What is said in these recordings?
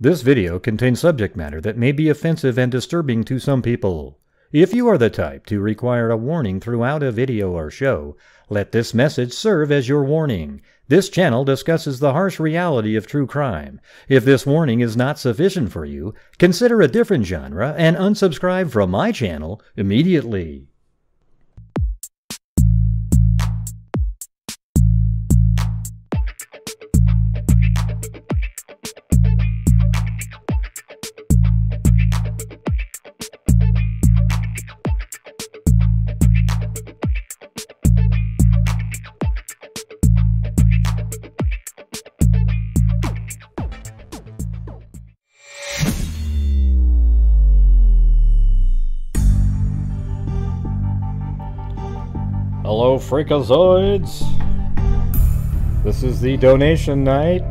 This video contains subject matter that may be offensive and disturbing to some people. If you are the type to require a warning throughout a video or show, let this message serve as your warning. This channel discusses the harsh reality of true crime. If this warning is not sufficient for you, consider a different genre and unsubscribe from my channel immediately. Hello, Freakazoids! This is the donation night.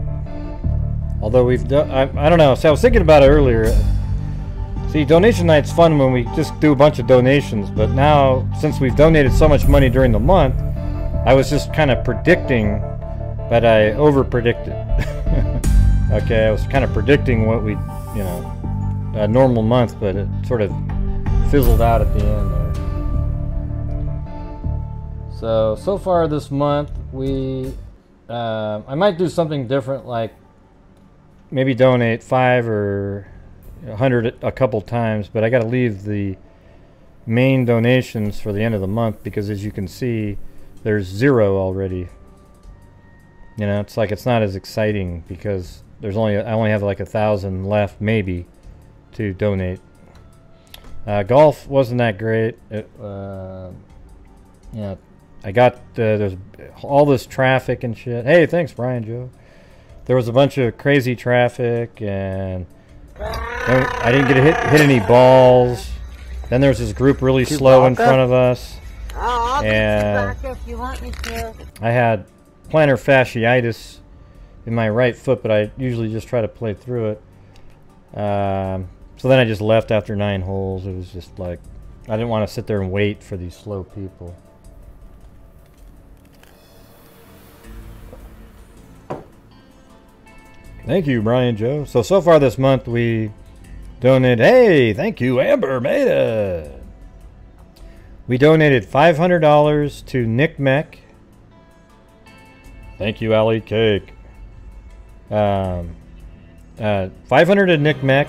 Although we've done, I don't know, so I was thinking about it earlier. See, donation night's fun when we just do a bunch of donations, but now, since we've donated so much money during the month, I was just kind of predicting, but I over-predicted. Okay, I was kind of predicting what we, you know, a normal month, but it sort of fizzled out at the end there. So far this month, I might do something different, like maybe donate 5 or 100 a couple times, but I got to leave the main donations for the end of the month because, as you can see, there's 0 already. You know, it's like it's not as exciting because I only have like 1,000 left maybe to donate. Golf wasn't that great. Yeah. I got, there's all this traffic and shit. Hey, thanks, Brian Joe. There was a bunch of crazy traffic, and I didn't get to hit any balls. Then there's this group really slow in front of us. And I had plantar fasciitis in my right foot, but I usually just try to play through it. So then I just left after 9 holes. It was just like, I didn't want to sit there and wait for these slow people. Thank you, Brian Joe. So far this month we donated, hey, thank you, Amber Maida. We donated $500 to Nick Mech. Thank you, Ali Cake. 500 to Nick Mech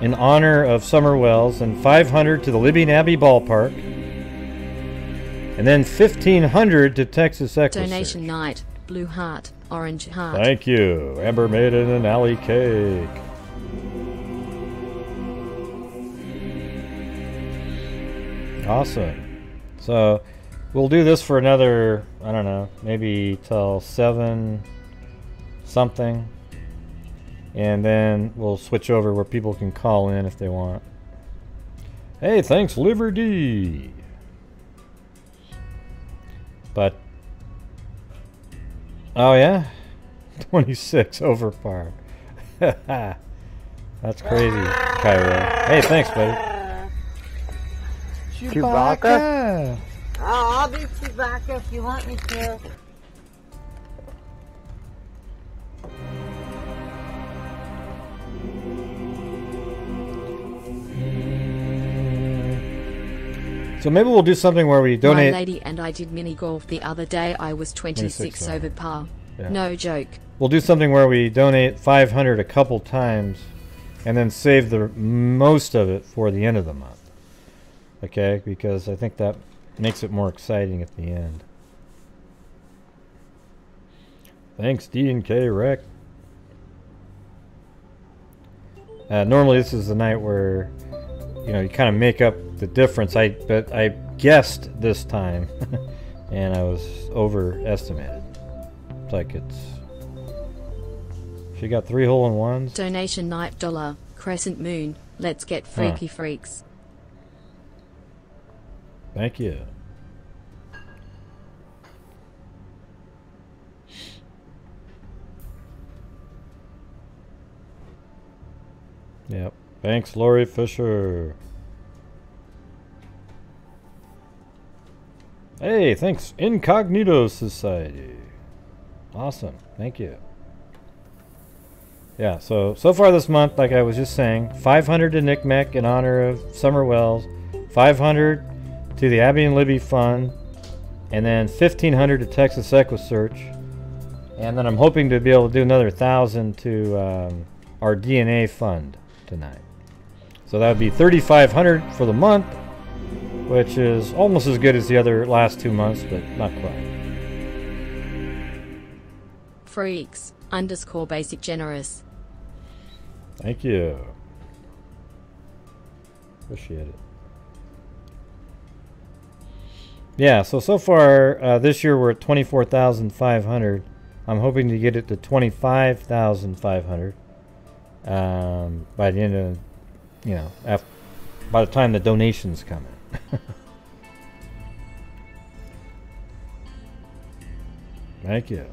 in honor of Summer Wells, and 500 to the Libby Nabby Ballpark. And then 1,500 to Texas Equus. Donation night, blue heart. Orange heart. Thank you, Amber Maiden and Alley Cake. Awesome. So we'll do this for another, I don't know, maybe till 7 something, and then we'll switch over where people can call in if they want. Hey, thanks, Liver D. But oh yeah? 26 over par. That's crazy, Cairo. Hey, thanks, buddy. Chewbacca? Oh, I'll be Chewbacca if you want me to. So maybe we'll do something where we donate. My lady and I did mini golf the other day. I was 26 over par. Yeah. No joke. We'll do something where we donate 500 a couple times and then save the most of it for the end of the month. Okay? Because I think that makes it more exciting at the end. Thanks, D&K Reck. Normally this is the night where, you know, you kind of make up the difference. But I guessed this time and I was overestimated. It's like she got 3 hole-in-ones. Donation night dollar crescent moon. Let's get freaky freaks. Thank you. Yep. Thanks, Lori Fisher. Hey, thanks, Incognito Society. Awesome. Thank you. Yeah, so far this month, like I was just saying, 500 to Nick Meck in honor of Summer Wells, 500 to the Abby and Libby Fund, and then 1,500 to Texas EquiSearch. And then I'm hoping to be able to do another 1,000 to our DNA fund tonight. So that would be 3,500 for the month, which is almost as good as the other last 2 months, but not quite. Freaks _ basic generous. Thank you. Appreciate it. Yeah, so far this year we're at 24,500. I'm hoping to get it to 25,500 by the end of, you know, by the time the donations come in. Thank you.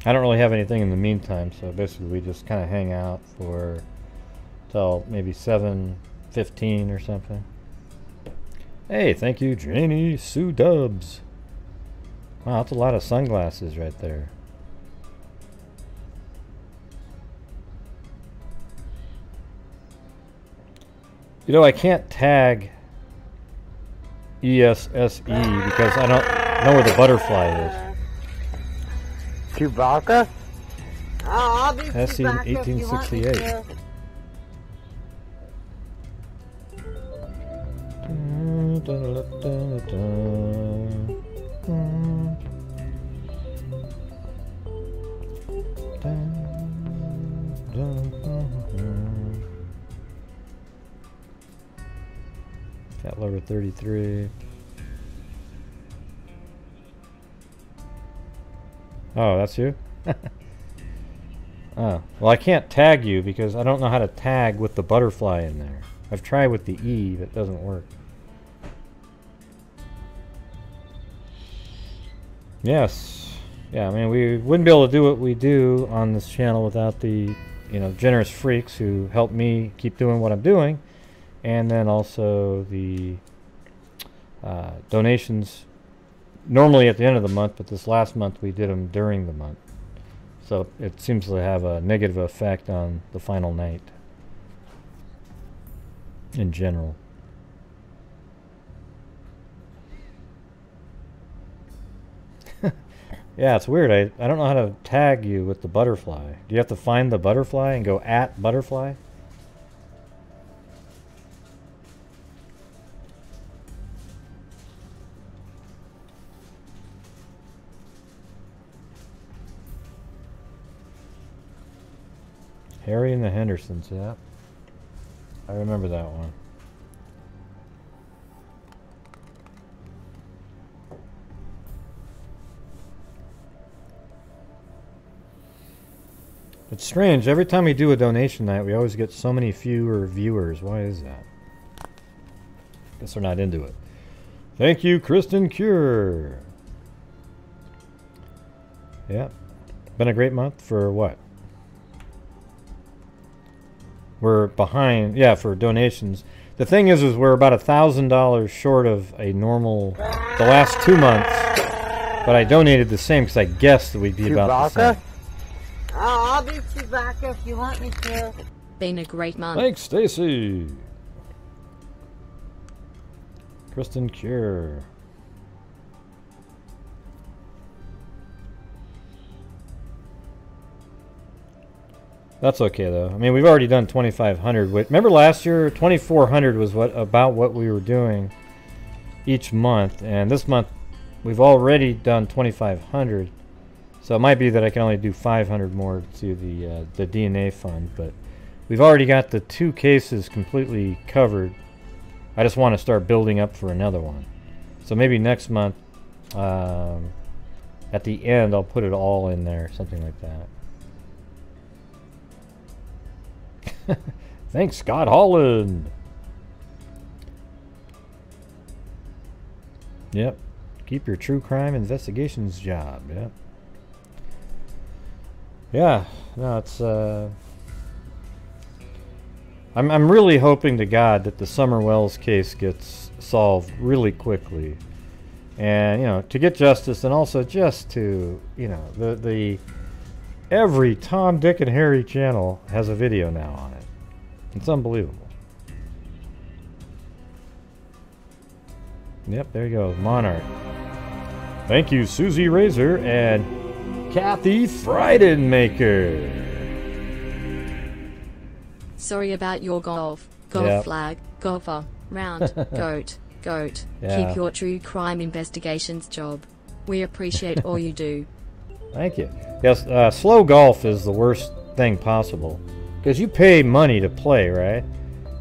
I don't really have anything in the meantime, so basically we just kind of hang out for till maybe 7:15 or something. Hey, thank you, Janie Sue Dubs. Wow, that's a lot of sunglasses right there. You know, I can't tag ESSE because I don't know where the butterfly is. Chewbacca? I'll be SE Chewbacca if you want me 1868. to. Cat Lover 33. Oh, that's you? Oh, well, I can't tag you because I don't know how to tag with the butterfly in there. I've tried with the E, but it doesn't work. Yes. Yeah, I mean, we wouldn't be able to do what we do on this channel without the, you know, generous freaks who help me keep doing what I'm doing. And then also the donations normally at the end of the month, but this last month we did them during the month. So it seems to have a negative effect on the final night in general. Yeah, it's weird. I don't know how to tag you with the butterfly. Do you have to find the butterfly and go at butterfly? Harry and the Hendersons, yeah. I remember that one. It's strange. Every time we do a donation night, we always get so many fewer viewers. Why is that? Guess they're not into it. Thank you, Kristen Cure. Yeah. Been a great month for what? We're behind, yeah, for donations. The thing is we're about $1,000 short of a normal, the last 2 months. But I donated the same because I guessed that we'd be about the same. I'll be Chewbacca if you want me to. Been a great month. Thanks, Stacy. Kristen Cure. That's okay though. I mean, we've already done 2,500. Remember last year, 2,400 was about what we were doing each month, and this month we've already done 2,500. So it might be that I can only do 500 more to the DNA fund, but we've already got the 2 cases completely covered. I just want to start building up for another one. So maybe next month, at the end, I'll put it all in there, something like that. Thanks, Scott Holland. Yep. Keep your true crime investigations job. Yep. Yeah. No, it's I'm really hoping to God that the Summer Wells case gets solved really quickly, and you know, to get justice, and also just to, you know, the every Tom, Dick, and Harry channel has a video now on it. It's unbelievable. Yep, there you go, Monarch. Thank you, Susie Razor and Kathy Frydenmaker. Sorry about your golf Yep. flag, golfer, round, goat. Yeah. Keep your true crime investigations job. We appreciate all you do. Thank you. Yes, slow golf is the worst thing possible, because you pay money to play, right?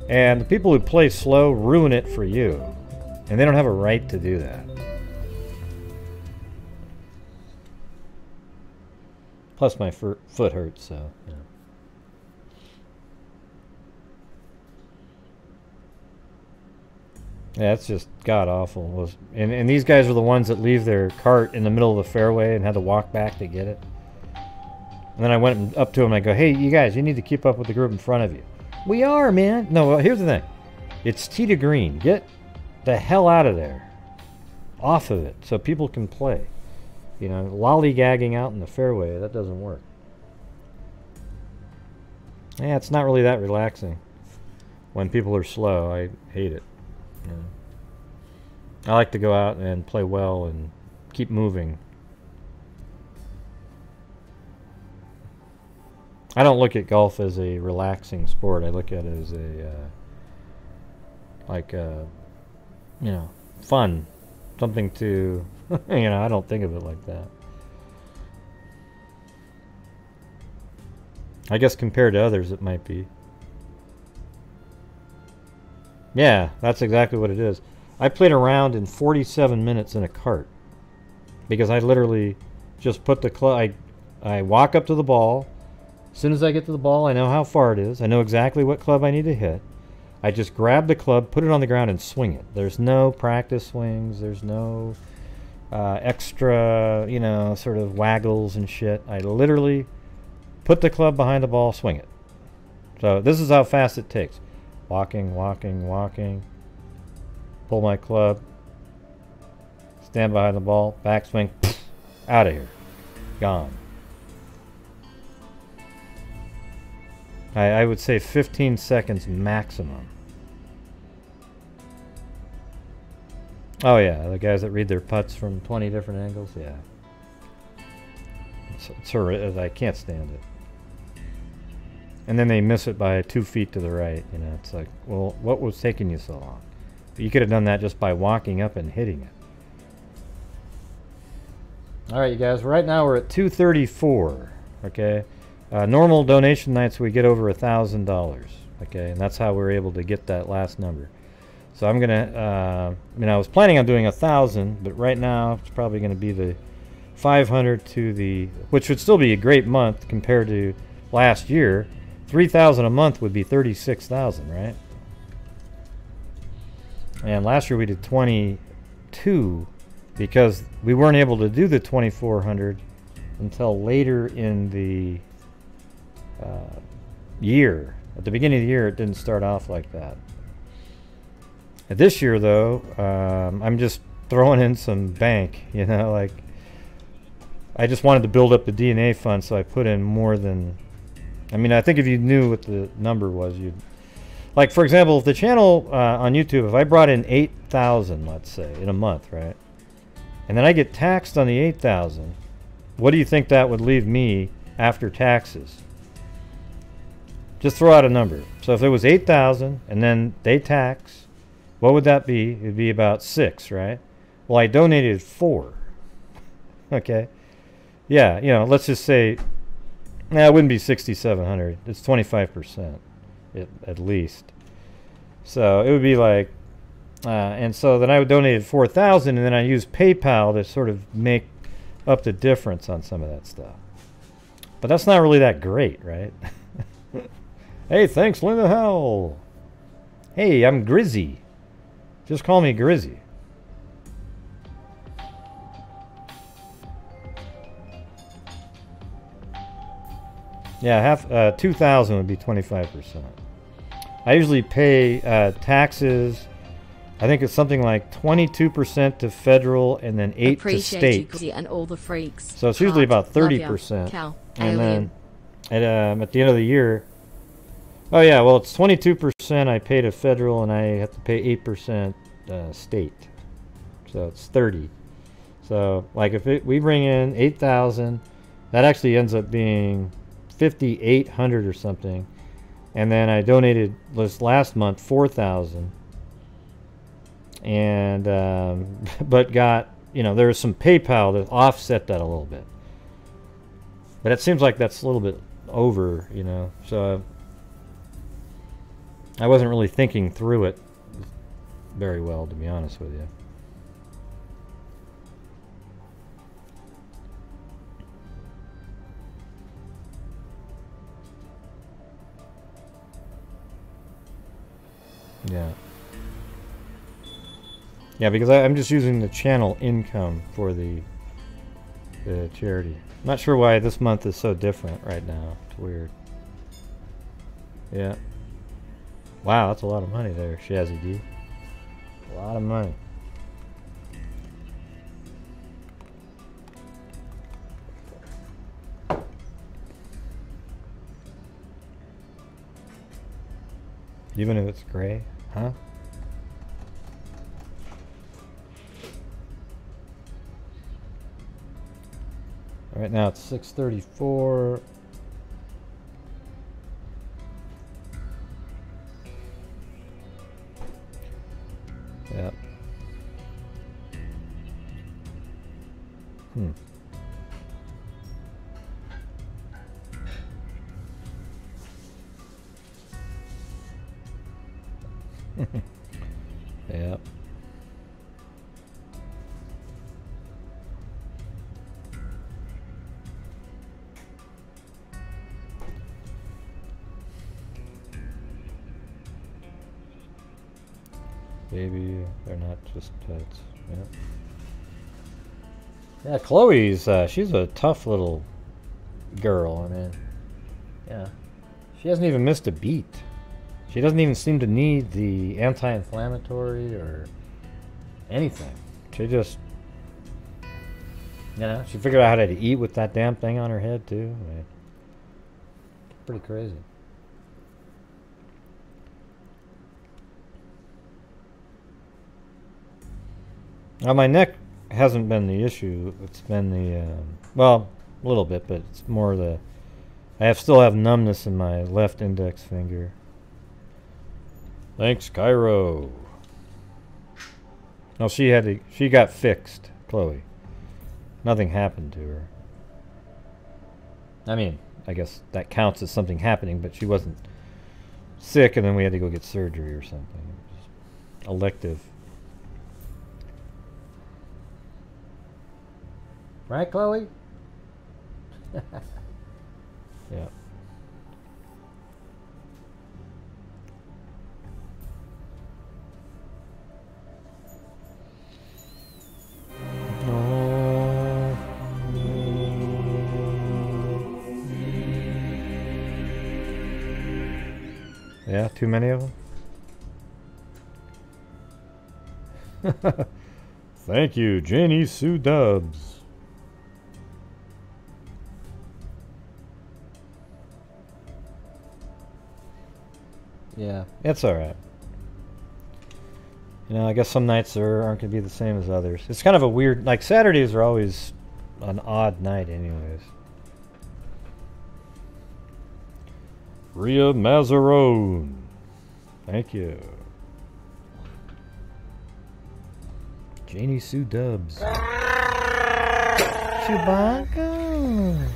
And the people who play slow ruin it for you, and they don't have a right to do that. Plus my foot hurts, so yeah. Yeah, it's just god awful. And these guys are the ones that leave their cart in the middle of the fairway and had to walk back to get it. And then I went up to them and I go, hey, you guys, you need to keep up with the group in front of you. We are, man. No, well, here's the thing. It's tee to green. Get the hell out of there. Off of it so people can play. You know, lollygagging out in the fairway, that doesn't work. Yeah, it's not really that relaxing. When people are slow, I hate it. You know. I like to go out and play well and keep moving. I don't look at golf as a relaxing sport. I look at it as a, you know, fun. Something to, you know, I don't think of it like that. I guess compared to others, it might be. Yeah, that's exactly what it is. I played around in 47 minutes in a cart. Because I literally just put the club, I walk up to the ball. As soon as I get to the ball, I know how far it is. I know exactly what club I need to hit. I just grab the club, put it on the ground, and swing it. There's no practice swings. There's no extra, you know, sort of waggles and shit. I literally put the club behind the ball, swing it. So this is how fast it takes. Walking, walking, walking. Pull my club. Stand behind the ball. Backswing. Out of here. Gone. I would say 15 seconds maximum. Oh yeah, the guys that read their putts from 20 different angles, yeah. It's horrific. I can't stand it. And then they miss it by 2 feet to the right. You know, it's like, well, what was taking you so long? But you could have done that just by walking up and hitting it. All right, you guys. Right now we're at 234. Okay. Normal donation nights we get over $1,000. Okay, and that's how we're able to get that last number. So I'm gonna. I mean, I was planning on doing 1,000, but right now it's probably going to be the 500 to the, which would still be a great month compared to last year. 3,000 a month would be 36,000, right? And last year we did 22 because we weren't able to do the 2,400 until later in the year. At the beginning of the year, it didn't start off like that. This year, though, I'm just throwing in some bank, you know, like I just wanted to build up the DNA fund, so I put in more than, I mean, I think if you knew what the number was, you'd, like, for example, if the channel on YouTube, if I brought in 8,000, let's say, in a month, right, and then I get taxed on the 8,000, what do you think that would leave me after taxes? Just throw out a number. So if it was 8,000 and then they tax, what would that be? It'd be about 6, right? Well, I donated 4. Okay. Yeah, you know, let's just say, it wouldn't be 6,700. It's 25% at least. So it would be like, and so then I would donate 4,000, and then I use PayPal to sort of make up the difference on some of that stuff. But that's not really that great, right? Hey, thanks, Linda Howell. Hey, I'm Grizzy. Just call me Grizzy. Yeah, 2,000 would be 25%. I usually pay taxes. I think it's something like 22% to federal and then 8% to state. You and all the freaks. So it's usually about 30%. And then at the end of the year, oh yeah, well it's 22% I pay to federal and I have to pay 8% state. So it's 30. So like if we bring in 8,000, that actually ends up being 5,800 or something. And then I donated this last month 4,000. And but got, you know, there was some PayPal that offset that a little bit. But it seems like that's a little bit over, you know. So I wasn't really thinking through it very well, to be honest with you. Yeah. Yeah, because I'm just using the channel income for the charity. I'm not sure why this month is so different right now. It's weird. Yeah. Wow, that's a lot of money there, Shazzy D. A lot of money. Even if it's gray, huh? Right now it's 6:34. Yeah. Yep. Baby, they're not just pets. Yeah. Yeah, Chloe's she's a tough little girl. I mean, yeah, she hasn't even missed a beat. She doesn't even seem to need the anti-inflammatory or anything. She just, you know, she figured out how to eat with that damn thing on her head too. I mean, pretty crazy. Now my neck hasn't been the issue. It's been the well, a little bit, but it's more the still have numbness in my left index finger. Thanks, Cairo. No, she got fixed, Chloe. Nothing happened to her. I mean, I guess that counts as something happening, but she wasn't sick and then we had to go get surgery or something. It was elective. Right, Chloe? Yeah. Yeah, too many of them. Thank you, Janie Sue Dubs. Yeah, it's alright. You know, I guess some nights aren't going to be the same as others. It's kind of a weird, like Saturdays are always an odd night anyways. Ria Mazzarone. Thank you. Janie Sue Dubs. Chewbacca.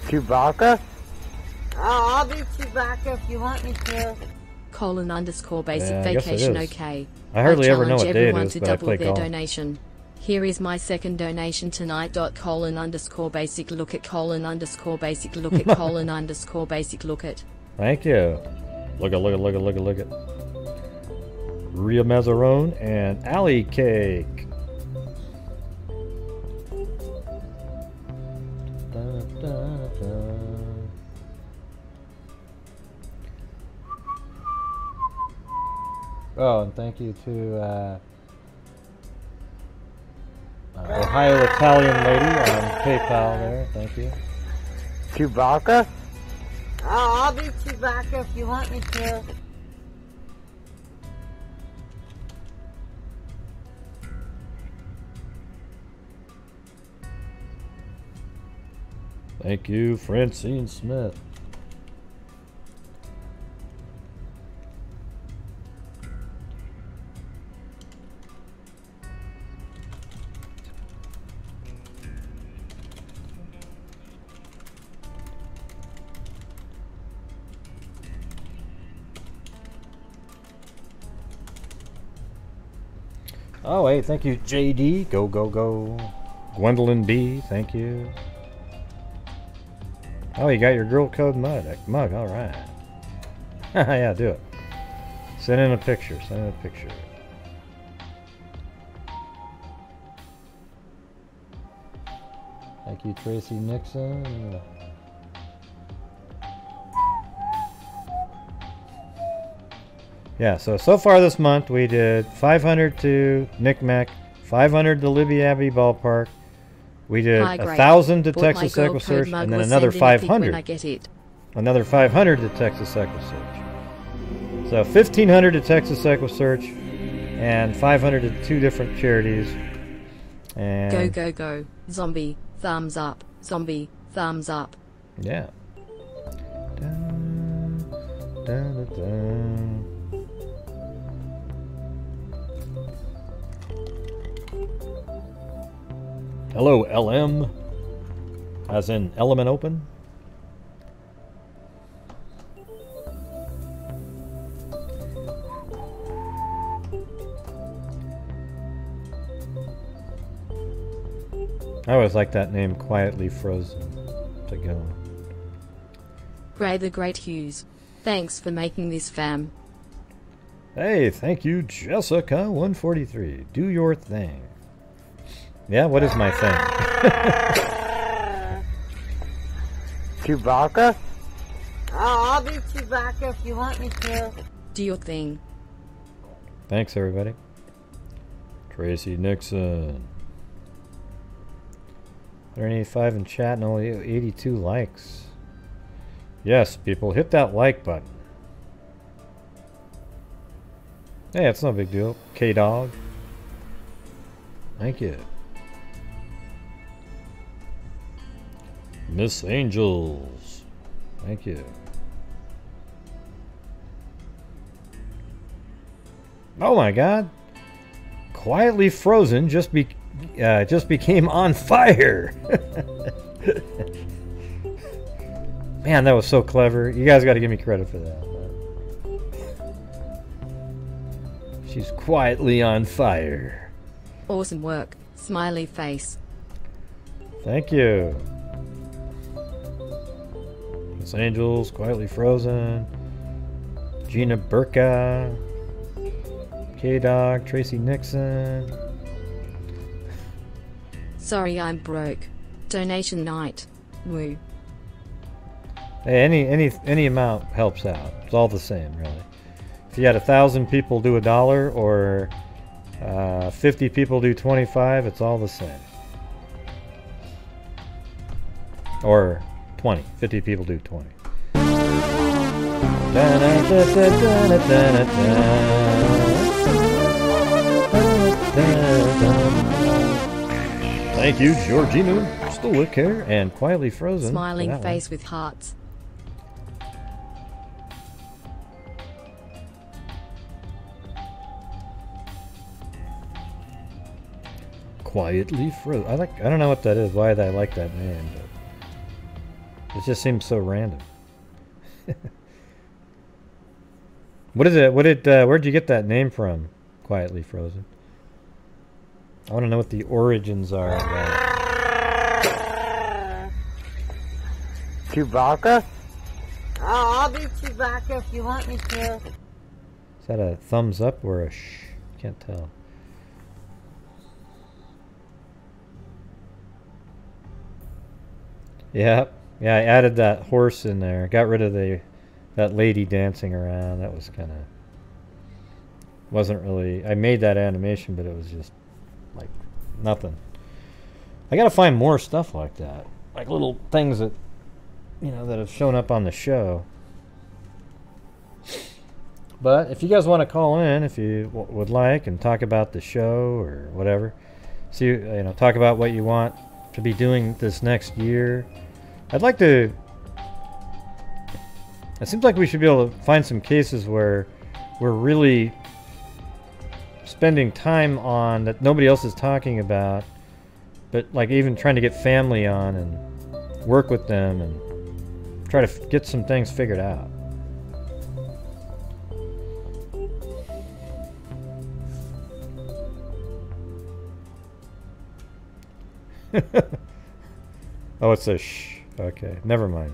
Chewbacca? Oh, I'll do Chewbacca if you want me to. _basic vacation okay. I hardly ever know what day it is, to but I double play their golf. donation. Here is my second donation tonight. _basic look at _basic look at _basic look at. Thank you. Look at. Ria Mazzarone and Alley Cake. Oh, and thank you to Ohio Italian lady on PayPal there. Thank you. Chewbacca? I'll do Chewbacca if you want me to. Thank you, Francine Smith. Oh, hey, thank you, JD. Go, go, go. Gwendolyn B, thank you. Oh, you got your girl code mug, alright. Yeah, do it. Send in a picture, send in a picture. Thank you, Tracy Nixon. Yeah, so far this month we did 500 to Knickknack, 500 to Libby Abbey Ballpark. We did 1,000 to Texas Equus Search, and then another 500. Another 500 to Texas Equus Search. So 1,500 to Texas Equus Search, and 500 to 2 different charities. And go, go, go. Zombie, thumbs up. Zombie, thumbs up. Yeah. Dun, dun, dun, dun. Hello, LM. As in Element Open. I always like that name, Quietly Frozen, to go. Gray the Great Hughes. Thanks for making this, fam. Hey, thank you, Jessica143. Do your thing. Yeah, what is my thing? Chewbacca? I'll do Chewbacca if you want me to. Do your thing. Thanks, everybody. Tracy Nixon. 185 in chat and only 82 likes. Yes, people, hit that like button. Hey, it's no big deal. K-Dog. Thank you. Miss Angels. Thank you. Oh my god. Quietly Frozen just became on fire. Man, that was so clever. You guys got to give me credit for that. She's quietly on fire. Awesome work. Smiley face. Thank you. Miss Angels, Quietly Frozen, Gina Burka, K-Dog, Tracy Nixon. Sorry I'm broke. Donation night. Woo. Hey, any amount helps out. It's all the same, really. If you had 1,000 people do $1 or 50 people do 25, it's all the same. Or 20. 50 people do 20. Thank you, Georgina Stolicare and Quietly Frozen. Smiling face with hearts. Quietly Frozen. I don't know what that is, why I like that name, but it just seems so random. Where'd you get that name from? Quietly Frozen. I want to know what the origins are of that. Chewbacca? I'll do Chewbacca if you want me to. Is that a thumbs up or a shh? Can't tell. Yeah, I added that horse in there. Got rid of that lady dancing around. That was kind of wasn't really... I made that animation, but it was just like nothing. I gotta find more stuff like that. Like little things that, you know, that have shown up on the show. But if you guys want to call in, if you would like, and talk about the show or whatever, see, you know, talk about what you want to be doing this next year. I'd like to... It seems like we should be able to find some cases where we're really spending time on that nobody else is talking about, but like even trying to get family on and work with them and try to get some things figured out. Oh, it's a shh. Okay, never mind.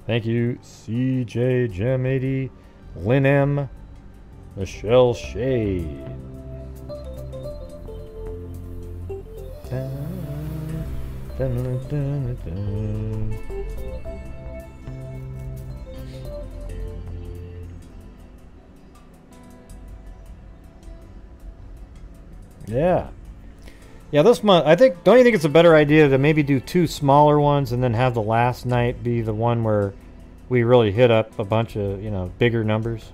Thank you, CJ Gem 80, Lynn M, Michelle Shade. Yeah. Yeah, this month, I think, don't you think it's a better idea to maybe do 2 smaller ones and then have the last night be the one where we really hit up a bunch of, you know, bigger numbers?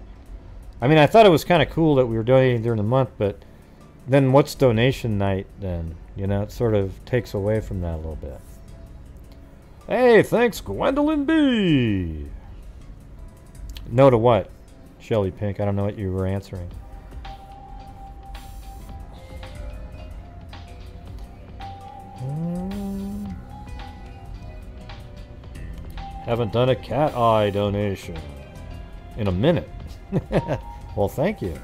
I mean, I thought it was kind of cool that we were donating during the month, but then what's donation night then? You know, it sort of takes away from that a little bit. Hey, thanks, Gwendolyn B. No to what? Shelly Pink, I don't know what you were answering. Haven't done a cat eye donation in a minute. Well, thank you,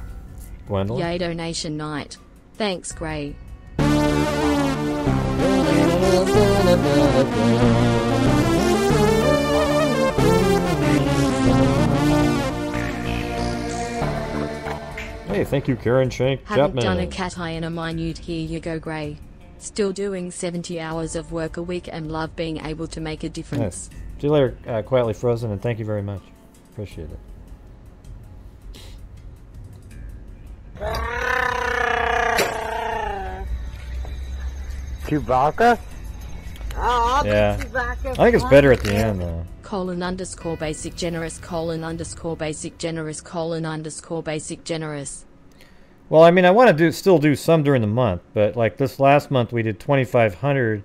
Gwendolyn. Yay, donation night. Thanks, Gray. Hey, thank you, Karen Shank Haven't Chapman. done a cat eye in a minute. Here you go, Gray. Still doing 70 hours of work a week and love being able to make a difference. Nice. See you later, Quietly Frozen, and thank you very much. Appreciate it. Chewbacca? Oh, Yeah. Chewbacca. I think it's better at the end, though. :_basic generous :_basic generous :_basic generous. Well, I mean, I want to still do some during the month, but like this last month we did 2,500,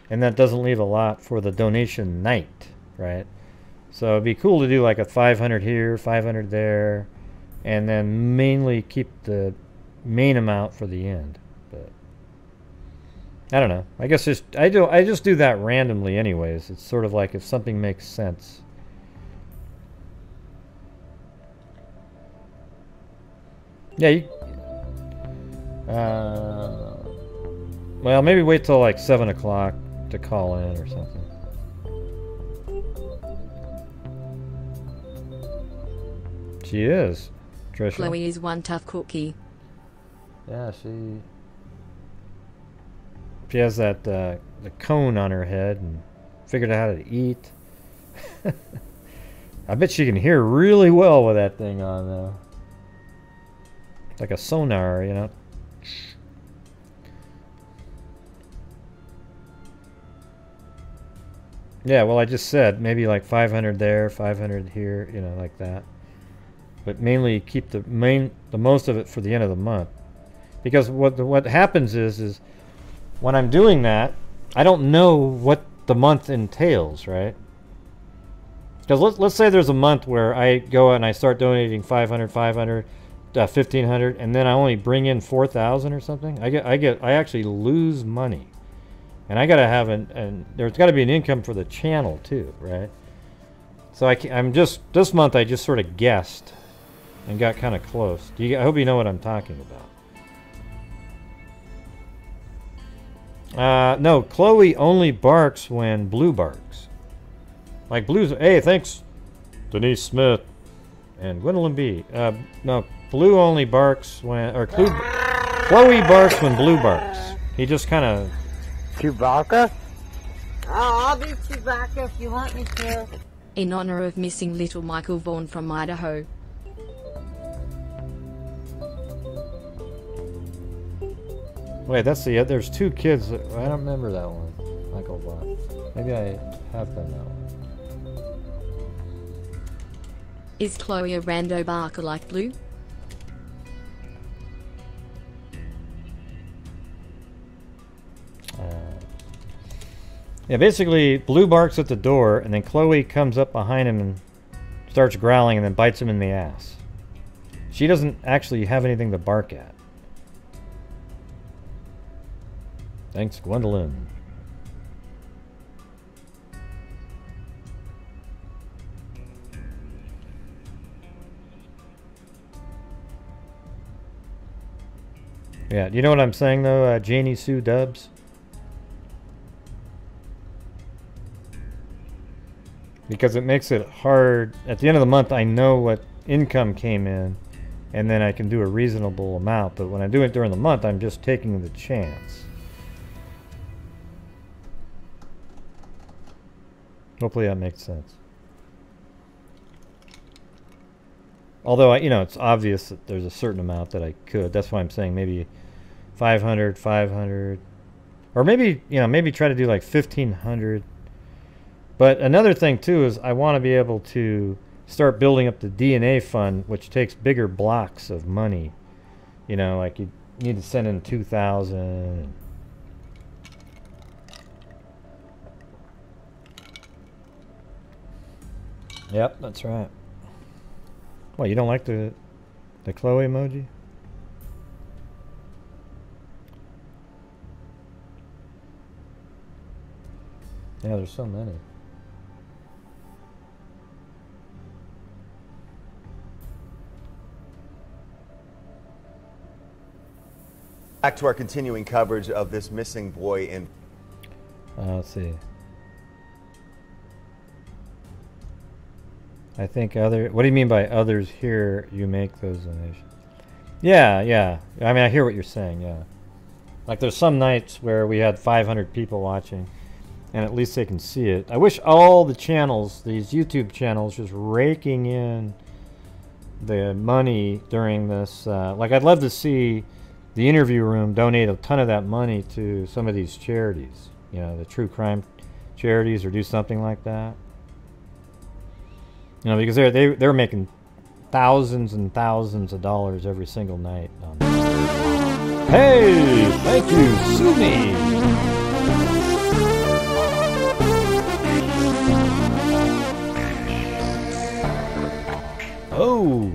and that doesn't leave a lot for the donation night, right? So it'd be cool to do like a 500 here, 500 there, and then mainly keep the main amount for the end. But I don't know. I guess I just do that randomly, anyways. It's sort of like if something makes sense. Yeah. Well, maybe wait till like 7 o'clock to call in or something. She is, Trisha. Chloe is one tough cookie. Yeah, she has that the cone on her head and figured out how to eat. I bet she can hear really well with that thing on, though. Like a sonar, you know. Yeah, well, I just said maybe like 500 there, 500 here, you know, like that. But mainly keep the most of it for the end of the month, because what happens is when I'm doing that, I don't know what the month entails, right? Because let's say there's a month where I go and I start donating 500, 500. 1,500, and then I only bring in 4,000 or something. I actually lose money, and I gotta have there's got to be an income for the channel too, right? So I'm just this month I just sort of guessed and got kind of close. I hope you know what I'm talking about. No, Chloe only barks when Blue barks. Like Blue's. Hey, thanks, Denise Smith and Gwendolyn B. No. Blue only barks when, or Chloe barks when Blue barks. He just kind of... Chewbacca? Oh, I'll be Chewbacca if you want me to. In honor of missing little Michael Vaughn from Idaho. Wait, that's the there's two kids. I don't remember that one. Michael Vaughn. Maybe I have done that one. Is Chloe a rando barker like Blue? Yeah, basically, Blue barks at the door, and then Chloe comes up behind him and starts growling and then bites him in the ass. She doesn't actually have anything to bark at. Thanks, Gwendolyn. Yeah, you know what I'm saying, though, Janie Sue Dubs? Because it makes it hard. At the end of the month, I know what income came in, and then I can do a reasonable amount. But when I do it during the month, I'm just taking the chance. Hopefully that makes sense. Although, you know, it's obvious that there's a certain amount that I could. That's why I'm saying maybe 500, 500. Or maybe, you know, maybe try to do like 1,500. But another thing, too, is I want to be able to start building up the DNA fund, which takes bigger blocks of money. You know, like you need to send in 2,000. Yep, that's right. What, you don't like the Chloe emoji? Yeah, there's so many. Back to our continuing coverage of this missing boy in... Let's see. I think other... What do you mean by others here you make those donations? Yeah, yeah. I mean, I hear what you're saying, yeah. Like, there's some nights where we had 500 people watching, and at least they can see it. I wish all the channels, these YouTube channels, just raking in the money during this... like, I'd love to see the interview room donate a ton of that money to some of these charities, you know, the true crime charities, or do something like that. You know, because they're making thousands and thousands of dollars every single night. Hey, thank you, Sumi. Oh.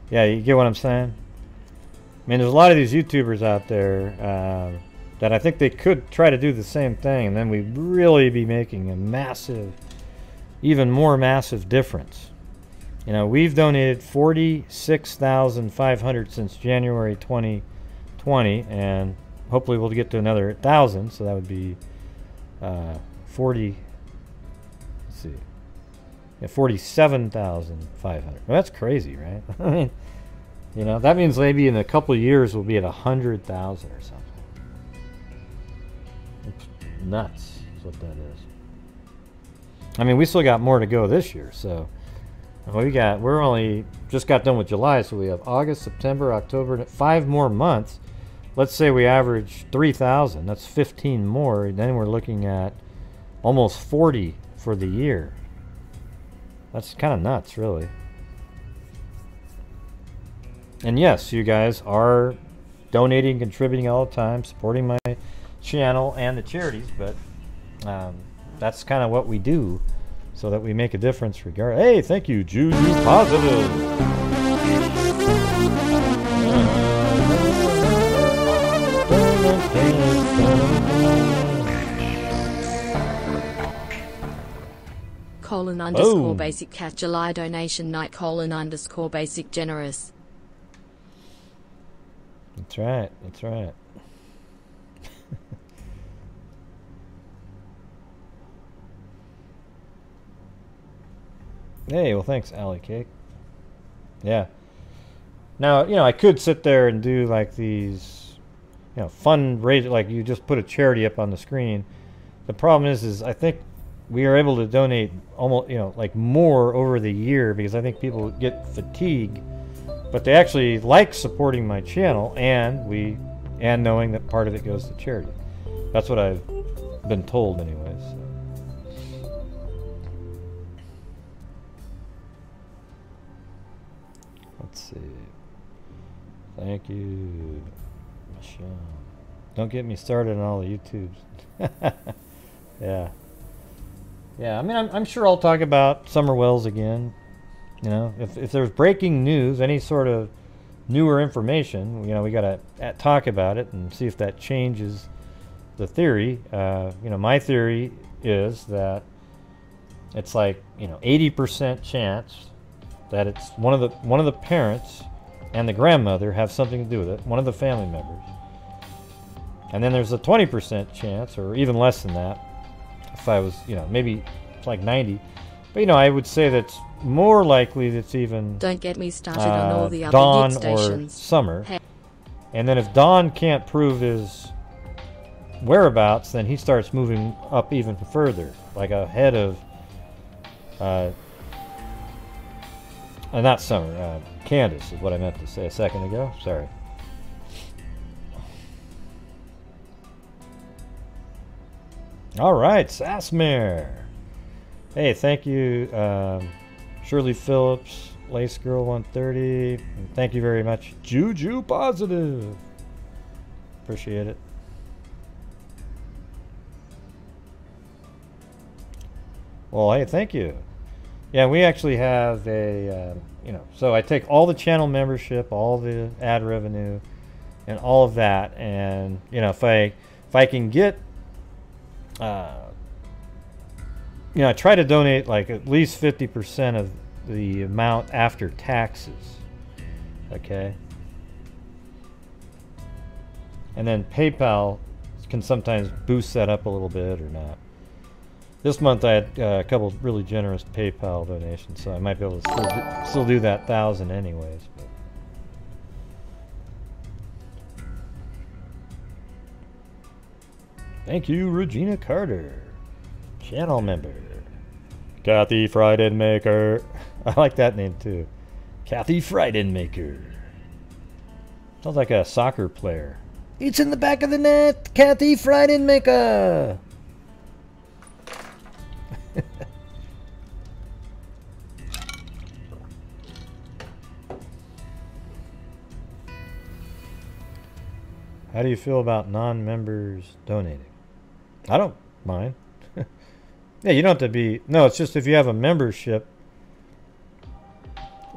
Yeah, you get what I'm saying? I mean, there's a lot of these YouTubers out there that I think they could try to do the same thing, and then we'd really be making a massive, even more massive difference. You know, we've donated $46,500 since January 2020, and hopefully we'll get to another 1,000, so that would be 40, let's see. Yeah, 47,500. Well, that's crazy, right? I mean, you know, that means maybe in a couple of years we'll be at 100,000 or something. It's nuts, is what that is. I mean, we still got more to go this year, so we're only just got done with July, so we have August, September, October, 5 more months. Let's say we average 3,000. That's 15 more. Then we're looking at almost 40 for the year. That's kind of nuts, really. And yes, you guys are donating, contributing all the time, supporting my channel and the charities, but that's kind of what we do so that we make a difference regardless. Hey, thank you, Juju Positive. __ basic cat July donation night __ basic generous. That's right, that's right. Hey, well, thanks, Alley Cake. Yeah. Now, you know, I could sit there and do like these you know, fundraiser, like you just put a charity up on the screen. The problem is I think we are able to donate almost, you know, like more over the year, because I think people get fatigue, but they actually like supporting my channel, and knowing that part of it goes to charity. That's what I've been told anyways. So. Let's see. Thank you, Michelle. Don't get me started on all the YouTubes. Yeah. Yeah, I mean, I'm sure I'll talk about Summer Wells again. You know, if there's breaking news, any sort of newer information, you know, we got to talk about it and see if that changes the theory. You know, my theory is that it's like, you know, 80% chance that it's one of the parents and the grandmother have something to do with it, one of the family members. And then there's a 20% chance, or even less than that, if I was, you know, maybe it's like 90. But, you know, I would say that's more likely that's even Don't get me started on all the other Dawn hit or stations. Summer. And then if Dawn can't prove his whereabouts, then he starts moving up even further, like ahead of not Summer, Candace is what I meant to say a second ago. Sorry. All right, Sassmere. Hey, thank you, Shirley Phillips, Lace Girl 130. And thank you very much, Juju Positive. Appreciate it. Well, hey, thank you. Yeah, we actually have a, you know, so I take all the channel membership, all the ad revenue, and all of that, and you know, if I can get, you know, I try to donate like at least 50% of the amount after taxes. Okay. And then PayPal can sometimes boost that up a little bit or not. This month I had a couple of really generous PayPal donations, so I might be able to still do that 1,000 anyways. But. Thank you, Regina Carter, channel member. Kathy Frydenmaker. I like that name too. Kathy Frydenmaker. Sounds like a soccer player. It's in the back of the net, Kathy Frydenmaker. How do you feel about non-members donating? I don't mind. Yeah, you don't have to be... No, it's just if you have a membership,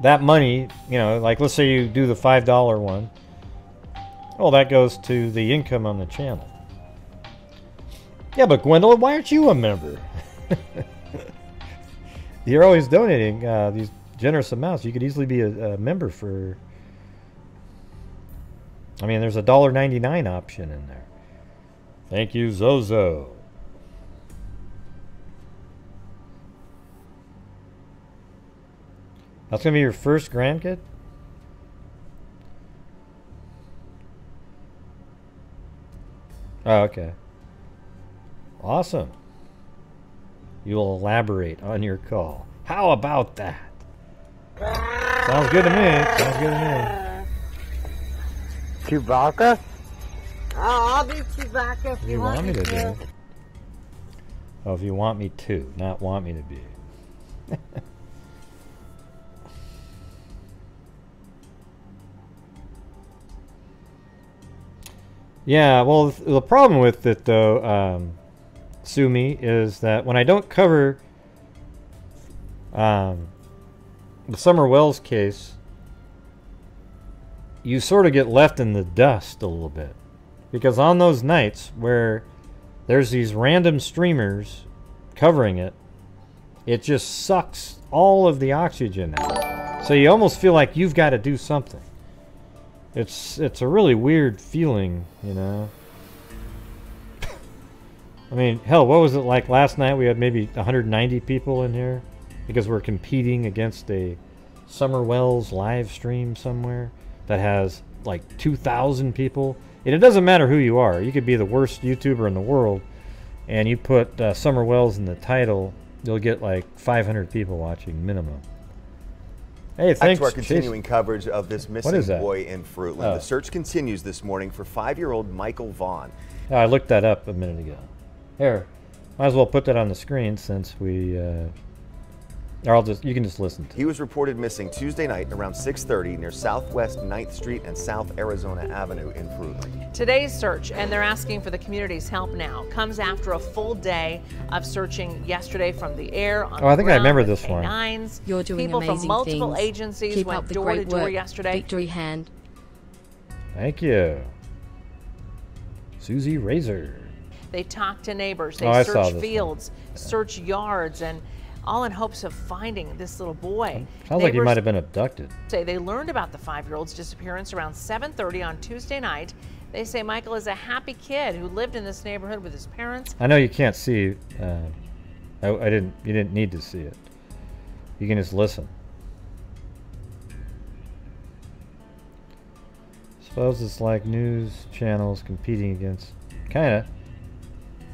that money, you know, like let's say you do the $5 one. Well, that goes to the income on the channel. Yeah, but Gwendolyn, why aren't you a member? You're always donating these generous amounts. You could easily be a member for... I mean, there's a $1.99 option in there. Thank you, Zozo. That's going to be your first grandkid? Oh, okay. Awesome. You will elaborate on your call. How about that? Sounds good to me. Sounds good to me. Chewbacca? Oh, I'll be Chewbacca if If you want me to do. Oh, if you want me to, not want me to be. Yeah, well, the problem with it, though, Sumi, is that when I don't cover the Summer Wells case, you sort of get left in the dust a little bit. Because on those nights where there's these random streamers covering it, it just sucks all of the oxygen out. So you almost feel like you've got to do something. It's a really weird feeling, you know. I mean, hell, what was it like last night? We had maybe 190 people in here because we're competing against a Summer Wells live stream somewhere that has like 2,000 people. And it doesn't matter who you are. You could be the worst YouTuber in the world, and you put Summer Wells in the title, you'll get like 500 people watching minimum. Hey, thanks. Back to our continuing coverage of this missing boy in Fruitland. Oh. The search continues this morning for 5-year-old Michael Vaughn. Oh, I looked that up a minute ago. Here, might as well put that on the screen since we... or you can just listen to it. He was reported missing Tuesday night around 6:30 near Southwest 9th Street and South Arizona Avenue in Fruitland. Today's search, and they're asking for the community's help now, comes after a full day of searching yesterday from the air on I think I remember this one. one. You're doing People amazing from multiple things. agencies Keep went up the door to great door work. yesterday. Victory hand. Thank you. Susie Razer. They talked to neighbors, I they saw search this fields, search yards, and all in hopes of finding this little boy. Sounds like he might have been abducted. Say they learned about the 5-year-old's disappearance around 7:30 on Tuesday night. They say Michael is a happy kid who lived in this neighborhood with his parents. I know you can't see. You didn't need to see it. You can just listen. Suppose it's like news channels competing against. Kinda.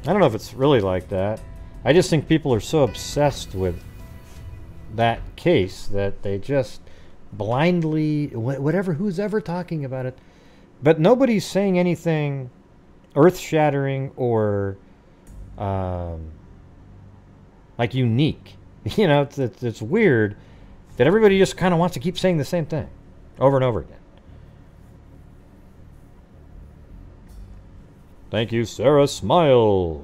I don't know if it's really like that. I just think people are so obsessed with that case that they just blindly, whatever, who's ever talking about it. But nobody's saying anything earth-shattering or like unique. You know, it's weird that everybody just kind of wants to keep saying the same thing over and over again. Thank you, Sarah Smile.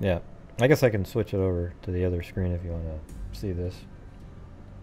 Yeah, I guess I can switch it over to the other screen if you want to see this.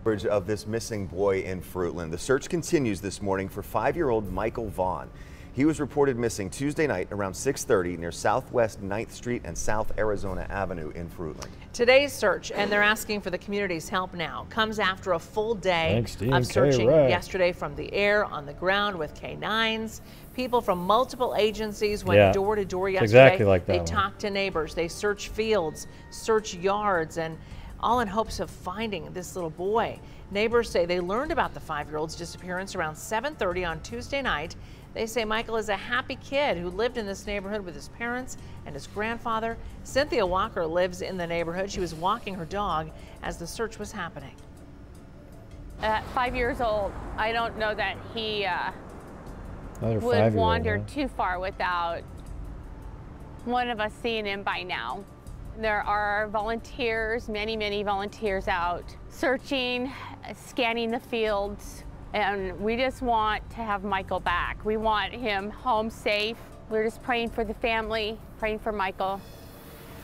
Coverage of this missing boy in Fruitland. The search continues this morning for 5-year-old Michael Vaughn. He was reported missing Tuesday night around 6:30 near Southwest 9th Street and South Arizona Avenue in Fruitland. Today's search, and they're asking for the community's help now, comes after a full day of searching yesterday from the air, on the ground with K9s. People from multiple agencies went door to door yesterday. Exactly like that. They talked to neighbors, they searched fields, searched yards, and all in hopes of finding this little boy. Neighbors say they learned about the 5-year-old's disappearance around 7:30 on Tuesday night. They say Michael is a happy kid who lived in this neighborhood with his parents and his grandfather. Cynthia Walker lives in the neighborhood. She was walking her dog as the search was happening. At 5 years old, I don't know that he would wander too far without one of us seeing him by now. There are volunteers, many volunteers out searching, scanning the fields, and we just want to have Michael back. We want him home safe. We're just praying for the family, praying for Michael.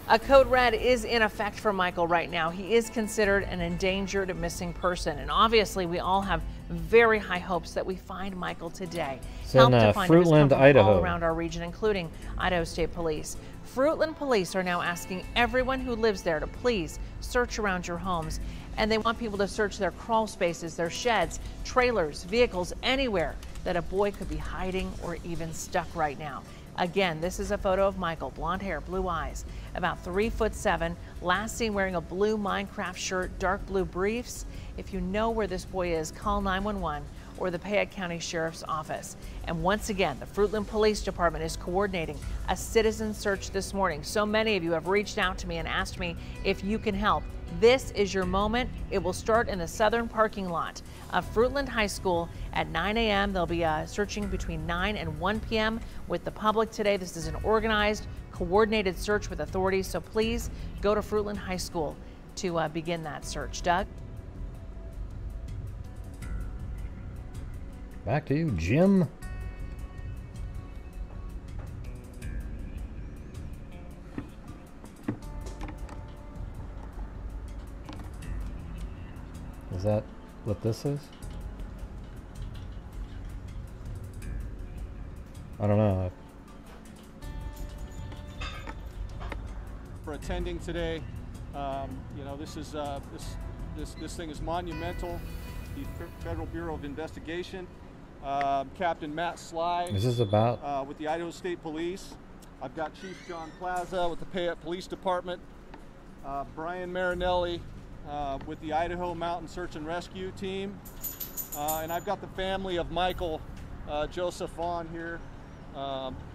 A code red is in effect for Michael right now. He is considered an endangered missing person, and obviously we all have very high hopes that we find Michael today. It's in Fruitland, Idaho. All around our region, including Idaho State Police. Fruitland Police are now asking everyone who lives there to please search around your homes, and they want people to search their crawl spaces, their sheds, trailers, vehicles, anywhere that a boy could be hiding or even stuck right now. Again, this is a photo of Michael, blonde hair, blue eyes, about 3'7", last seen wearing a blue Minecraft shirt, dark blue briefs. If you know where this boy is, call 911 or the Payette County Sheriff's Office. And once again, the Fruitland Police Department is coordinating a citizen search this morning. So many of you have reached out to me and asked me if you can help. This is your moment. It will start in the southern parking lot of Fruitland High School at 9 a.m. They'll be searching between 9 and 1 p.m. with the public today. This is an organized, coordinated search with authorities, so please go to Fruitland High School to begin that search. Doug? Back to you, Jim. Is that what this is? I don't know. For attending today, you know, this is this thing is monumental. The Federal Bureau of Investigation, Captain Matt Sly. Is this about? With the Idaho State Police. I've got Chief John Plaza with the Payette Police Department, Brian Marinelli, with the Idaho Mountain Search and Rescue team. And I've got the family of Michael Joseph Vaughn here,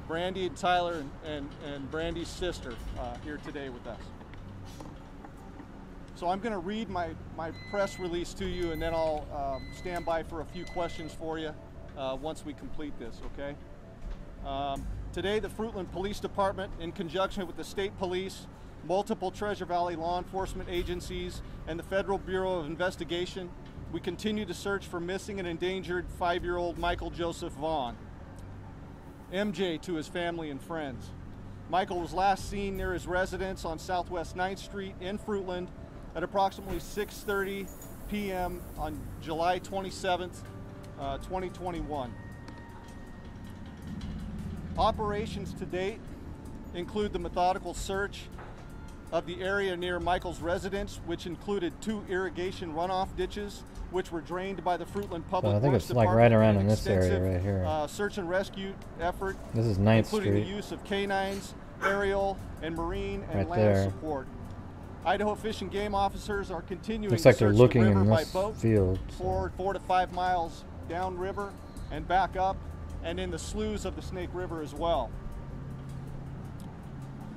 Brandy and Tyler and Brandy's sister here today with us. So I'm going to read my press release to you, and then I'll stand by for a few questions for you once we complete this, okay? Today, the Fruitland Police Department, in conjunction with the state police, multiple Treasure Valley law enforcement agencies, and the Federal Bureau of Investigation, we continue to search for missing and endangered 5-year-old Michael Joseph Vaughn, MJ to his family and friends. Michael was last seen near his residence on Southwest 9th Street in Fruitland at approximately 6:30 p.m. on July 27th, 2021. Operations to date include the methodical search of the area near Michael's residence, which included 2 irrigation runoff ditches, which were drained by the Fruitland Public So I think Works it's like Department. right around in this area right here. Search and rescue effort. This is 9th including Street. the use of canines, aerial, and marine and Right land there. support. Idaho Fish and Game officers are continuing Looks to like they're search looking the river in by this boat, field. 4 to 5 miles downriver and back up, and in the sloughs of the Snake River as well.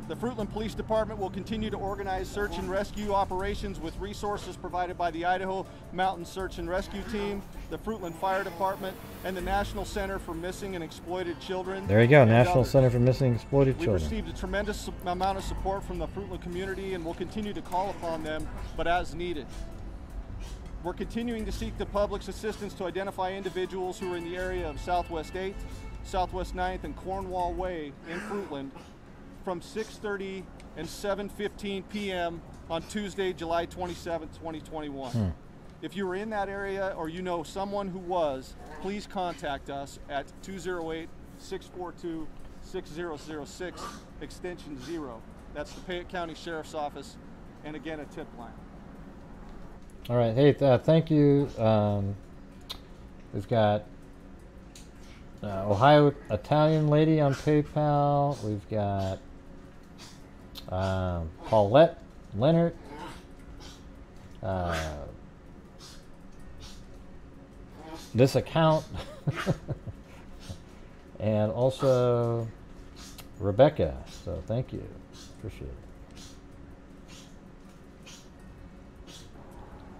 The Fruitland Police Department will continue to organize search and rescue operations with resources provided by the Idaho Mountain Search and Rescue Team, the Fruitland Fire Department, and the National Center for Missing and Exploited Children. There you go, and National others. Center for Missing and Exploited We've Children. received a tremendous amount of support from the Fruitland community, and will continue to call upon them, but as needed. We're continuing to seek the public's assistance to identify individuals who are in the area of Southwest 8th, Southwest 9th, and Cornwall Way in Fruitland from 6:30 and 7:15 p.m. on Tuesday, July 27th, 2021. If you were in that area or you know someone who was, please contact us at 208-642-6006, extension 0. That's the Payette County Sheriff's Office, and again, a tip line. All right, hey, thank you. We've got Ohio Italian lady on PayPal. We've got Paulette Leonard. This account. And also Rebecca. So thank you. Appreciate it.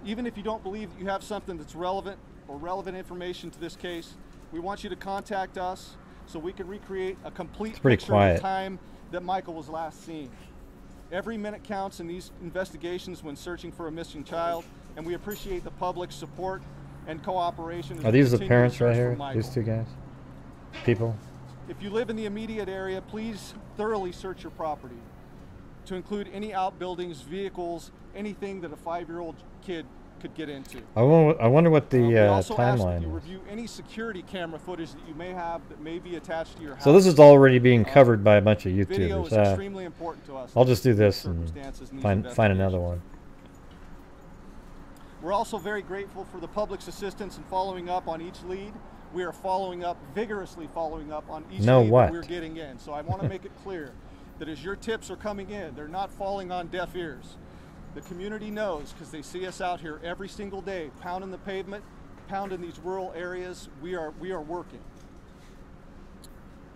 Even if you don't believe that you have something that's relevant or relevant information to this case, we want you to contact us so we can recreate a complete picture of the time that Michael was last seen. Every minute counts in these investigations when searching for a missing child, and we appreciate the public's support and cooperation. Are these the parents right here? These two guys? People? If you live in the immediate area, please thoroughly search your property to include any outbuildings, vehicles, anything that a 5-year-old kid could get into. I wonder what the we also ask that timeline you is. review any security camera footage that you may have that may be attached to your house. So this is already being covered by a bunch of Video YouTubers. is extremely important to us. I'll just do this in and these circumstances find another one. We're also very grateful for the public's assistance in following up on each lead. We are vigorously following up on each lead that we're getting in. So I want to make it clear that as your tips are coming in, they're not falling on deaf ears. The community knows because they see us out here every single day, pounding the pavement, pounding these rural areas. We are working.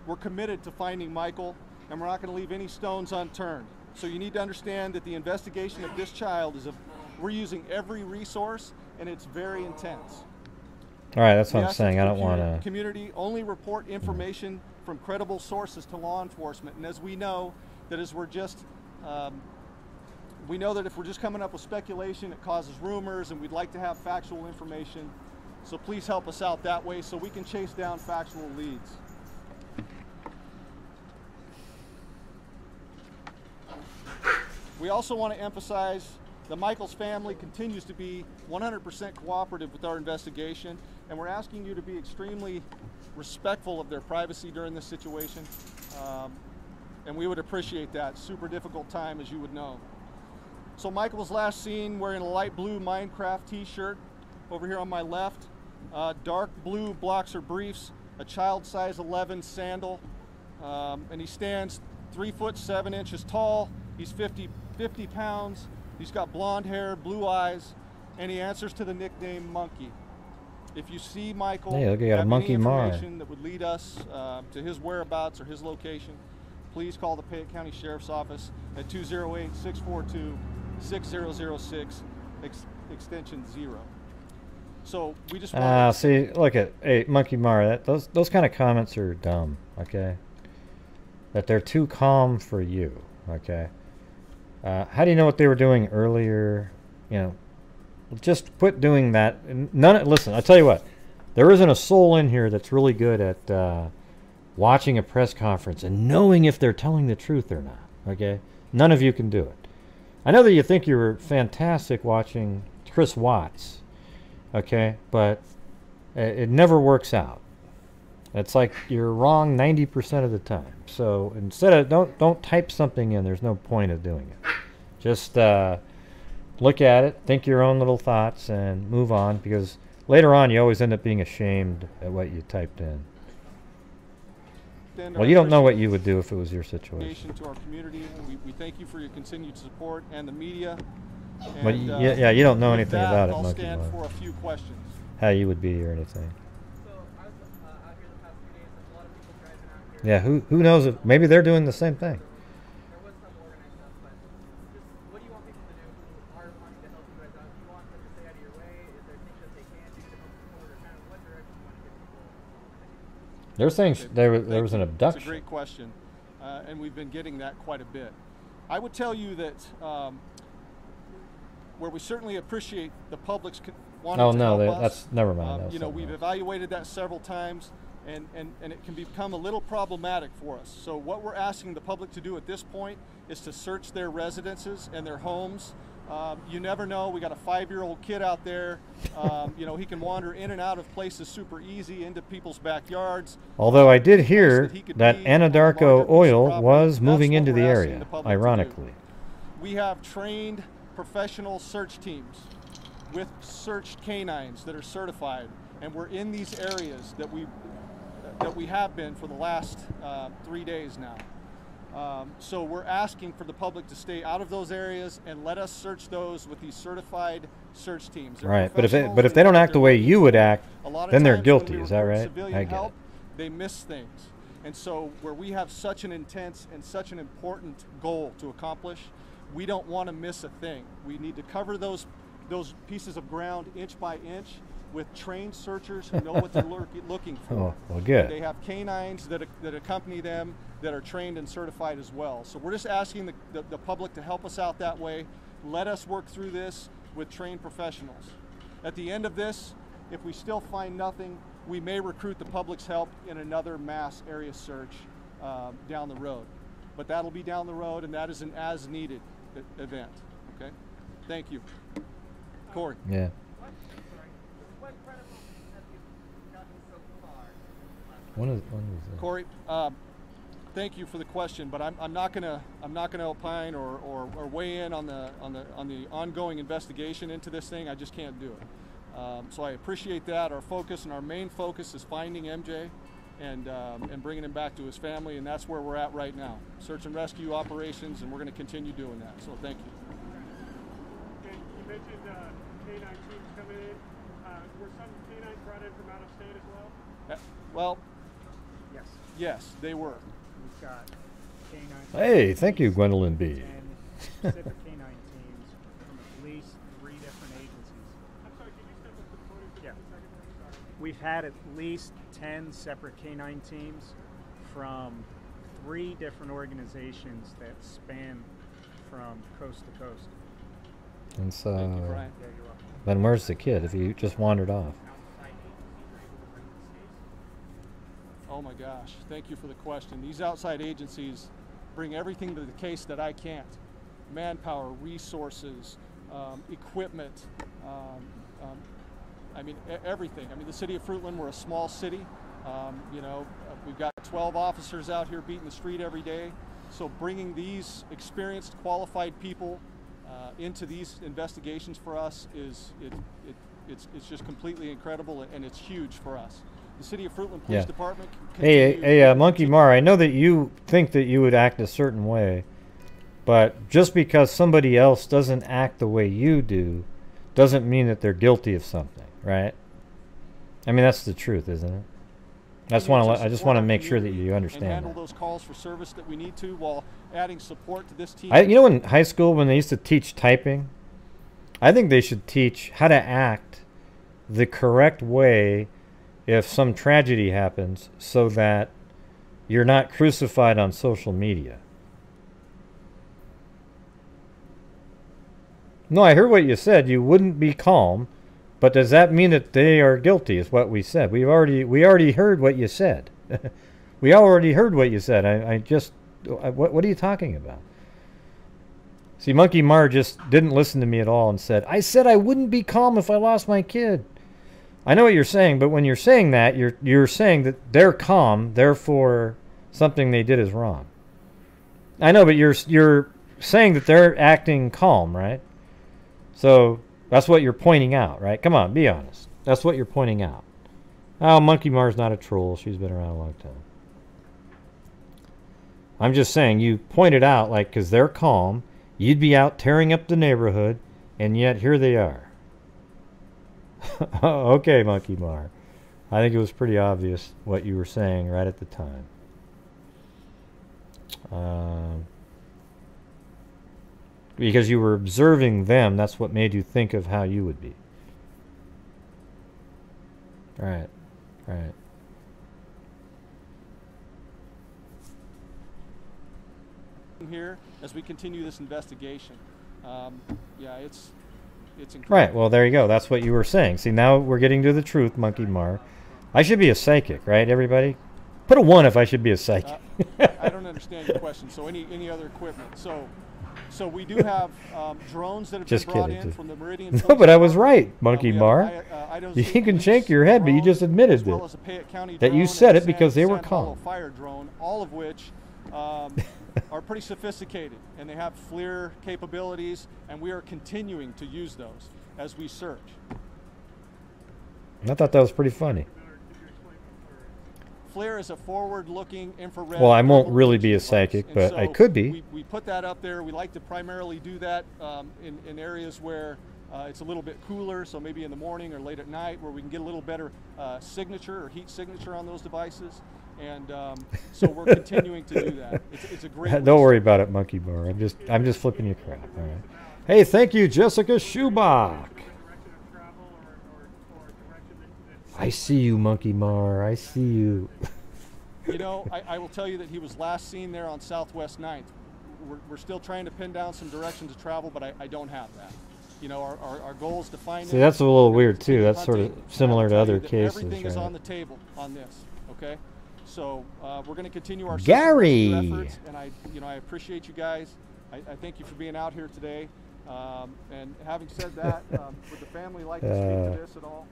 We're committed to finding Michael, and we're not going to leave any stones unturned. So you need to understand that the investigation of this child we're using every resource, and it's very intense. All right, that's what I'm saying. I don't want to. Community only report information from credible sources to law enforcement, and as we know, that as we're just, we know that if we're just coming up with speculation, it causes rumors, and we'd like to have factual information. So please help us out that way so we can chase down factual leads. We also want to emphasize that Michael's family continues to be 100% cooperative with our investigation, and we're asking you to be extremely respectful of their privacy during this situation, and we would appreciate that. Super difficult time, as you would know. So Michael was last seen wearing a light blue Minecraft t-shirt over here on my left, dark blue boxer briefs, a child size 11 sandal, and he stands 3'7" tall. He's 50 pounds, He's got blonde hair, blue eyes, and he answers to the nickname Monkey. If you see Michael, hey, look, you got a have Monkey any Mar information that would lead us to his whereabouts or his location, please call the Payette County Sheriff's Office at 208-642-6006, extension 0. So we just want see, look at, hey, Monkey Mar, those kind of comments are dumb, okay? That they're too calm for you, okay? How do you know what they were doing earlier? You know, just quit doing that. Listen, I'll tell you what, there isn't a soul in here that's really good at watching a press conference and knowing if they're telling the truth or not, okay? None of you can do it. I know that you think you were fantastic watching Chris Watts, okay, but it never works out. It's like you're wrong 90% of the time. So instead of don't type something in, there's no point of doing it. Just look at it, think your own little thoughts, and move on, because later on you always end up being ashamed at what you typed in. Well, you don't know what you would do if it was your situation. To our community, we thank you for your continued support and the media. And, but yeah, you don't know anything about it, I'll Monkey stand Mar. for a few questions. How you would be or anything. Yeah, who knows if maybe they're doing the same thing. They're saying there was an abduction. It's a great question, and we've been getting that quite a bit. I would tell you that where we certainly appreciate the public's wanting to help us. That's never mind. You know, we've evaluated that several times, and it can become a little problematic for us. So what we're asking the public to do at this point is to search their residences and their homes. You never know. We got a 5-year-old kid out there. You know, he can wander in and out of places super easy into people's backyards. Although I did hear that Anadarko Oil was moving into the area, ironically. We have trained professional search teams with search canines that are certified, and we're in these areas that we have been for the last 3 days now. So we're asking for the public to stay out of those areas and let us search those with these certified search teams. Right, but if they don't act the way you would act, then they're guilty. Is that right? I get it. They miss things, and so where we have such an intense and such an important goal to accomplish, we don't want to miss a thing. We need to cover those pieces of ground inch by inch with trained searchers who know what they're looking for. Oh, well, good. They have canines that accompany them that are trained and certified as well. So we're just asking the public to help us out that way. Let us work through this with trained professionals. At the end of this, if we still find nothing, we may recruit the public's help in another mass area search down the road. But that'll be down the road, and that is an as-needed event. Okay? Thank you. Corey. Yeah. When is that? Corey, thank you for the question, but I'm not gonna opine or weigh in on the ongoing investigation into this thing. I just can't do it. So I appreciate that. Our focus and our main focus is finding MJ and bringing him back to his family, and that's where we're at right now. Search and rescue operations, and we're going to continue doing that. So thank you. And you mentioned K9 teams coming in. Were some canines brought in from out of state as well? Well. Yes, they were. We've got canines. Hey, thank you, Gwendolyn B. 10 specific canine teams from at least 3 different agencies. I'm sorry, can you step up to the podium for just a second? Sorry. We've had at least 10 separate canine teams from 3 different organizations that span from coast to coast. And so, Thank you, Brian. Yeah, you're welcome. then where's the kid if he just wandered off? Oh my gosh, thank you for the question. These outside agencies bring everything to the case that I can't. Manpower, resources, equipment, I mean, everything. I mean, the city of Fruitland, we're a small city. You know, we've got 12 officers out here beating the street every day. So bringing these experienced, qualified people into these investigations for us it's just completely incredible, and it's huge for us. The City of Fruitland Police Department. Hey, Monkey Mar, I know that you think that you would act a certain way, But just because somebody else doesn't act the way you do doesn't mean that they're guilty of something, right? I mean, that's the truth, isn't it? I just want to make sure that you understand and handle that. those calls for service that we need to while adding support to this team. You know, in high school when they used to teach typing, I think they should teach how to act the correct way if some tragedy happens so that you're not crucified on social media. No, I heard what you said. You wouldn't be calm, but does that mean that they are guilty? Is what we said. We already heard what you said. We already heard what you said. What are you talking about? See, Monkey Mar just didn't listen to me at all and said, I said I wouldn't be calm if I lost my kid. I know what you're saying, but when you're saying that, you're saying that they're calm, therefore something they did is wrong. I know, but you're saying that they're acting calm, right? So that's what you're pointing out, right? Come on, be honest. That's what you're pointing out. Oh, Monkey Mar's not a troll. She's been around a long time. I'm just saying, you pointed out, like, because they're calm, you'd be out tearing up the neighborhood, and yet here they are. Okay, Monkey Mar. I think it was pretty obvious what you were saying right at the time. Because you were observing them, that's what made you think of how you would be. Right, right. Here as we continue this investigation. Yeah, it's incredible. Right, well, there you go. That's what you were saying. See, now we're getting to the truth, Monkey Mar. I should be a psychic, right, everybody? Put a 1 if I should be a psychic. I don't understand your question. So any other equipment? So we do have drones that have Just been brought kidding, in just- from the Meridian. No, but I was right, Monkey We have Mar. Idaho You State can Police shake your head, but you drone, just admitted as well it. as a Payette County That you drone said and it because they were Sand Hollow calm. Fire drone, all of which are pretty sophisticated, and they have FLIR capabilities, and we are continuing to use those as we search. I thought that was pretty funny. FLIR is a forward-looking infrared. Well, I won't thermal really be a imaging psychic, device. but And I could be. We put that up there. We like to primarily do that in areas where it's a little bit cooler, so maybe in the morning or late at night, where we can get a little better signature or heat signature on those devices. And so we're continuing to do that. It's a great. Don't worry about it, Monkey Bar. I'm just flipping you crap. All right. Hey, thank you, Jessica Schubach. I see you, Monkey Mar. I see you. You know, I will tell you that he was last seen there on Southwest 9th. We're still trying to pin down some directions to travel, but I don't have that. You know, our goal is to find. See, that's a little weird too. That's sort of similar to other cases, everything is right? on the table on this. Okay, so we're going to continue our Gary efforts, and I appreciate you guys. I thank you for being out here today. And having said that, would the family like to speak to this at all?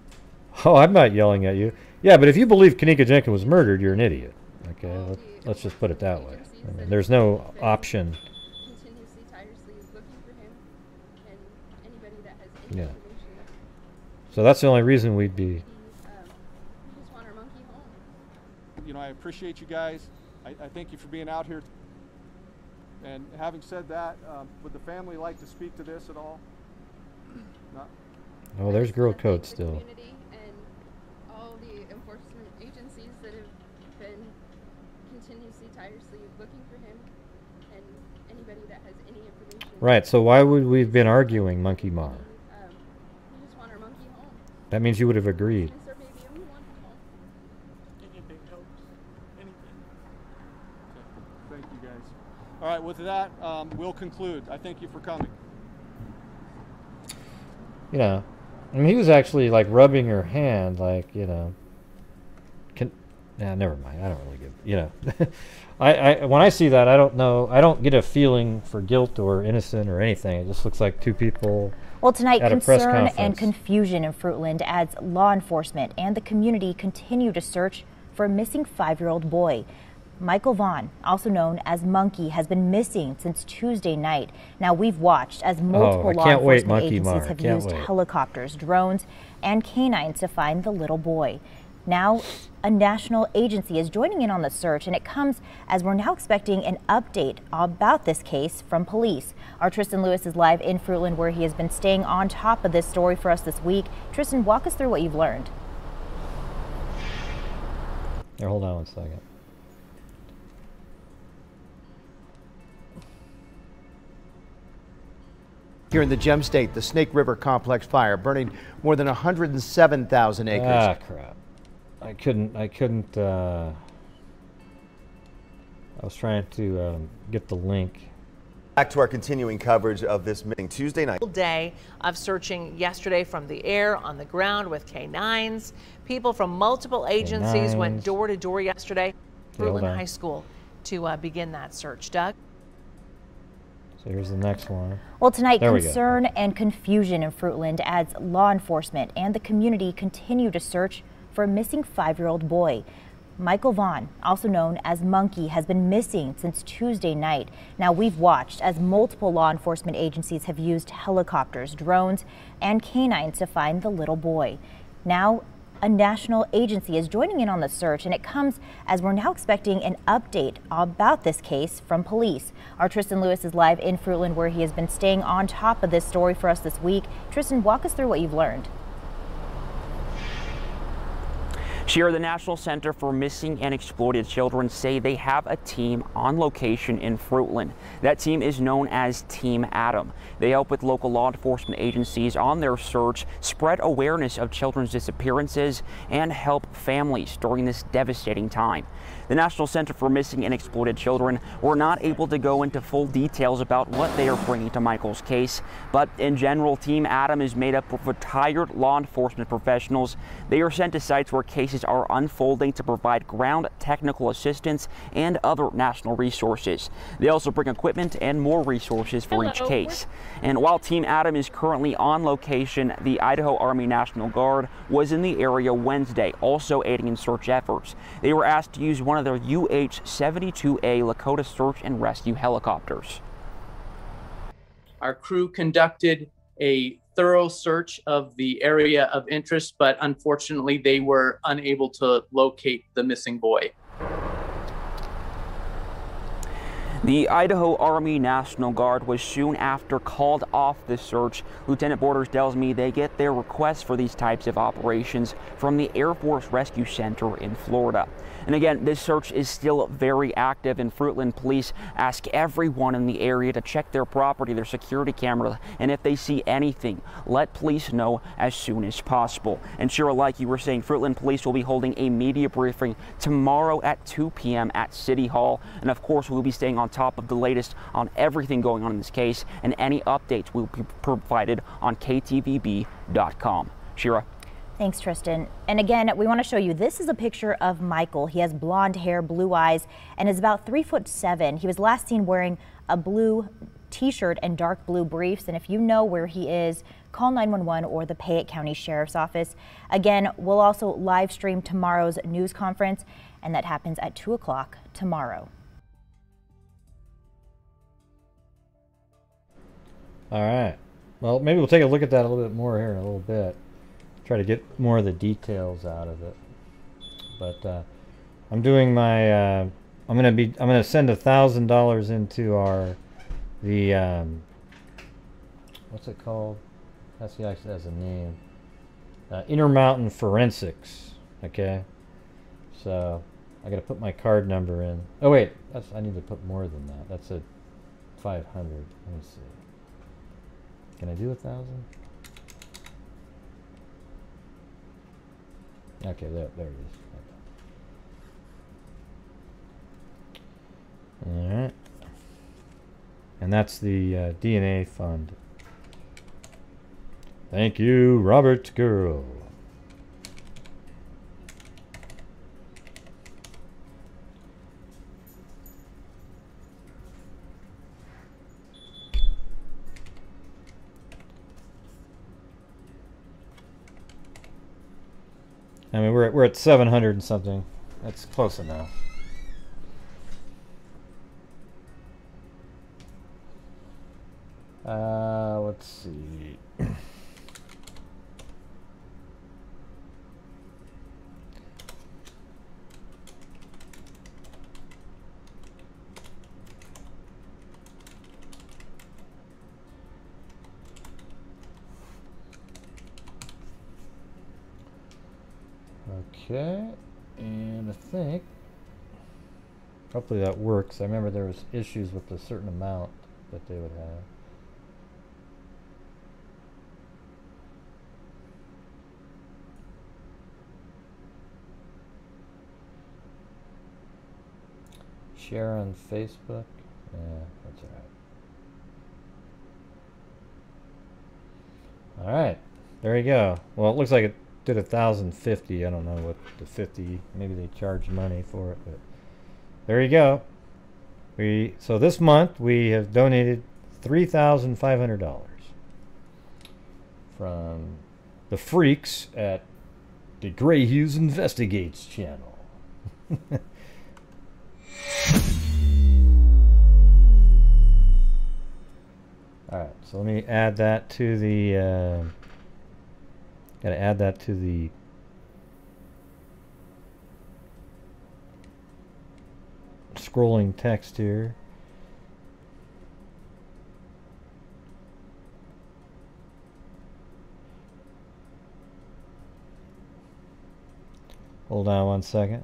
Oh, I'm not yelling at you. Yeah, but if you believe Kanika Jenkins was murdered, you're an idiot. Okay, let's just put it that way. I mean, there's no option. Continuously, tirelessly looking for him and anybody that has any Yeah. information. So that's the only reason we'd be. We just want our monkey home. You know, I appreciate you guys. I thank you for being out here. And having said that, would the family like to speak to this at all? Not. Oh, there's I just girl wanna code thank the still. community and all the enforcement agencies that have been continuously, tirelessly looking for him and anybody that has any information. Right. So why would we have been arguing, Monkey Mar? We just want our monkey home. That means you would have agreed. It's our baby and we want him home. Anything helps. Anything. Okay. Thank you guys. All right, with that, we'll conclude. I thank you for coming. You know, I mean, he was actually like rubbing her hand, like, you know. Never mind. I don't really give. You know, I when I see that, I don't know. I don't get a feeling for guilt or innocent or anything. It just looks like two people. Well, tonight, at a press concern and conference. confusion in Fruitland as law enforcement and the community continue to search for a missing 5-year-old boy. Michael Vaughn, also known as Monkey, has been missing since Tuesday night. Now, we've watched as multiple law can't wait, enforcement Monkey agencies Mar. have Can't used wait. helicopters, drones, and canines to find the little boy. Now, a national agency is joining in on the search, and it comes as we're now expecting an update about this case from police. Our Tristan Lewis is live in Fruitland, where he has been staying on top of this story for us this week. Tristan, walk us through what you've learned. Here, hold on one second. Here in the Gem State, the Snake River Complex fire burning more than 107,000 acres. Ah, crap. I was trying to get the link. Back to our continuing coverage of this missing Tuesday night. Day of searching yesterday from the air, on the ground with K9s. People from multiple agencies went door to door yesterday, Fruitland High School, to begin that search. Doug? So here's the next one. Well, tonight, concern and confusion in Fruitland as law enforcement and the community continue to search for a missing 5-year-old boy. Michael Vaughn, also known as Monkey, has been missing since Tuesday night. Now, we've watched as multiple law enforcement agencies have used helicopters, drones, and canines to find the little boy. Now, a national agency is joining in on the search, and it comes as we're now expecting an update about this case from police. Our Tristan Lewis is live in Fruitland, where he has been staying on top of this story for us this week. Tristan, walk us through what you've learned. Shira, the National Center for Missing and Exploited Children say they have a team on location in Fruitland. That team is known as Team Adam. They help with local law enforcement agencies on their search, spread awareness of children's disappearances, and help families during this devastating time. The National Center for Missing and Exploited Children were not able to go into full details about what they are bringing to Michael's case, but in general, Team Adam is made up of retired law enforcement professionals. They are sent to sites where cases are unfolding to provide ground technical assistance and other national resources. They also bring equipment and more resources for each case. And while Team Adam is currently on location, the Idaho Army National Guard was in the area Wednesday, also aiding in search efforts. They were asked to use one of their UH-72A Lakota search and rescue helicopters. Our crew conducted a thorough search of the area of interest, but unfortunately they were unable to locate the missing boy. The Idaho Army National Guard was soon after called off the search. Lieutenant Borders tells me they get their requests for these types of operations from the Air Force Rescue Center in Florida. And again, this search is still very active, and Fruitland police ask everyone in the area to check their property, their security camera, and if they see anything, let police know as soon as possible. And sure, like you were saying, Fruitland police will be holding a media briefing tomorrow at 2 p.m. at City Hall. And of course, we'll be staying on top of the latest on everything going on in this case, and any updates will be provided on ktvb.com. Shira. Thanks, Tristan. And again, we want to show you, this is a picture of Michael. He has blonde hair, blue eyes, and is about 3'7". He was last seen wearing a blue t-shirt and dark blue briefs. And if you know where he is, call 911 or the Payette County Sheriff's Office. Again, we'll also live stream tomorrow's news conference, and that happens at 2 o'clock tomorrow. All right. Well, maybe we'll take a look at that a little bit more here in a little bit. Try to get more of the details out of it. But I'm doing my I'm gonna send $1,000 into the what's it called? That's actually has a name. Intermountain Forensics. Okay. So I gotta put my card number in. Oh wait, I need to put more than that. That's a 500. Let me see. Can I do 1,000? Okay, there it is. Okay. All right, and that's the DNA fund. Thank you, Robert Girl. I mean, we're at 700 and something. That's close enough. Let's see. Okay, and I think hopefully that works. I remember there was issues with a certain amount that they would have. Share on Facebook. Yeah, that's all right. All right, there you go. Well, it looks like it did 1,050. I don't know what the 50. Maybe they charged money for it, but there you go. So this month we have donated $3,500 from the freaks at the Gray Hughes Investigates channel. Alright, so let me add that to the gotta add that to the scrolling text here. Hold on one second.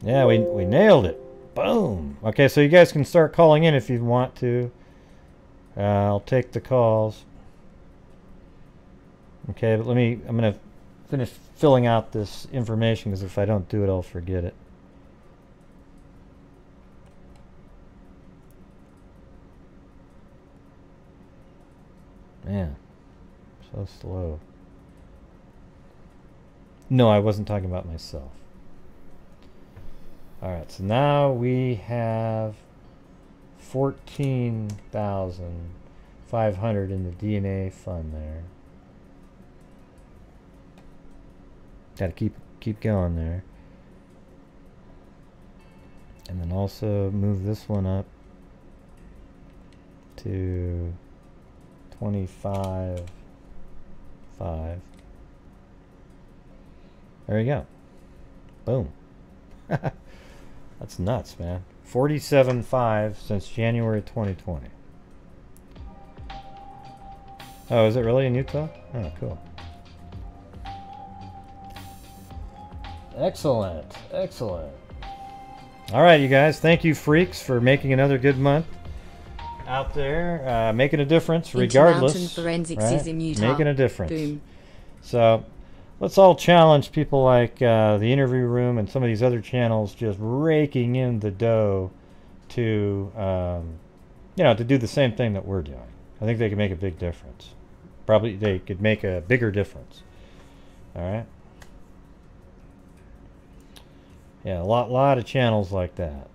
Yeah, we nailed it. Boom. Okay, so you guys can start calling in if you want to. I'll take the calls. Okay, but I'm going to finish filling out this information, because if I don't do it, I'll forget it. Man, so slow. No, I wasn't talking about myself. Alright, so now we have 14,500 in the DNA fund there. Gotta keep going there. And then also move this one up to 25.5. There you go. Boom. That's nuts, man. 47.5 since January 2020. Oh, is it really in Utah? Oh, cool. Excellent. Excellent. All right, you guys. Thank you, freaks, for making another good month out there, making a difference, regardless. Forensics right? is in Utah. Making a difference. Boom. So let's all challenge people like the Interview Room and some of these other channels just raking in the dough to, you know, to do the same thing that we're doing. I think they could make a big difference. Probably they could make a bigger difference. All right. Yeah, a lot of channels like that.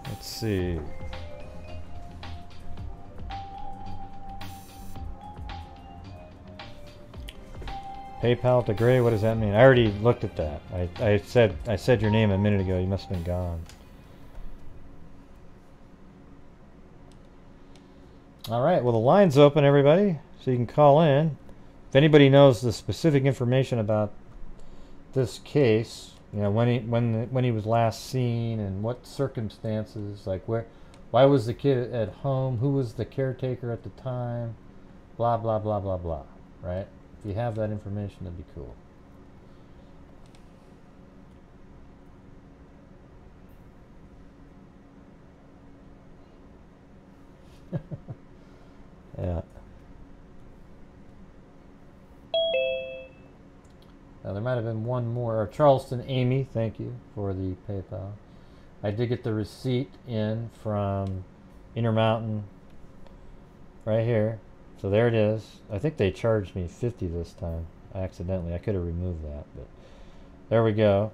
Let's see. PayPal to Gray, what does that mean? I already looked at that. I said your name a minute ago. You must have been gone. All right, well the line's open, everybody, so you can call in. If anybody knows the specific information about this case, you know, when he was last seen and what circumstances, like why was the kid at home, who was the caretaker at the time, blah blah blah blah blah, right? If you have that information, that'd be cool. Yeah. Now, there might have been one more. Charleston Amy, thank you for the PayPal. I did get the receipt in from Intermountain right here. So there it is. I think they charged me $50 this time accidentally. I could have removed that, but there we go.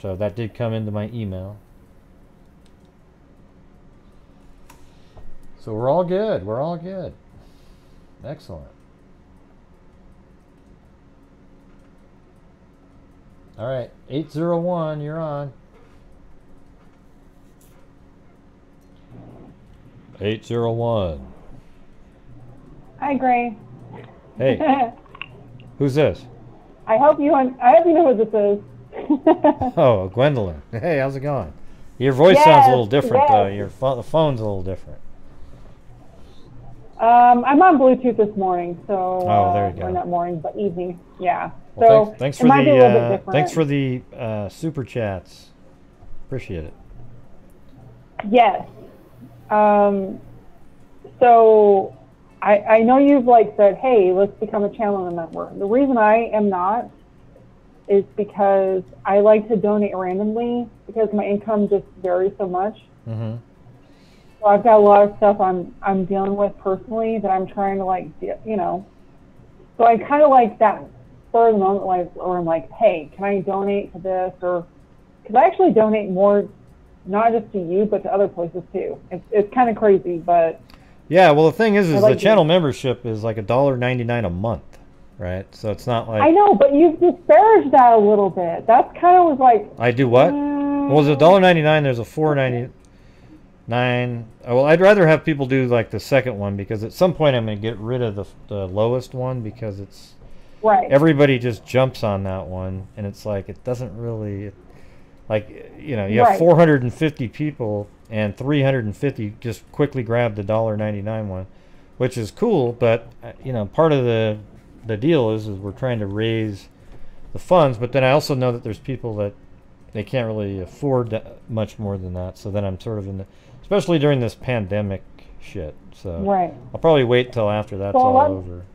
So that did come into my email. So we're all good. We're all good. Excellent. All right, 801, you're on. 801. Hi, Gray. Hey. Who's this? I hope you know who this is. Oh, Gwendolyn. Hey, how's it going? Your voice sounds a little different, though. The phone's a little different. I'm on Bluetooth this morning, so there you go. or not morning, but evening. Yeah. Well, So thanks it might be a little bit different. thanks for the super chats. Appreciate it. Yes. So I know you've like said, hey, let's become a channel member. The reason I am not is because I like to donate randomly because my income just varies so much. Mm-hmm. So I've got a lot of stuff I'm dealing with personally that I'm trying to like, you know. So I kind of like that spur of the moment, like, or I'm like, hey, can I donate to this? Or because I actually donate more, not just to you, but to other places too. It's kind of crazy, but. Yeah, well, the thing is like the channel membership is like $1.99 a month, right? So it's not like. I know, but you've disparaged that a little bit. That's kind of was like. I do what? Well, it's $1.99. There's a $4.99. Well, I'd rather have people do like the second one because at some point I'm going to get rid of the lowest one because it's. Right. Everybody just jumps on that one, and it's like it doesn't really. Like, you know, you have 450 people and 350 just quickly grab the $1.99 one, which is cool, but you know, part of the deal is we're trying to raise the funds, but then I also know that there's people that they can't really afford much more than that, so then I'm sort of in the, especially during this pandemic shit, so I'll probably wait till after that's all over.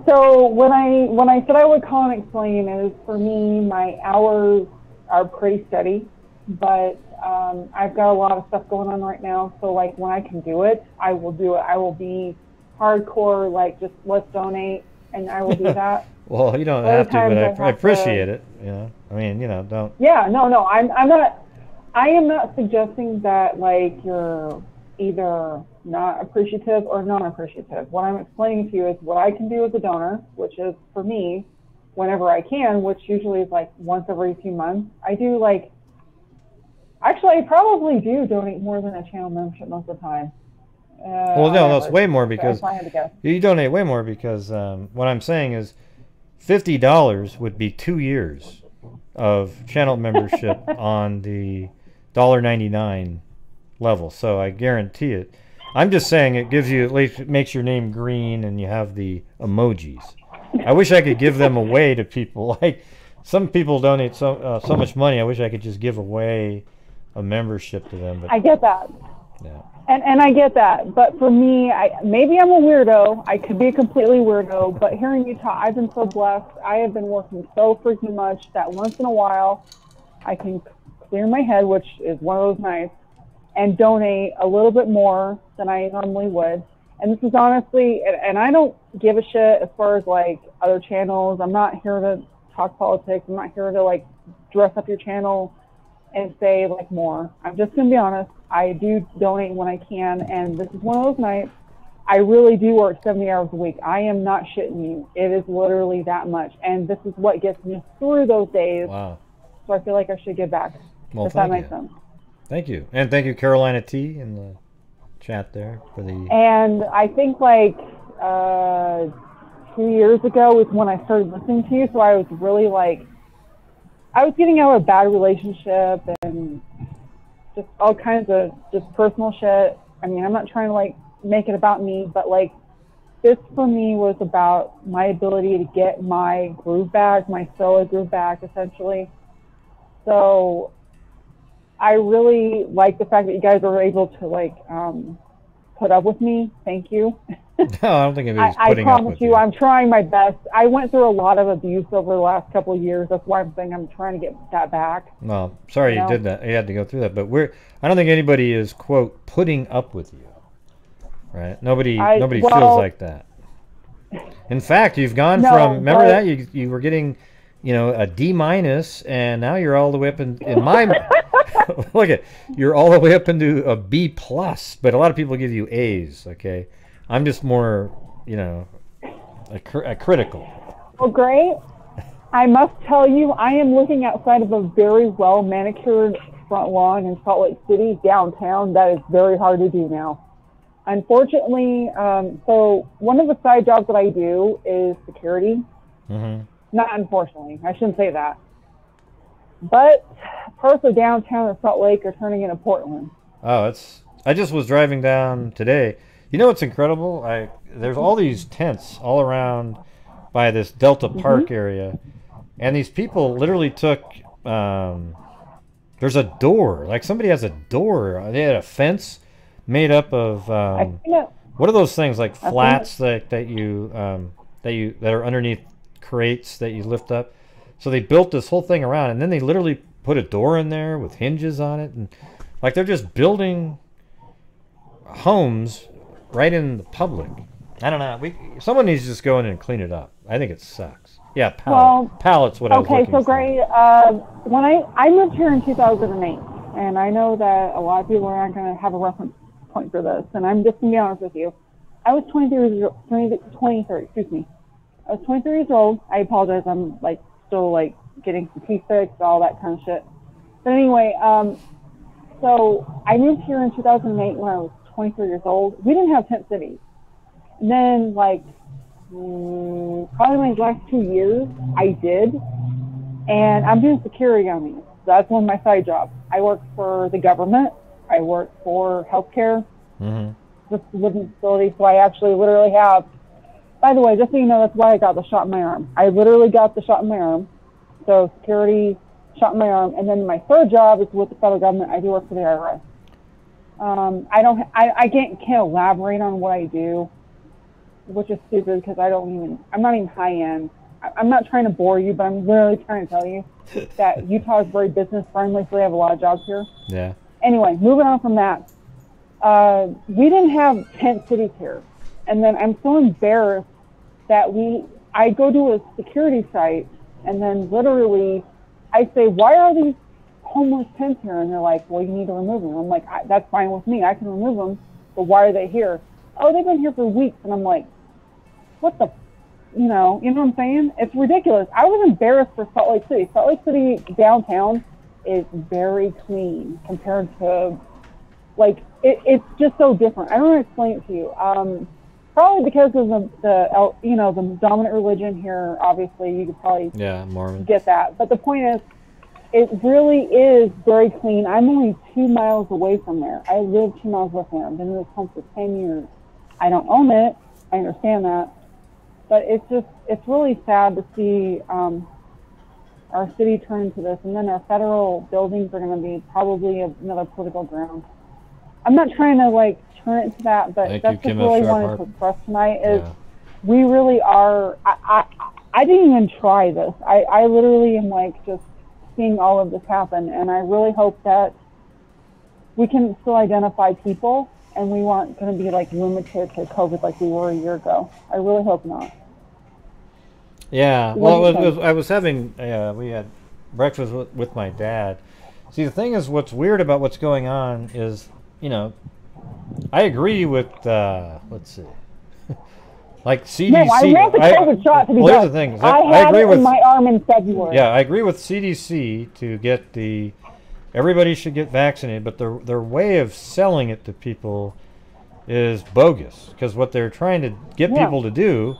So when I said I would call and explain is for me, my hours are pretty steady, but I've got a lot of stuff going on right now. So like when I can do it, I will do it. I will be hardcore, like just let's donate, and I will do that. Well, you don't have to, but I appreciate it. You know, I mean, you know, don't. Yeah, no, I'm not. I am not suggesting that like you're either not appreciative or non-appreciative. What I'm explaining to you is what I can do as a donor, which is for me, whenever I can, which usually is like once every few months. I do like, actually I probably do donate more than a channel membership most of the time. Well, no, it's way more because if I had to guess. you donate way more because what I'm saying is $50 would be 2 years of channel membership on the $1.99 level. So I guarantee it. I'm just saying it gives you, at least it makes your name green and you have the emojis. I wish I could give them away to people. Like some people donate so much money. I wish I could just give away a membership to them. But I get that. Yeah. And I get that. But for me, maybe I'm a weirdo. I could be a completely weirdo. But hearing you talk, I've been so blessed. I have been working so freaking much that once in a while I can clear my head, which is one of those nights, and donate a little bit more than I normally would. And this is honestly, and I don't give a shit as far as like other channels. I'm not here to talk politics. I'm not here to like dress up your channel and say like more. I'm just going to be honest. I do donate when I can. And this is one of those nights. I really do work 70 hours a week. I am not shitting you. It is literally that much. And this is what gets me through those days. Wow. So I feel like I should give back. Well, if that makes sense. Thank you. And thank you, Carolina T, in the chat there for the. And I think like 2 years ago is when I started listening to you. So I was really like, I was getting out of a bad relationship and just all kinds of just personal shit. I mean, I'm not trying to like make it about me, but like this for me was about my ability to get my groove back, my solo groove back, essentially. So I really like the fact that you guys are able to like put up with me. Thank you. No, I don't think anybody's putting up with you. I promise you, I'm trying my best. I went through a lot of abuse over the last couple of years. That's why I'm saying I'm trying to get that back. Well, sorry you did that. You had to go through that. But I don't think anybody is, quote, putting up with you. Right? Nobody feels like that. In fact, you've gone from, remember that? You were getting, you know, a D-, and now you're all the way up in my... Look at, you're all the way up into a B+, but a lot of people give you A's, okay? I'm just more, you know, a critical. Well, great. I must tell you, I am looking outside of a very well manicured front lawn in Salt Lake City, downtown. That is very hard to do now. Unfortunately, so one of the side jobs that I do is security. Mm-hmm. Not unfortunately, I shouldn't say that. But parts of downtown and Salt Lake are turning into Portland. Oh, I just was driving down today. You know what's incredible? There's all these tents all around by this Delta Park area, and these people literally took. There's a door. Like somebody has a door. They had a fence made up of. What are those things like flats that are underneath crates that you lift up? So they built this whole thing around, and then they literally put a door in there with hinges on it, and like they're just building homes right in the public. I don't know. Someone needs to just go in and clean it up. I think it sucks. Yeah, pallets. What I was looking for. Okay, so great. When I moved here in 2008, and I know that a lot of people are not going to have a reference point for this, and I'm just going to be honest with you. I was 23 years old. I apologize. I'm like still like getting some teeth fixed, all that kind of shit. But anyway, so I moved here in 2008 when I was 23 years old. We didn't have tent cities. And then like probably my last 2 years, I did. And I'm doing security on these. That's one of my side jobs. I work for the government. I work for healthcare, just living facility. So I actually literally have, by the way, just so you know, that's why I got the shot in my arm. I literally got the shot in my arm. So security, shot in my arm. And then my third job is with the federal government. I do work for the IRS. I can't elaborate on what I do, which is stupid because I'm not even high end. I'm not trying to bore you, but I'm literally trying to tell you that Utah is very business friendly, so they have a lot of jobs here. Yeah. Anyway, moving on from that, we didn't have tent cities here. And then I'm so embarrassed that I go to a security site and then literally I say, why are these homeless tents here? And they're like, well, you need to remove them. I'm like, that's fine with me. I can remove them, but why are they here? Oh, they've been here for weeks. And I'm like, what the, you know what I'm saying? It's ridiculous. I was embarrassed for Salt Lake City. Salt Lake City downtown is very clean compared to, like, it's just so different. I don't want to explain it to you. Probably because of the dominant religion here. Obviously, you could probably Mormon. Get that. But the point is, it really is very clean. I'm only 2 miles away from there. I live 2 miles away from there. I've been in this home for 10 years. I don't own it. I understand that. But it's really sad to see our city turn into this. And then our federal buildings are going to be probably another political ground. I'm not trying to, like, turn it to that, but that's just really wanted to express tonight is we really are, I didn't even try this. I literally am, like, just seeing all of this happen, and I really hope that we can still identify people and we aren't going to be, like, limited to COVID like we were a year ago. I really hope not. Yeah, well, I was having, we had breakfast with my dad. See, the thing is, what's weird about what's going on is, I agree with, let's see, like CDC. No, I ran the COVID shot to be here's the thing. I had it in my arm in February. Yeah, I agree with CDC to get everybody should get vaccinated, but their way of selling it to people is bogus, because what they're trying to get people to do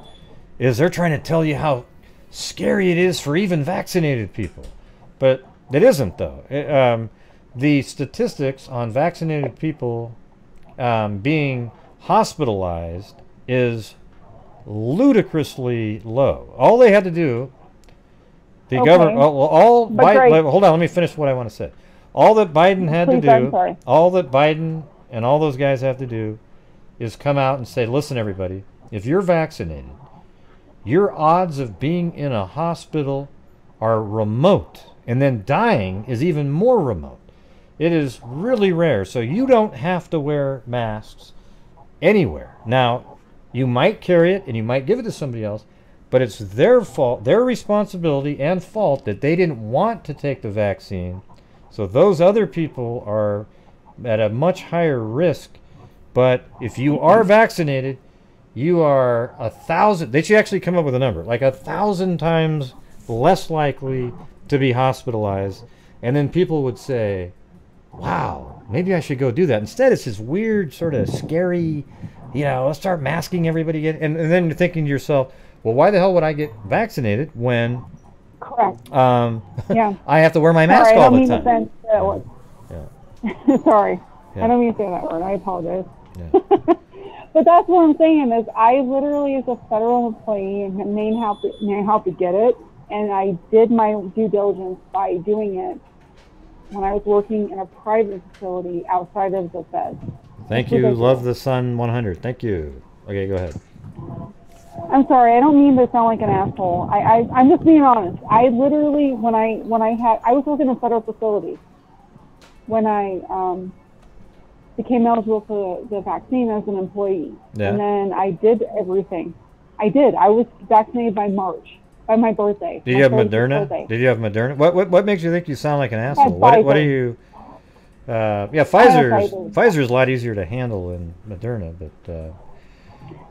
is they're trying to tell you how scary it is for even vaccinated people. But it isn't, though. The statistics on vaccinated people being hospitalized is ludicrously low. All they had to do, the government, hold on, let me finish what I want to say. All that Biden had to do, all that Biden and all those guys have to do is come out and say, listen, everybody, if you're vaccinated, your odds of being in a hospital are remote, and then dying is even more remote. It is really rare, so you don't have to wear masks anywhere. Now, you might carry it and you might give it to somebody else, but it's their fault, their responsibility and fault that they didn't want to take the vaccine. So those other people are at a much higher risk. But if you are vaccinated, you are 1,000, they should actually come up with a number, like 1,000 times less likely to be hospitalized. And then people would say, wow, maybe I should go do that. Instead, it's this weird sort of scary, let's start masking everybody again. And then you're thinking to yourself, well, why the hell would I get vaccinated when I have to wear my mask all the time? Sorry. I don't mean to say that word. I apologize. But that's what I'm saying is I literally, as a federal employee, may have to get it, and I did my due diligence by doing it when I was working in a private facility outside of the Fed. Thank you. Love the Sun 100. Thank you. Okay, go ahead. I'm sorry. I don't mean to sound like an asshole. I'm just being honest. I literally, when I was working in a federal facility when I became eligible for the vaccine as an employee. Yeah. And then I did everything. I was vaccinated by March, by my birthday. Did you have Moderna? Birthday. Did you have Moderna? What makes you think you sound like an asshole? What are you? Yeah, Pfizer's a lot easier to handle than Moderna, but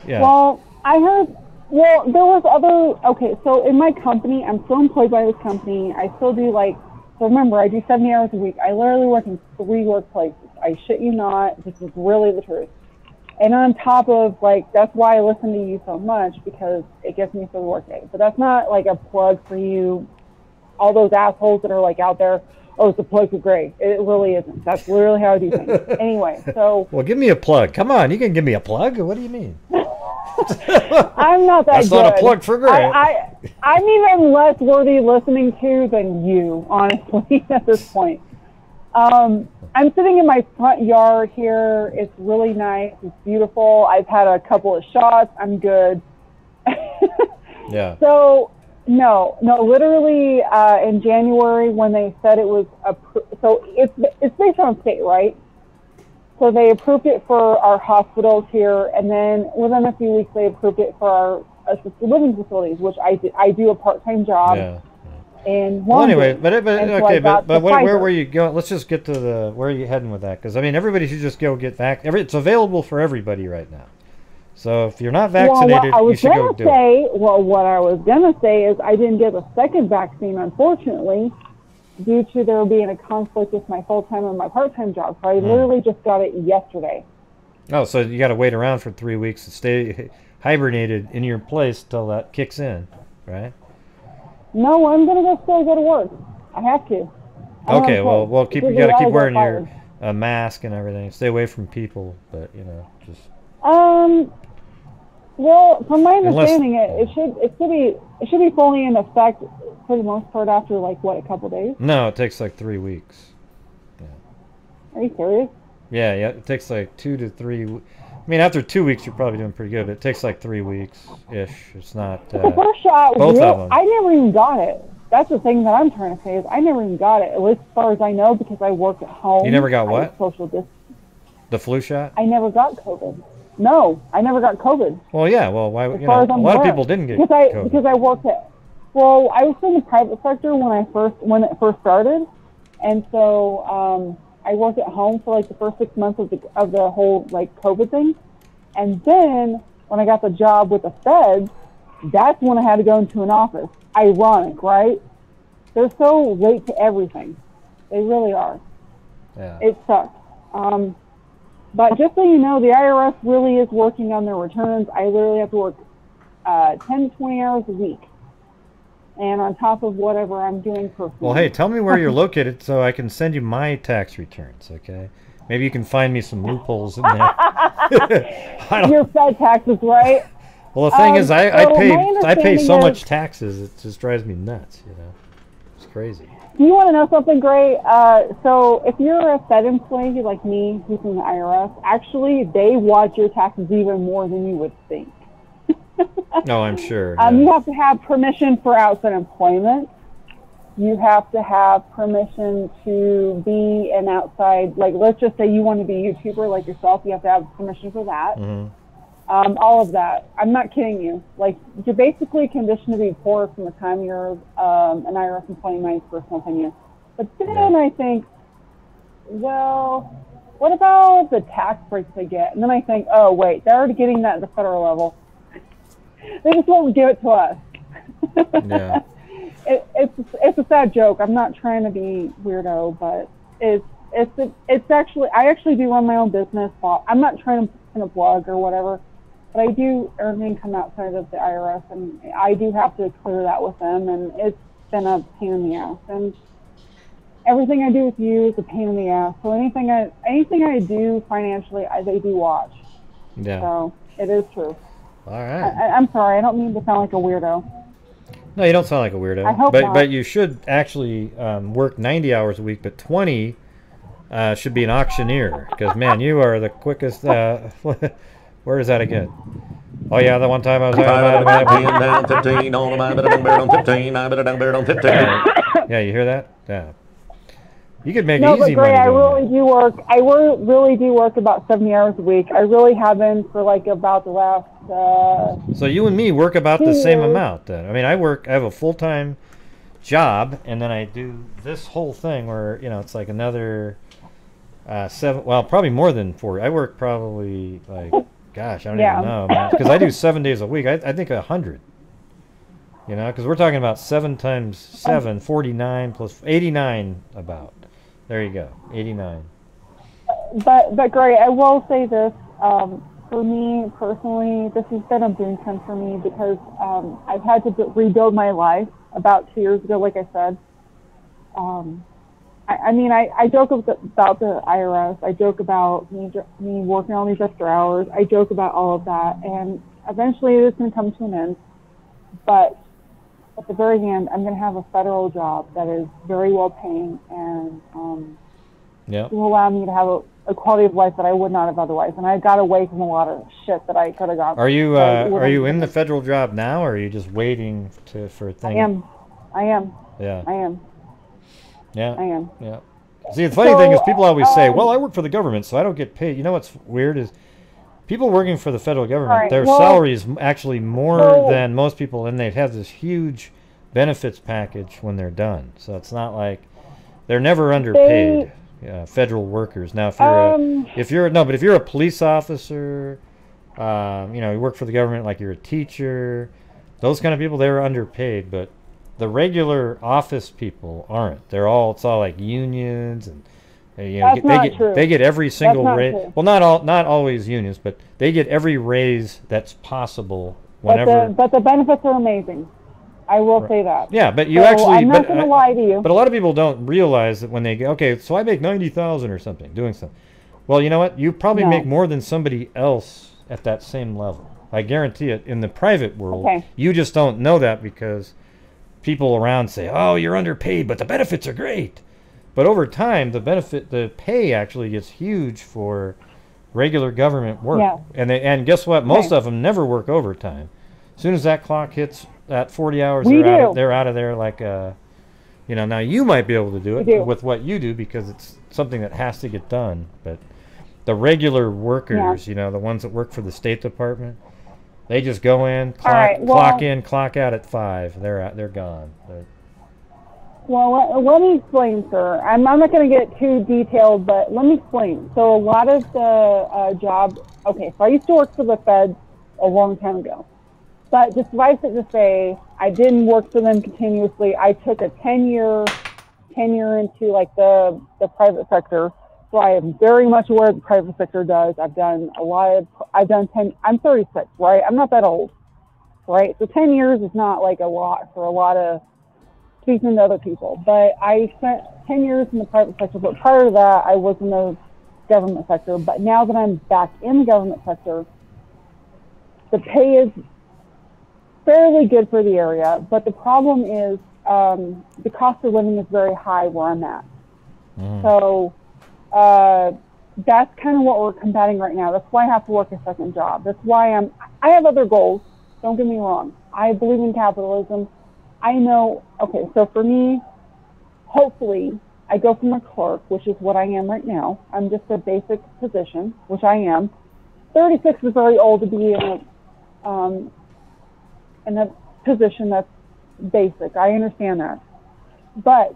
yeah. Well, I heard. Well, there was other. Okay, so in my company, I'm still employed by this company. I still do like. So remember, I do 70 hours a week. I literally work in 3 workplaces. I shit you not. This is really the truth. And on top of, like, that's why I listen to you so much, because it gets me through the workday. But that's not, like, a plug for you, all those assholes that are, like, out there. Oh, it's a plug for Gray. It really isn't. That's literally how I do things. Anyway, so. Well, give me a plug. Come on. You can give me a plug? What do you mean? I'm not that That's good. Not a plug for Gray. I'm even less worthy listening to than you, honestly, at this point. I'm sitting in my front yard here. It's really nice. It's beautiful. I've had a couple of shots. I'm good. Yeah. So, no, literally in January when they said it was, so it's based on state, right? So they approved it for our hospitals here, and then within a few weeks they approved it for our assisted living facilities, which I do a part-time job. Yeah. Well, anyway, but where were you going? Let's just get to where are you heading with that? Because I mean, everybody should just go get vaccinated. It's available for everybody right now. So if you're not vaccinated, you should go do it. Well, what I was gonna say is I didn't get the second vaccine, unfortunately, due to there being a conflict with my full-time and my part-time job. So I literally just got it yesterday. Oh, so you got to wait around for 3 weeks to stay hibernated in your place till that kicks in, right? No, I'm gonna still go to work. I have to. Okay, well, you gotta keep wearing your mask and everything. Stay away from people, but just. Well, from my understanding, it should be fully in effect for the most part after like what, a couple days. No, it takes like 3 weeks. Yeah. Are you serious? Yeah, it takes like 2 to 3. I mean, after 2 weeks, you're probably doing pretty good, but it takes like 3 weeks-ish. It's not... the first shot, both of them. I never even got it. That's the thing that I'm trying to say is I never even got it, at least as far as I know, because I work at home. You never got what? Social distance. The flu shot? I never got COVID. No, I never got COVID. Well, yeah, well, why? A lot of people didn't get COVID. Because I worked at... Well, I was in the private sector when it first started, and so... I worked at home for like the first 6 months of the whole like COVID thing, and then when I got the job with the Feds, that's when I had to go into an office. Ironic, right? They're so late to everything. They really are. Yeah. It sucks. But just so you know, the IRS really is working on their returns. I literally have to work 10 to 20 hours a week. And on top of whatever I'm doing personally. Well, hey, tell me where you're located so I can send you my tax returns, okay? Maybe you can find me some loopholes in there. Your Fed taxes, right? Well, the thing is, I pay so much taxes, it just drives me nuts, It's crazy. Do you want to know something great? So if you're a Fed employee like me, who's in the IRS, actually, they watch your taxes even more than you would think. No, I'm sure. Yeah. You have to have permission for outside employment. You have to have permission to be an outside, like, let's just say you want to be a YouTuber like yourself. You have to have permission for that. Mm-hmm. All of that. I'm not kidding you. Like, you're basically conditioned to be poor from the time you're an IRS employee, my personal opinion. But then I think, well, what about the tax breaks they get? And then I think, oh, wait, they're already getting that at the federal level. They just won't give it to us. Yeah. It's a sad joke. I'm not trying to be weirdo, but it's actually, I actually do run my own business. I'm not trying to put in a blog or whatever, but I do earn income outside of the IRS, and I do have to clear that with them, and it's been a pain in the ass. And everything I do with you is a pain in the ass. So anything I do financially, they do watch. Yeah. So it is true. All right. I'm sorry. I don't mean to sound like a weirdo. No, you don't sound like a weirdo. I hope not. But you should actually work 90 hours a week, but 20 should be an auctioneer. Because, man, you are the quickest. Where is that again? Oh, yeah, the one time I was down 15 on the 15, 15. Yeah, you hear that? Yeah. You could make No, easy but Gray, money. I really do work. Really do work about 70 hours a week. I really have been for like about the last. So you and me work about the same years. amount then. I mean, I have a full-time job, and then I do this whole thing where, you know, it's like another 7, well, probably more than 4. I work probably like, gosh, I don't even know, man. Because I do 7 days a week. I think 100. You know, because we're talking about 7 times 7, 49 plus 89 about. There you go, 89. But Gray, I will say this. For me personally, this has been a boon time for me because I've had to rebuild my life about 2 years ago, like I said. I mean, I joke about the IRS. I joke about me working all these extra hours. I joke about all of that. And eventually it is going to come to an end. But at the very end, I'm going to have a federal job that is very well paying and will allow me to have a quality of life that I would not have otherwise. And I got away from a lot of shit that I could have gone. Are you in the federal job now, or are you just waiting for things? I am. Yeah. I am. Yeah. I am. Yeah. See, the funny thing is people always say, well, I work for the government, so I don't get paid. You know what's weird is people working for the federal government, their salary is actually more than most people, and they have this huge benefits package when they're done. So it's not like they're never underpaid. Federal workers. Now, if you're a police officer, you know, you work for the government, like you're a teacher, those kind of people, they're underpaid. But the regular office people aren't. It's all like unions, and you know, they get every single raise. Well, not always unions, but they get every raise that's possible whenever. But the benefits are amazing. I will say that. Yeah, but I'm not going to lie to you. But a lot of people don't realize that when they go, okay, so I make 90,000 or something doing something. Well, you know what? You probably make more than somebody else at that same level. I guarantee it. In the private world, you just don't know that because people around say, "Oh, you're underpaid, but the benefits are great." But over time, the pay actually gets huge for regular government work. Yeah. And guess what? Most of them never work overtime. As soon as that clock hits at 40 hours, they're out of there like you know, now you might be able to do it with what you do because it's something that has to get done. But the regular workers, you know, the ones that work for the State Department, they just go in, clock in, clock out at 5. They're gone. Well, let me explain, sir. I'm not going to get too detailed, but let me explain. So a lot of the jobs, so I used to work for the feds a long time ago. But just suffice it to say, I didn't work for them continuously. I took a 10-year into like the private sector. So I am very much aware of the private sector does. I'm 36, right? I'm not that old, right? So 10 years is not like a lot for a lot of speaking to other people. But I spent 10 years in the private sector, but prior to that, I was in the government sector. But now that I'm back in the government sector, the pay is fairly good for the area, but the problem is the cost of living is very high where I'm at. So that's kind of what we're combating right now. That's why I have to work a second job. That's why I have other goals. Don't get me wrong. I believe in capitalism. I know, so for me, hopefully, I go from a clerk, which is what I am right now. I'm just a basic position, which I am. 36 is very old to be in a position that's basic. I understand that. But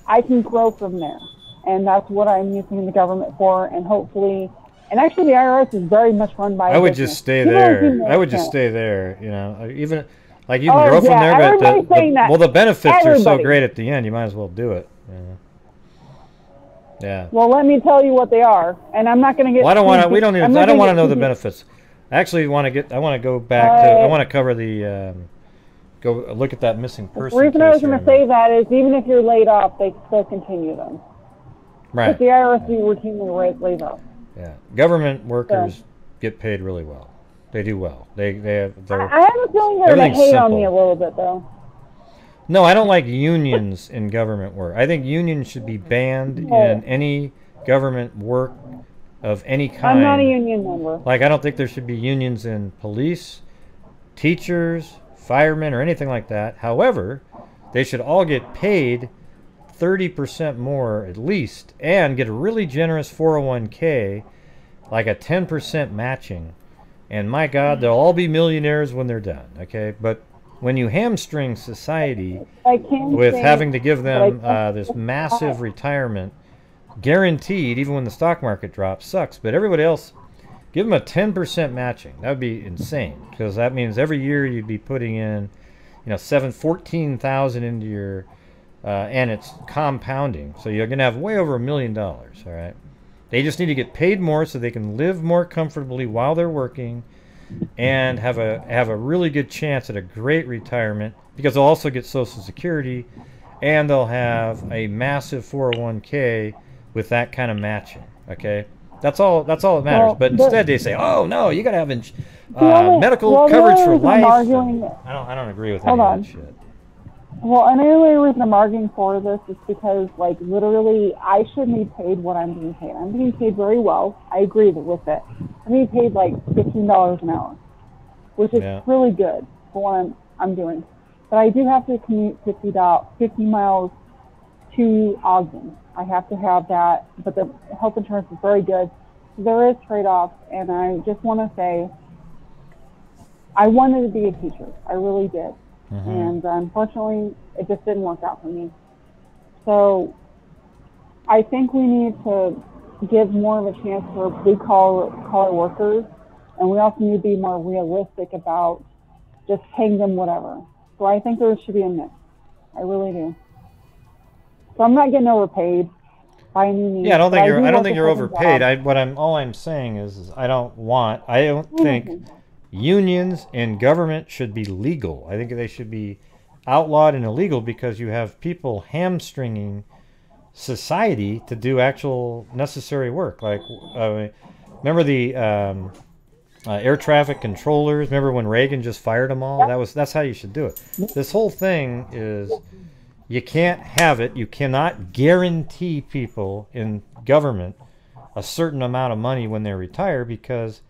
I can grow from there. And that's what I'm using the government for. And hopefully, and actually the IRS is very much run by I would just stay there. I would just stay there, you know. Even like you can grow from there, but the benefits are so great at the end, you might as well do it. Yeah. Well, let me tell you what they are, and I'm not going to get. Well, I don't want to. I don't want to know the benefits. I actually want to. I want to go back to. I want to cover the. Go look at that missing person. The reason I was going to say that is even if you're laid off, they still continue them. Right. Because the IRS routinely lays off. Yeah. Government workers get paid really well. They do well. They have. I have a feeling they're going to hate on me a little bit, though. No, I don't like unions in government work. I think unions should be banned in any government work of any kind. I'm not a union member. Like, I don't think there should be unions in police, teachers, firemen, or anything like that. However, they should all get paid 30% more at least, and get a really generous 401k, like a 10% matching. And my God, they'll all be millionaires when they're done, okay? But when you hamstring society with having to give them this massive retirement, guaranteed, even when the stock market drops, sucks. But everybody else, give them a 10% matching. That would be insane, because that means every year you'd be putting in, you know, $14,000 into your, and it's compounding. So you're going to have way over $1 million, all right? They just need to get paid more so they can live more comfortably while they're working and have a really good chance at a great retirement, because they'll also get Social Security, and they'll have a massive 401k with that kind of matching, okay? That's all that matters. Well, but instead they say, oh, no, you got to have medical coverage for life. I don't agree with any of that shit. Well, and the only reason I'm arguing for this is because, like, literally, I shouldn't be paid what I'm being paid. I'm being paid very well. I agree with it. I'm being paid, like, $15 an hour, which is really good for what I'm doing. But I do have to commute 50 miles to Ogden. I have to have that, but the health insurance is very good. So there is trade-offs, and I just want to say I wanted to be a teacher. I really did. And unfortunately, it just didn't work out for me. So I think we need to give more of a chance for blue-collar workers, and we also need to be more realistic about just paying them whatever. So I think there should be a mix. I really do. So I'm not getting overpaid by any means. Yeah, I don't think you're overpaid. All I'm saying is I don't think unions in government should be legal. I think they should be outlawed and illegal, because you have people hamstringing society to do actual necessary work. Like, remember the air traffic controllers? Remember when Reagan just fired them all? That's how you should do it. This whole thing is, you can't have it. You cannot guarantee people in government a certain amount of money when they retire, because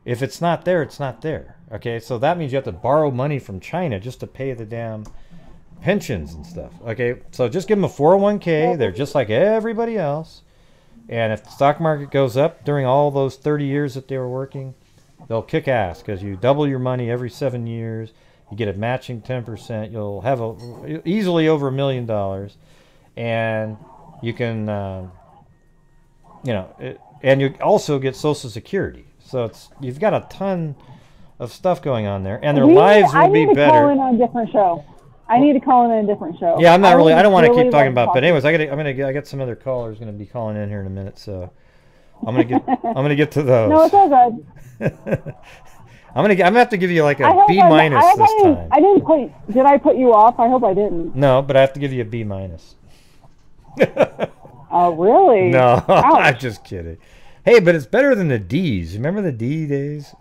if it's not there, it's not there. Okay, so that means you have to borrow money from China just to pay the damn pensions and stuff. Okay, so just give them a 401k. They're just like everybody else. And if the stock market goes up during all those 30 years that they were working, they'll kick ass, because you double your money every 7 years. You get a matching 10%. You'll have easily over $1 million, and you can, and you also get Social Security. So you've got a ton of stuff going on there, and their lives will be better. I need to call in on a different show. I need to call in a different show. Yeah, I don't want to keep talking about. But anyways, I got some other callers going to be calling in here in a minute, so I'm gonna get to those. No, it's all good. I'm gonna have to give you like a B minus this time. Did I put you off? I hope I didn't. No, but I have to give you a B minus. Oh, really? No, I'm just kidding. Hey, but it's better than the D's. Remember the D days?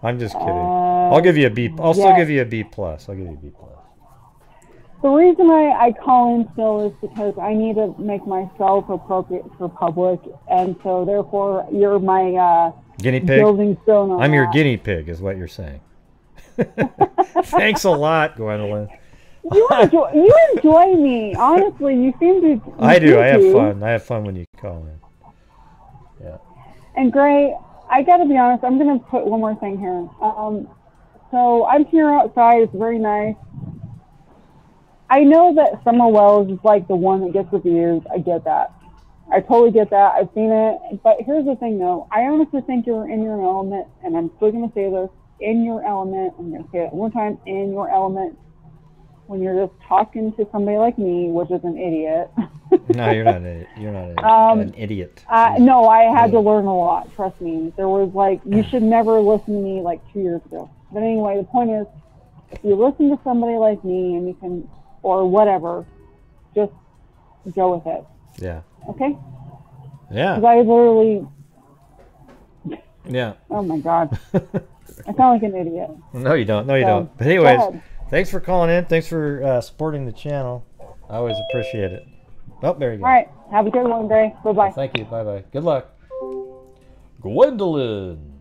I'm just kidding. I'll give you a B. I'll still give you a B plus. I'll give you a B plus. The reason I call in still is because I need to make myself appropriate for public, and so therefore you're my guinea pig. Building stone on I'm your that. guinea pig, is what you're saying. Thanks a lot, Gwendolyn. You enjoy me. Honestly, you seem to. I do. I have fun. I have fun when you call in. Yeah. And Gray, I got to be honest. I'm going to put one more thing here. So I'm here outside. It's very nice. I know that Summer Wells is like the one that gets the views. I get that. I totally get that. I've seen it. But here's the thing, though. I honestly think you're in your element, and I'm still going to say this, in your element. I'm going to say it one time, in your element, when you're just talking to somebody like me, which is an idiot. No, you're not an idiot. You're not an idiot. No, I had to learn a lot. Trust me. There was like, you should never listen to me like 2 years ago. But anyway, the point is, if you listen to somebody like me and you can, or whatever, just go with it. Yeah. Okay? Yeah. Because I literally, Yeah. Oh my God. I sound like an idiot. No, you don't. No, you don't. But anyways, thanks for calling in. Thanks for supporting the channel. I always appreciate it. Oh, there you go. All right. Have a good one, Gray. Bye-bye. Thank you. Bye-bye. Good luck. Gwendolyn.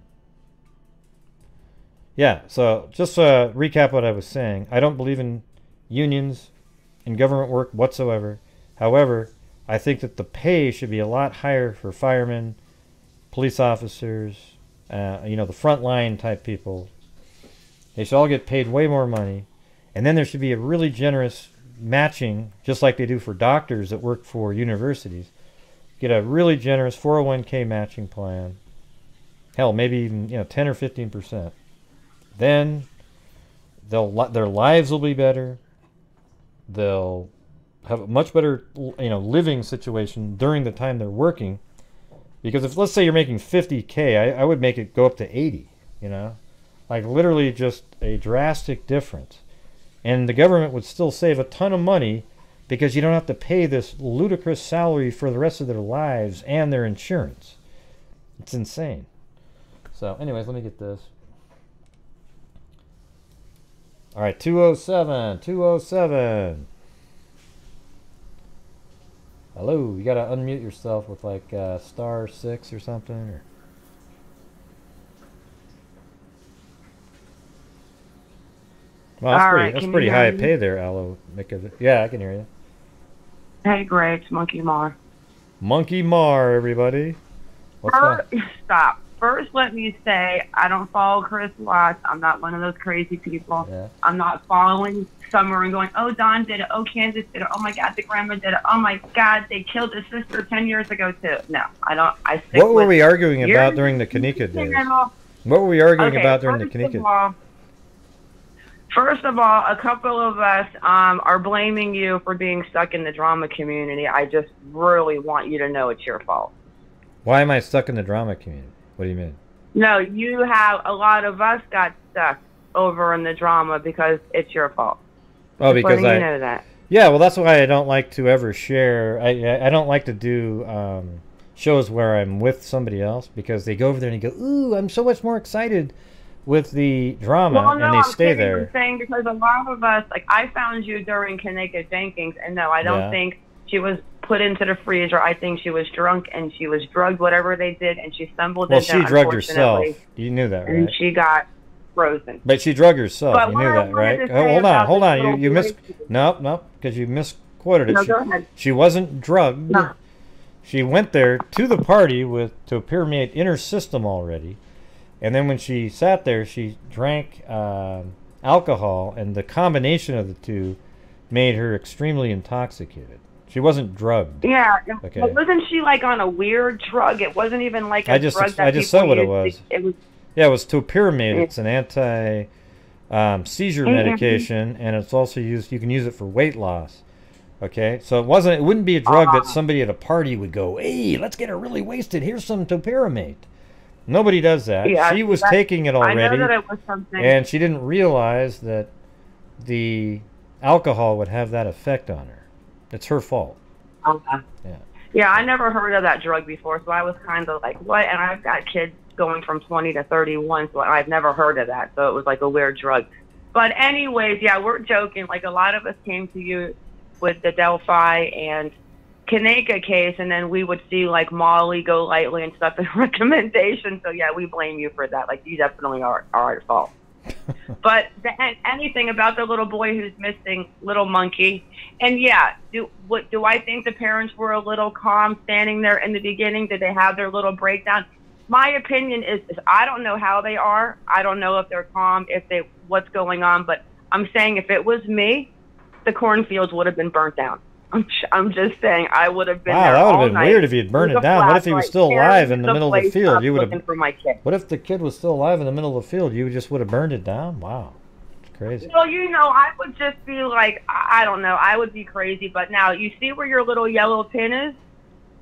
Yeah, so just recap what I was saying. I don't believe in unions and government work whatsoever. However, I think that the pay should be a lot higher for firemen, police officers, you know, the frontline type people. They should all get paid way more money. And then there should be a really generous matching, just like they do for doctors that work for universities. Get a really generous 401k matching plan. Hell, maybe even 10 or 15%. Then their lives will be better. They'll have a much better living situation during the time they're working. Because if, let's say you're making 50K, I would make it go up to 80, like literally just a drastic difference. And the government would still save a ton of money because you don't have to pay this ludicrous salary for the rest of their lives and their insurance. It's insane. So anyways, let me get this. All right, 207, 207. Hello, you gotta unmute yourself with like *6 or something. Or... Well, that's pretty high pay there, Aloe. Yeah, I can hear you. Hey, Greg, it's Monkey Mar. Monkey Mar, everybody. Stop. First, let me say, I don't follow Chris Watts. I'm not one of those crazy people. Yeah. I'm not following Summer and going, oh, Don did it. Oh, Kansas did it. Oh, my God, the grandma did it. Oh, my God, they killed his sister 10 years ago, too. No, I don't. I stick What were we arguing about during the Kanika days? What were we arguing about during the Kanika? First of all, a couple of us are blaming you for being stuck in the drama community. I just really want you to know it's your fault. Why am I stuck in the drama community? What do you mean? No, you have, a lot of us got stuck over in the drama because it's your fault. Oh, just because you know that. Yeah, well, that's why I don't like to ever share. I don't like to do shows where I'm with somebody else because they go over there and they go, ooh, I'm so much more excited with the drama, well, no, and they stay there. I'm saying because a lot of us, like I found you during Kanika Jenkins, and no, I don't think she was put into the freezer. I think she was drunk and she was drugged, whatever they did, and she stumbled in there. Well, she drugged herself. You knew that, right? And she got frozen. But she drugged herself. But you knew that, right? Oh, hold on. You missed. No, because you misquoted it. No, go ahead. She wasn't drugged. No. She went there to the party to permeate in her system already. And then when she sat there, she drank alcohol, and the combination of the two made her extremely intoxicated. She wasn't drugged. Yeah, okay. But wasn't she like on a weird drug? It wasn't even like a drug that I just said what it was. It was. Yeah, it was topiramate. It's an anti-seizure medication, and it's also used. You can use it for weight loss. Okay, so it wouldn't be a drug that somebody at a party would go, "Hey, let's get her really wasted. Here's some topiramate." Nobody does that. Yeah, she was taking it already, I know that it was something. And she didn't realize that the alcohol would have that effect on her. It's her fault. Yeah, I never heard of that drug before, so I was kind of like, what? And I've got kids going from 20 to 31, so I've never heard of that. So it was like a weird drug. But anyways, yeah, we're joking. Like a lot of us came to you with the Delphi and Kanika case, and then we would see like Molly, Go Lightly, and stuff in recommendations. So yeah, we blame you for that. Like you definitely are at fault. But anything about the little boy who's missing, little monkey, and yeah, do I think the parents were a little calm standing there in the beginning? Did they have their little breakdown? My opinion is I don't know how they are. I don't know if they're calm, what's going on. But I'm saying if it was me, the cornfields would have been burnt down. I'm just saying I would have been there that would all have been night. weird if you'd burned it down. What if he was still alive in the middle of the field? You would have. For my kid. What if the kid was still alive in the middle of the field? You just would have burned it down? Wow, it's crazy. Well, I would just be like, I don't know, I would be crazy. But now you see where your little yellow pin is.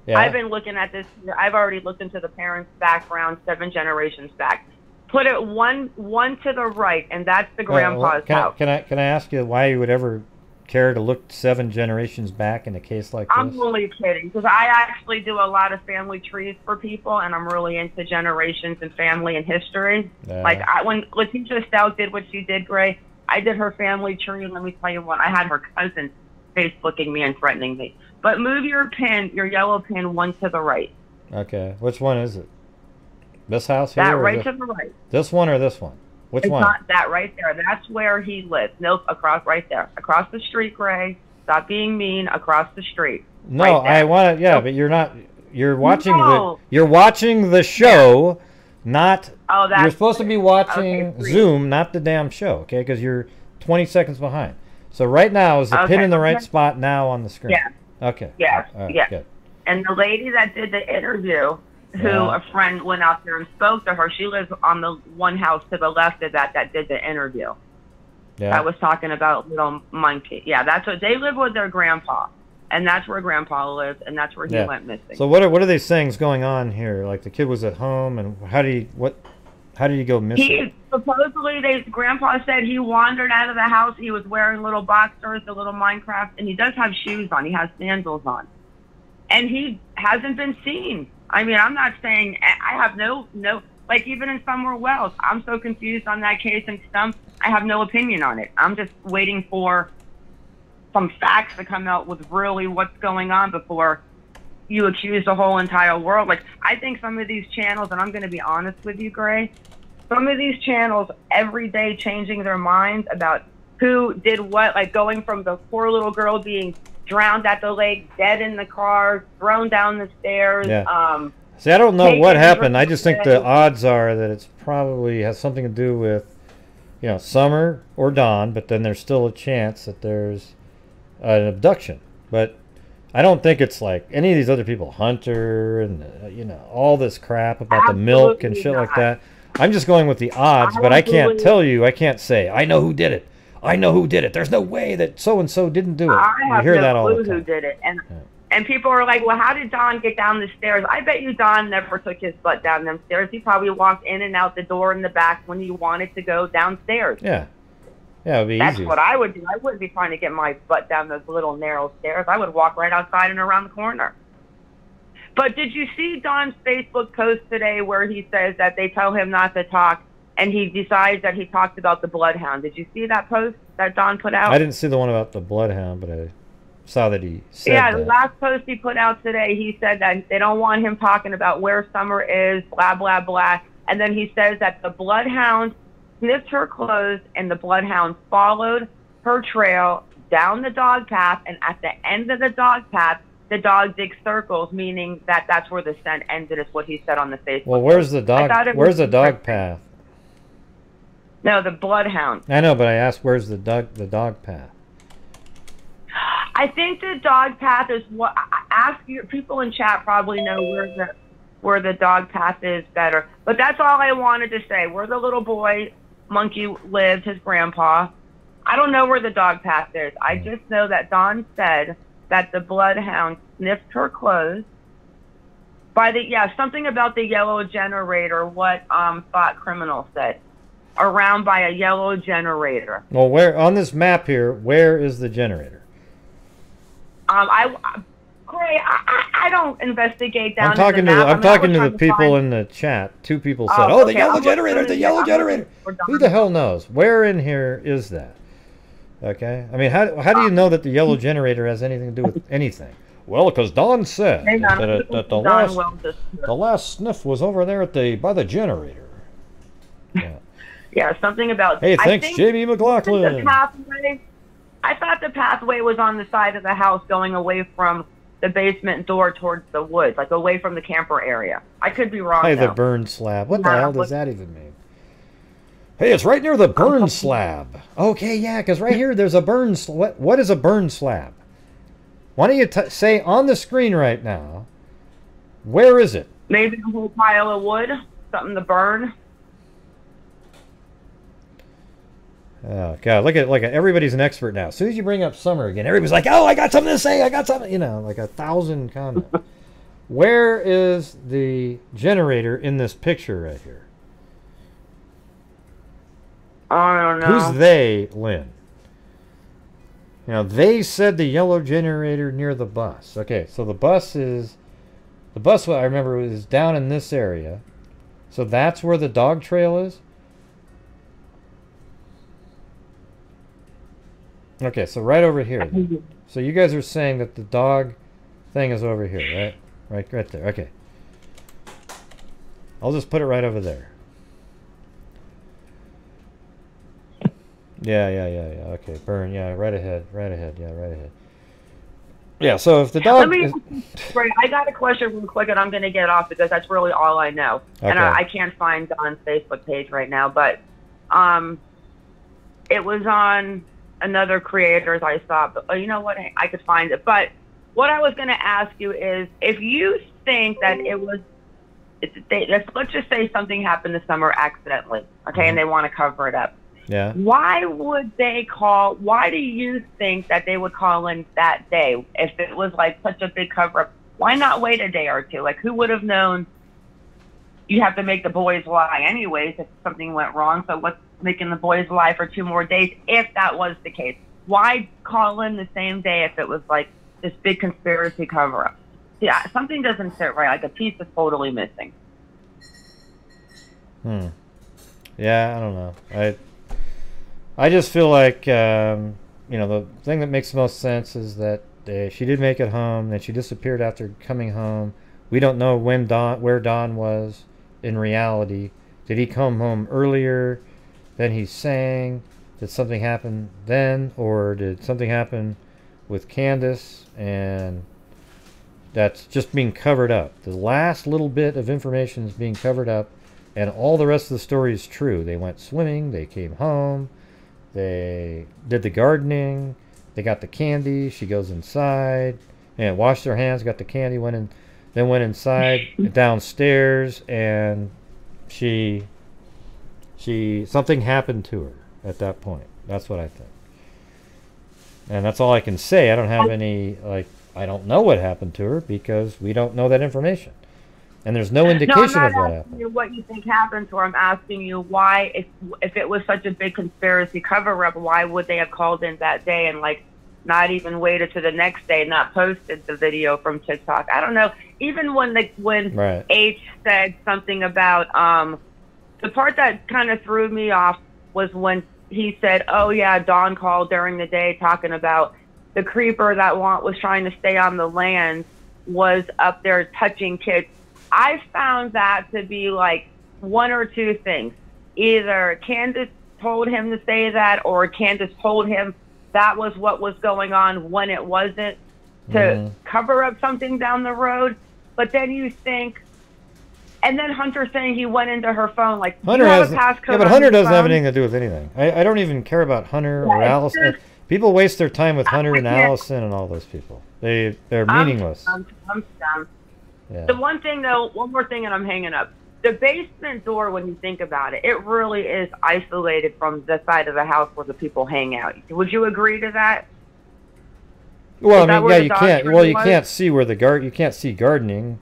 Yeah. I've been looking at this. I've already looked into the parents' background 7 generations back. Put it one to the right, and that's the grandpa's house. Can I ask you why you would ever care to look 7 generations back in a case like I'm this? only kidding, because I actually do a lot of family trees for people, and I'm really into generations and family and history. Like when Letitia Stout did what she did, Gray, I did her family tree, and let me tell you what, I had her cousin Facebooking me and threatening me. But move your pin, your yellow pin, one to the right. Okay, which one is it? This house here? That or right this? to the right. This one or this one? Which It's one? not that right there. That's where he lives. Nope, across right there. Across the street, Gray. Stop being mean. Across the street. No, right there. I want to. Yeah, but you're not. You're watching No. You're watching the show, not. Oh, that's You're supposed to be watching okay, Zoom, not the damn show. Okay, because you're 20 seconds behind. So right now is the pin Okay, in the right okay. spot now on the screen. Yeah. Okay. Yes, All right, yes. good. And the lady that did the interview, who Yeah. a friend went out there and spoke to her, she lives on the one house to the left of that did the interview. Yeah. I was talking about little monkey. Yeah, that's what they live with their grandpa, and that's where grandpa lives, and that's where he Yeah. went missing. So what are they saying is going on here? Like the kid was at home, and how did he go missing? He supposedly, grandpa said he wandered out of the house. He was wearing little boxers, the little Minecraft, and he does have shoes on. He has sandals on, and he hasn't been seen. I mean, I'm not saying I have no like even in Somewhere Wells. I'm so confused on that case and Stump. I have no opinion on it. I'm just waiting for some facts to come out with really what's going on before you accuse the whole entire world. Like, I think some of these channels, and I'm going to be honest with you, Gray, some of these channels every day changing their minds about who did what, like going from the poor little girl being drowned at the lake, dead in the car, thrown down the stairs. Yeah. See, I don't know taken what happened. I just think away. the odds are that it's probably has something to do with, Summer or Dawn, but then there's still a chance that there's an abduction. But I don't think it's like any of these other people, Hunter and, all this crap about the milk and shit like that. I'm just going with the odds, but I can't tell you, I can't say, I know who did it. I know who did it. There's no way that so-and-so didn't do it. I You have hear no that all clue the time. who did it. And people are like, well, how did Don get down the stairs? I bet you Don never took his butt down them stairs. He probably walked in and out the door in the back when he wanted to go downstairs. Yeah. Yeah, it would be That's easy. what I would do. I wouldn't be trying to get my butt down those little narrow stairs. I would walk right outside and around the corner. But did you see Don's Facebook post today where he says that they tell him not to talk, and he decides that he talked about the bloodhound? Did you see that post that Don put out? I didn't see the one about the bloodhound, but I saw that he said Yeah, that. the last post he put out today, he said that they don't want him talking about where Summer is, blah, blah, blah. And then he says that the bloodhound sniffed her clothes, and the bloodhound followed her trail down the dog path, and at the end of the dog path, the dog digs circles, meaning that that's where the scent ended, is what he said on the Facebook. Well, where's the I thought dog? it Where's was the dog interesting. path? No, the bloodhound. I know, but I asked where's the dog path. I think the dog path is what. Ask your people in chat probably know where the dog path is better. But that's all I wanted to say. Where the little boy monkey lived, his grandpa. I don't know where the dog path is. I just know that Don said that the bloodhound sniffed her clothes. Something about the yellow generator. What Thought Criminal said. Around by a yellow generator. Well, where on this map here? Where is the generator? Gray, I don't investigate down. I'm talking in the to the, map. I'm talking to the trying people find- in the chat. 2 people said, Oh, "Oh, the okay, yellow I'm generator, looking the at- yellow I'm generator." looking for Who the hell knows? Where in here is that? Okay, I mean, how do you know that the yellow generator has anything to do with anything? Well, because Don said Hang on, that the last sniff was over there by the generator. Yeah, something about. Hey, I thanks, think J.B. McLaughlin. The pathway, I thought the pathway was on the side of the house, going away from the basement door towards the woods, like away from the camper area. I could be wrong. Hey, though. the burn slab. What the hell does that even mean? Hey, it's right near the burn slab. Okay, yeah, because right here there's a burn slab. What is a burn slab? Why don't you say on the screen right now, where is it? Maybe a whole pile of wood, something to burn. Oh, God, look at everybody's an expert now. As soon as you bring up Summer again, everybody's like, oh, I got something to say. I got something, like 1,000 comments. Where is the generator in this picture right here? I don't know. Who's they, Lynn? Now, they said the yellow generator near the bus. Okay, so the bus, what I remember, was down in this area. So that's where the dog trail is? Okay, so right over here. So you guys are saying that the dog thing is over here, right? Right there. Okay. I'll just put it right over there. Yeah. Okay, burn. Yeah, right ahead. Yeah, right ahead. Yeah, so if the dog... Right, I got a question real quick, and I'm going to get off because that's really all I know. Okay. And I can't find Don's Facebook page right now, but it was on another creator's I saw. But you know what? I could find it. But what I was going to ask you is, if you think that it was... let's just say something happened this summer accidentally, okay, and they want to cover it up. Yeah. Why would they why do you think that they would call in that day if it was like such a big cover up? Why not wait a day or two? Like, who would have known you have to make the boys lie anyways if something went wrong? So what's making the boys lie for 2 more days if that was the case? Why call in the same day if it was like this big conspiracy cover up? Yeah, something doesn't sit right. Like, a piece is totally missing. Yeah, I don't know. I just feel like, you know, the thing that makes the most sense is that she did make it home, and she disappeared after coming home. We don't know where Don was in reality. Did he come home earlier than he's saying? Did something happen then? Or did something happen with Candace and that's just being covered up? The last little bit of information is being covered up, and all the rest of the story is true. They went swimming, they came home, they did the gardening, they got the candy, she goes inside and washed her hands, got the candy, went inside downstairs, and something happened to her at that point. That's what I think. And that's all I can say. I don't have any, like, I don't know what happened to her because we don't know that information. And there's no indication of what happened. I'm not asking you what you think happened to her. I'm asking you why, if it was such a big conspiracy cover-up, why would they have called in that day and, like, not even waited to the next day, not posted the video from TikTok? I don't know. Even when right. H said something about, the part that kind of threw me off was when he said, oh, yeah, Dawn called during the day talking about the creeper that was trying to stay on the land was up there touching kids. I found that to be like one or two things. Either Candace told him to say that, or Candace told him that was what was going on when it wasn't, to cover up something down the road. But then you think, and then Hunter saying he went into her phone, like, Hunter you have a passcode. Yeah, but Hunter doesn't have anything to do with anything. I don't even care about Hunter or Allison. People waste their time with Hunter and Allison and all those people. They're meaningless. I'm done. Yeah. The one thing, though, one more thing, and I'm hanging up. The basement door, when you think about it, it really is isolated from the side of the house where the people hang out. Would you agree to that? Well, I mean, yeah, you can't. Well, you can't see where you can't see gardening.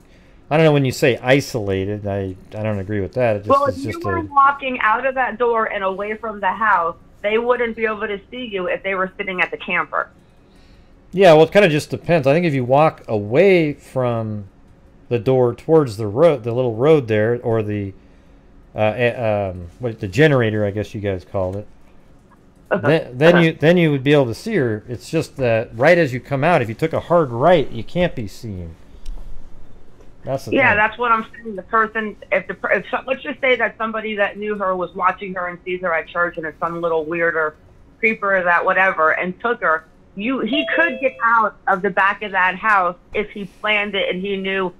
I don't know when you say isolated. I don't agree with that. It just, if you were walking out of that door and away from the house, they wouldn't be able to see you if they were sitting at the camper. Yeah, well, it kind of just depends. I think if you walk away from the door towards the road, the little road there, or the generator, I guess you guys called it, then you would be able to see her. It's just that right as you come out, if you took a hard right, you can't be seen. That's the thing. That's what I'm saying. The person, let's just say that somebody that knew her was watching her and sees her at church, and it's some little weirder creeper that whatever, and took her. He could get out of the back of that house if he planned it and he knew.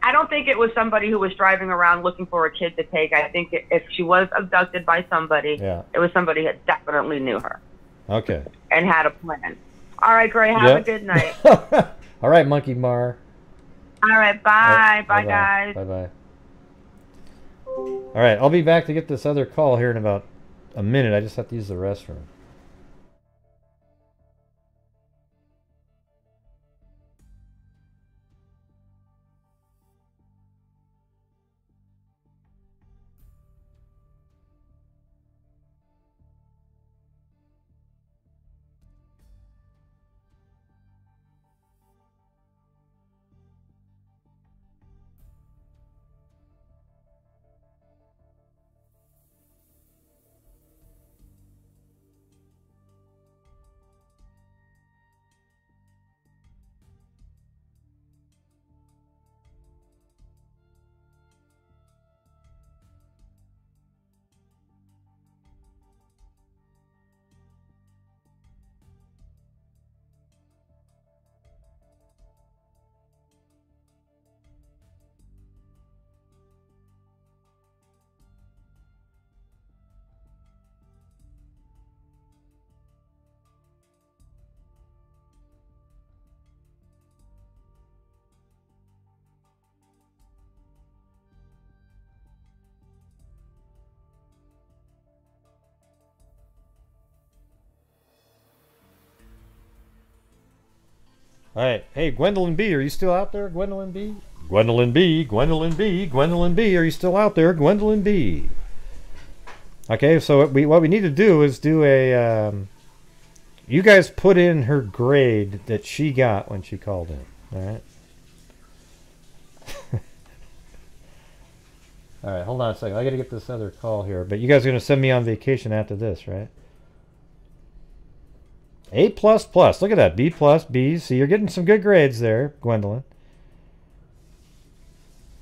I don't think it was somebody who was driving around looking for a kid to take. I think if she was abducted by somebody, it was somebody that definitely knew her. Okay. And had a plan. All right, Gray, have a good night. All right, Monkey Mar. All right, bye. Bye, guys. Bye-bye. All right, I'll be back to get this other call here in about a minute. I just have to use the restroom. All right. Hey, Gwendolyn B, are you still out there? Gwendolyn B? Gwendolyn B, Gwendolyn B, Gwendolyn B, are you still out there? Gwendolyn B. Okay, so what we need to do is do a... you guys put in her grade that she got when she called in. All right? All right, hold on a second. I got to get this other call here. But you guys are going to send me on vacation after this, right? A++. Look at that. B+, B. See, you're getting some good grades there, Gwendolyn.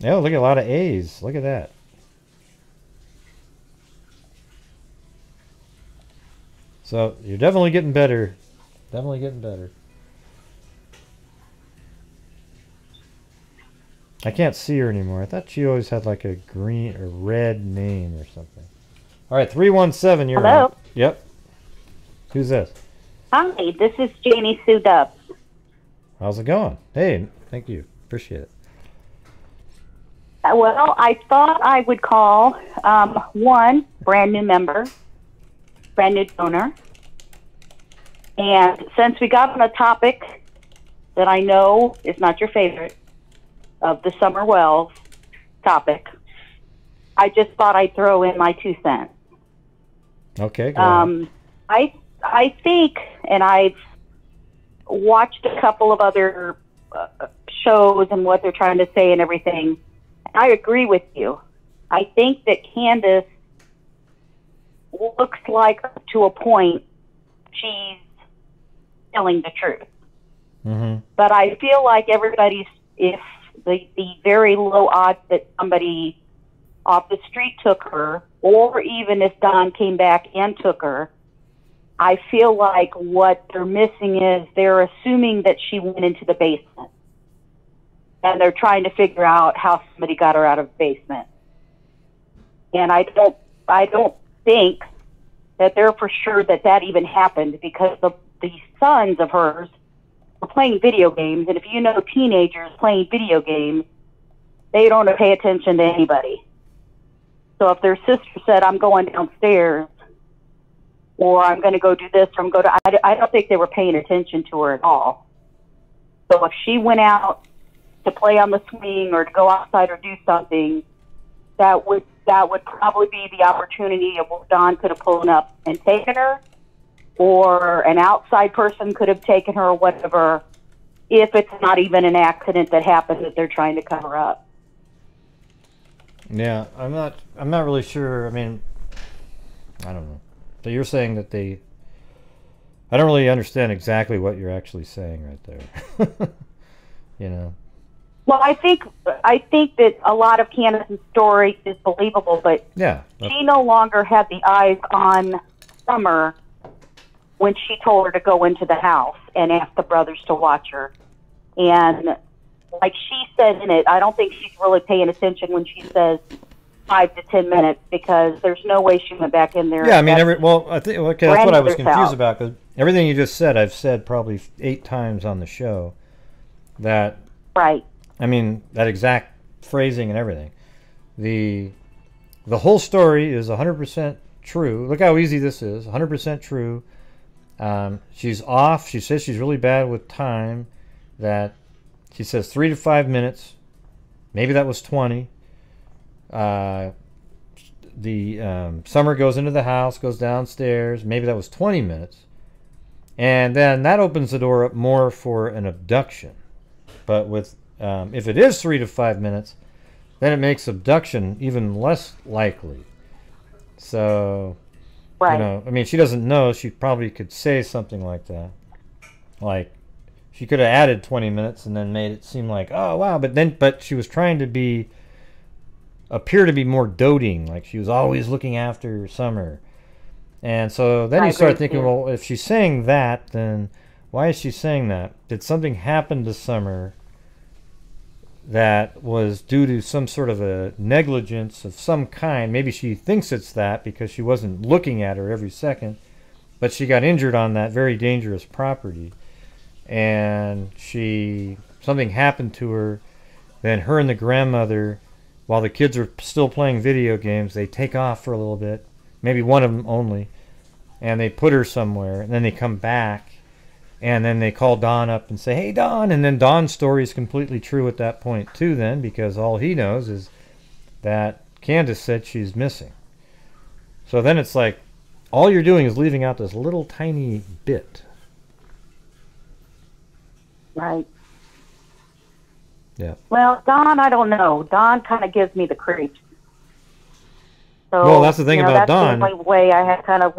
Oh, look at a lot of A's. Look at that. So, you're definitely getting better. Definitely getting better. I can't see her anymore. I thought she always had like a green or red name or something. All right, 317, you're Hello? on. Yep. Who's this? Hi, this is Janie Sue Dubs. How's it going? Hey, thank you. Appreciate it. Well, I thought I would call one brand new member, brand new donor. And since we got on a topic that I know is not your favorite, of the summer wells topic, I just thought I'd throw in my 2 cents. Okay. Go ahead. I think, and I've watched a couple of other shows and what they're trying to say and everything. I agree with you. I think that Candace looks like, to a point, she's telling the truth. Mm-hmm. But I feel like everybody's, if the very low odds that somebody off the street took her, or even if Don came back and took her, I feel like what they're missing is they're assuming that she went into the basement. And they're trying to figure out how somebody got her out of the basement. And I don't think that they're for sure that that even happened, because the sons of hers were playing video games. And if you know teenagers playing video games, they don't pay attention to anybody. So if their sister said, I'm going downstairs, or I'm going to go do this, or I'm going to, I don't think they were paying attention to her at all. So if she went out to play on the swing or to go outside or do something, that would probably be the opportunity of what Don could have pulled up and taken her, or an outside person could have taken her, or whatever, if it's not even an accident that happened that they're trying to cover up. Yeah, I'm not really sure. I mean, I don't know. So you're saying that I don't really understand exactly what you're actually saying right there. You know. Well, I think that a lot of Candace's story is believable, but yeah, she no longer had the eyes on Summer when she told her to go into the house and ask the brothers to watch her. And like she said in it, I don't think she's really paying attention when she says 5 to 10 minutes, because there's no way she went back in there. Yeah, I mean, I think okay, that's what I was confused house. about, because everything you just said, I've said probably 8 times on the show. That right. I mean, that exact phrasing and everything. The whole story is 100% true. Look how easy this is. 100% true. She's off. She says she's really bad with time. That she says 3 to 5 minutes. Maybe that was 20. Summer goes into the house, goes downstairs. Maybe that was 20 minutes. And then that opens the door up more for an abduction. But with if it is 3 to 5 minutes, then it makes abduction even less likely. So, right. You know, I mean, she doesn't know. She probably could say something like that. Like, she could have added 20 minutes and then made it seem like, oh, wow. But she was trying to appear to be more doting. Like, she was always looking after Summer. And so then you start thinking, well, if she's saying that, then why is she saying that? Did something happen to Summer that was due to some sort of a negligence of some kind? Maybe she thinks it's that because she wasn't looking at her every second, but she got injured on that very dangerous property, and something happened to her. Then her and the grandmother, while the kids are still playing video games, they take off for a little bit, maybe one of them only, and they put her somewhere, and then they come back, And then they call Don up and say, hey, Don. And then Don's story is completely true at that point, too, then, because all he knows is that Candace said she's missing. So then it's like, all you're doing is leaving out this little tiny bit. Right. Yeah. Well, Don, I don't know. Don kind of gives me the creeps. So, well, that's the thing about Don. That's the only way I had kind of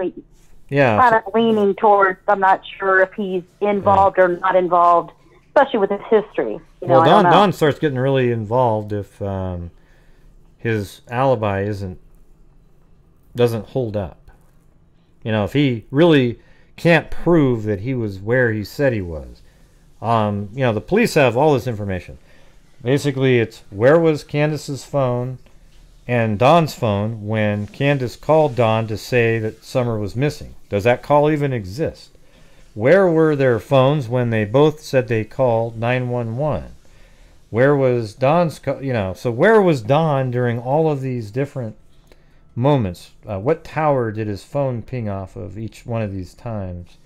leaning towards. I'm not sure if he's involved or not involved, especially with his history. You know, well, Don starts getting really involved if his alibi doesn't hold up. You know, if he really can't prove that he was where he said he was. You know, the police have all this information. Basically, it's where was Candace's phone and Don's phone when Candace called Don to say that Summer was missing. Does that call even exist? Where were their phones when they both said they called 911? Where was Don's, you know, so where was Don during all of these different moments? What tower did his phone ping off of each one of these times?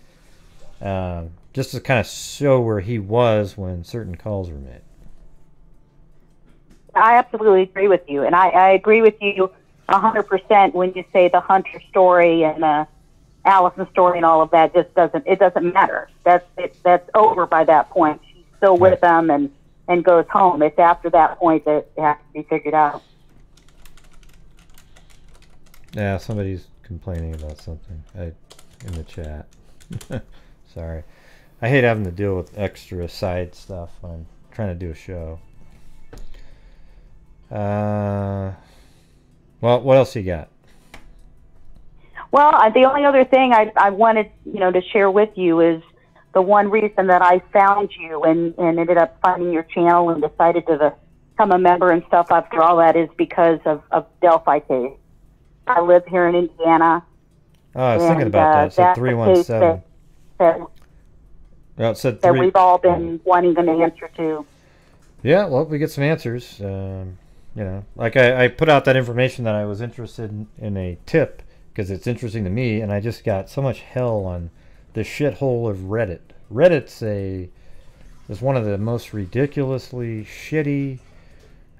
Just to kind of show where he was when certain calls were made. I absolutely agree with you, and I agree with you 100% when you say the Hunter story and the Allison story and all of that. Just doesn't matter. That's over by that point. She's still with them and goes home. It's after that point that it has to be figured out. Yeah, somebody's complaining about something in the chat. Sorry. I hate having to deal with extra side stuff when I'm trying to do a show. Well, what else you got? Well, the only other thing I wanted, to share with you is the one reason that I found you and ended up finding your channel and decided to become a member and stuff after all that is because of Delphi case. I live here in Indiana. Oh, I was thinking about that. It said 317. Well, it said that we've all been wanting an answer to. Yeah, well, we get some answers. Like I put out that information that I was interested in a tip because it's interesting to me, and I just got so much hell on the shithole of Reddit. Reddit's is one of the most ridiculously shitty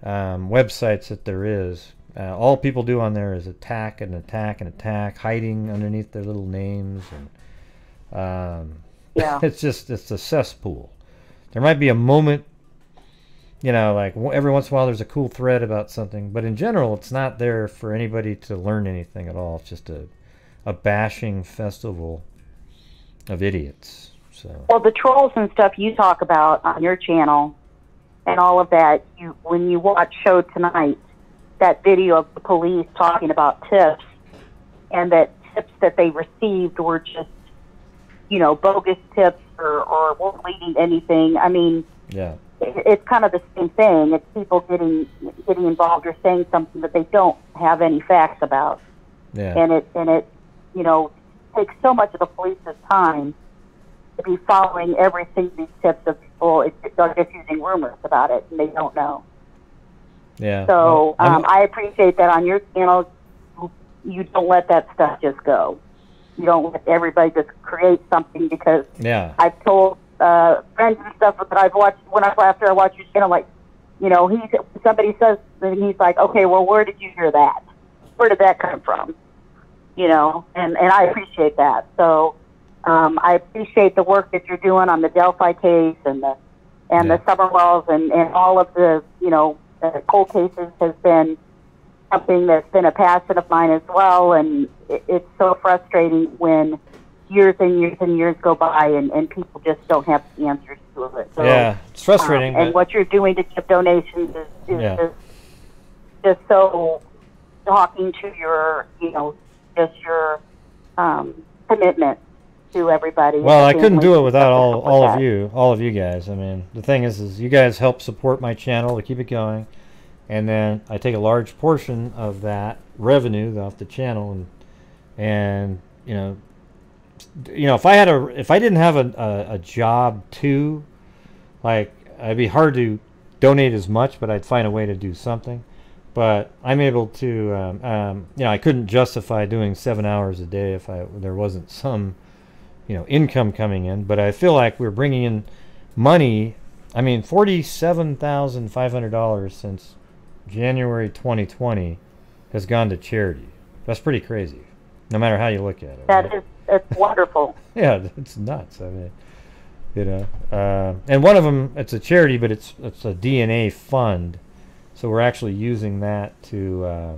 websites that there is. All people do on there is attack and attack and attack, hiding underneath their little names, and it's a cesspool. There might be a moment, like every once in a while there's a cool thread about something, but in general it's not there for anybody to learn anything at all. It's just a bashing festival of idiots. So well, the trolls and stuff you talk about on your channel and all of that, when you watch Show Tonight, that video of the police talking about tips and that tips that they received were just, bogus tips or weren't leading to anything. I mean, yeah. It's kind of the same thing. It's people getting involved or saying something that they don't have any facts about. Yeah. And it takes so much of the police's time to be following every single these tips of people. They're just using rumors about it and they don't know. Yeah. So I appreciate that on your channel, you don't let that stuff just go. You don't let everybody just create something because I've told friends and stuff that I've watched after I watch your channel, like, somebody says, and he's like, okay, well, where did you hear that? Where did that come from? And I appreciate that. So I appreciate the work that you're doing on the Delphi case and the Summerwells and all of the, cold cases has been something that's been a passion of mine as well. And it's so frustrating when years and years and years go by and people just don't have the answers to it. So, yeah, it's frustrating. And what you're doing to give donations is just so talking to your, just your commitment to everybody. Well, I couldn't do it without all of you guys. I mean, the thing is you guys help support my channel to keep it going, and then I take a large portion of that revenue off the channel, and if I didn't have a job too, like, it'd be hard to donate as much, but I'd find a way to do something. But I'm able to, I couldn't justify doing 7 hours a day if there wasn't some you know, income coming in, but I feel like we're bringing in money. I mean, $47,500 since January 2020 has gone to charity. That's pretty crazy, no matter how you look at it. That's wonderful. Yeah, it's nuts. I mean, you know, and one of them, it's a charity, but it's a DNA fund, so we're actually using that to,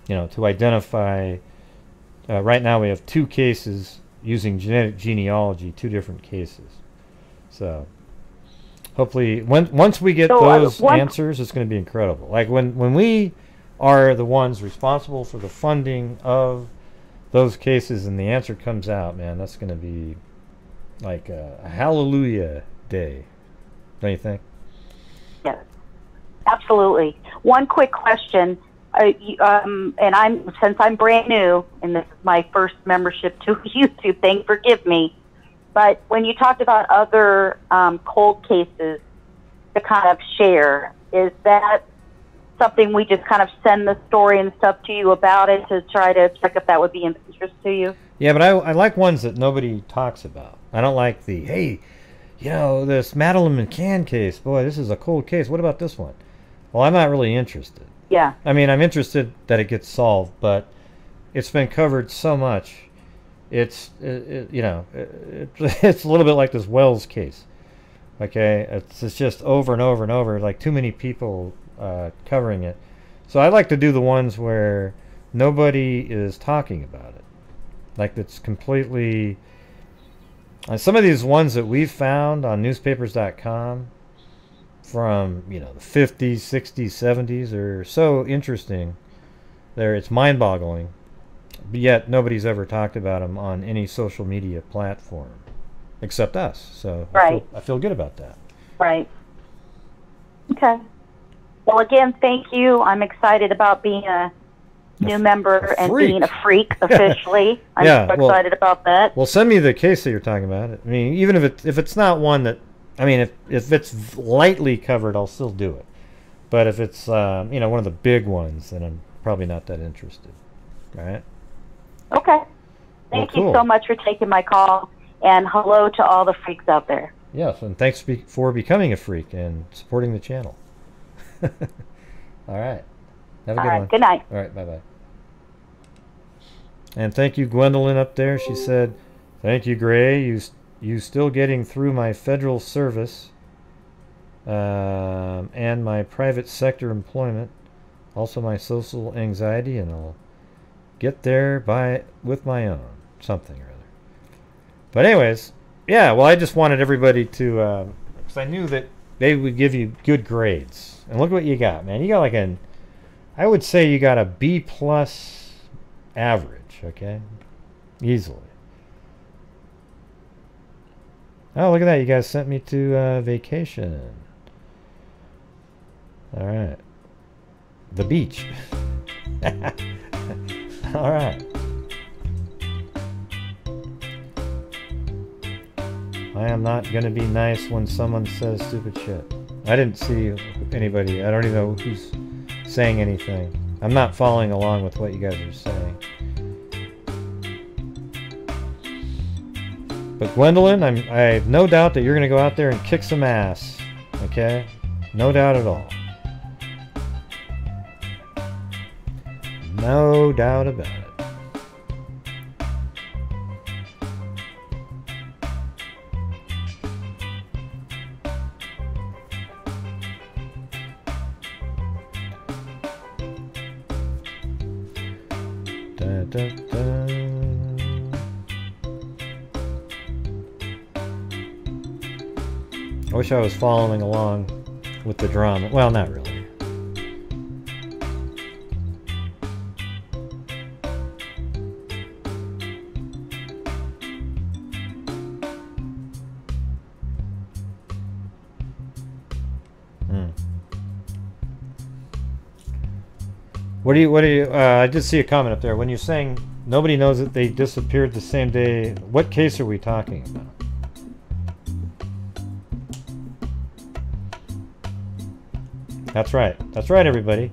you know, to identify. Right now, we have 2 cases using genetic genealogy, 2 different cases. So, hopefully, once we get those answers, it's going to be incredible. Like when we are the ones responsible for the funding of those cases, and the answer comes out, man, that's going to be like a hallelujah day, don't you think? Yes, absolutely. One quick question, and since I'm brand new, and this is my first membership to YouTube, forgive me, but when you talked about other cold cases to kind of share, is that something we just kind of send the story and stuff to you about it to try to check if that would be of interest to you? Yeah, but I like ones that nobody talks about. I don't like the, hey, you know, this Madeline McCann case. Boy, this is a cold case. What about this one? Well, I'm not really interested. Yeah. I mean, I'm interested that it gets solved, but it's been covered so much. It's, you know, it's a little bit like this Wells case. Okay? It's just over and over and over, like too many people covering it. So I like to do the ones where nobody is talking about it. Like it's completely... some of these ones that we've found on newspapers.com from, you know, the 50s, 60s, 70s are so interesting. It's mind-boggling. But yet nobody's ever talked about them on any social media platform except us. So right. I feel good about that. Right. Okay. Well, again, thank you. I'm excited about being a new member and being a freak officially. I'm so excited about that. Well, send me the case that you're talking about. I mean, even if it's not one that, I mean, if it's lightly covered, I'll still do it. But if it's you know, one of the big ones, then I'm probably not that interested. All right. Okay. Thank you so much for taking my call, and hello to all the freaks out there. Yes, and thanks for becoming a freak and supporting the channel. All right. Have a good one. Good night. All right. Bye-bye. And thank you, Gwendolyn, up there. She said, thank you, Gray. You still getting through my federal service and my private sector employment. Also my social anxiety, and I'll get there with my own something or other. But anyways, yeah, well, I just wanted everybody to, because I knew that they would give you good grades. And look what you got, man. You got like I would say you got a B+ average, okay? Easily. Oh, look at that. You guys sent me to vacation. All right. The beach. All right. I am not going to be nice when someone says stupid shit. I didn't see anybody. I don't even know who's saying anything. I'm not following along with what you guys are saying. But Gwendolyn, I have no doubt that you're going to go out there and kick some ass. Okay? No doubt at all. No doubt about it. Da, da, da. I wish I was following along with the drama. Well, not really. What do you, I did see a comment up there. When you're saying nobody knows that they disappeared the same day, what case are we talking about? That's right. That's right, everybody.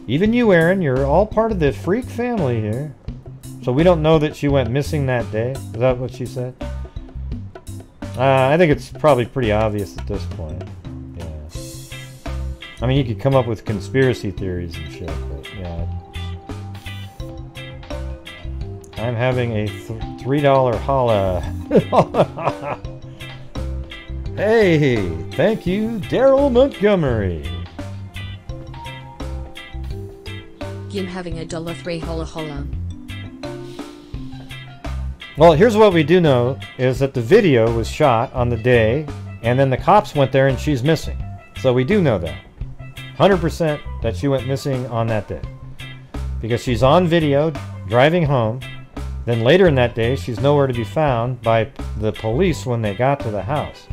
Even you, Aaron, you're all part of the freak family here. So we don't know that she went missing that day? Is that what she said? I think it's probably pretty obvious at this point. Yeah. I mean, you could come up with conspiracy theories and shit, but yeah. I'm having a $3 holla. Hey, thank you, Daryl Montgomery. I'm having a $3 holla holla. Well, here's what we do know, is that the video was shot on the day, and then the cops went there and she's missing. So we do know that. 100% that she went missing on that day. Because she's on video, driving home. Then later in that day, she's nowhere to be found by the police when they got to the house.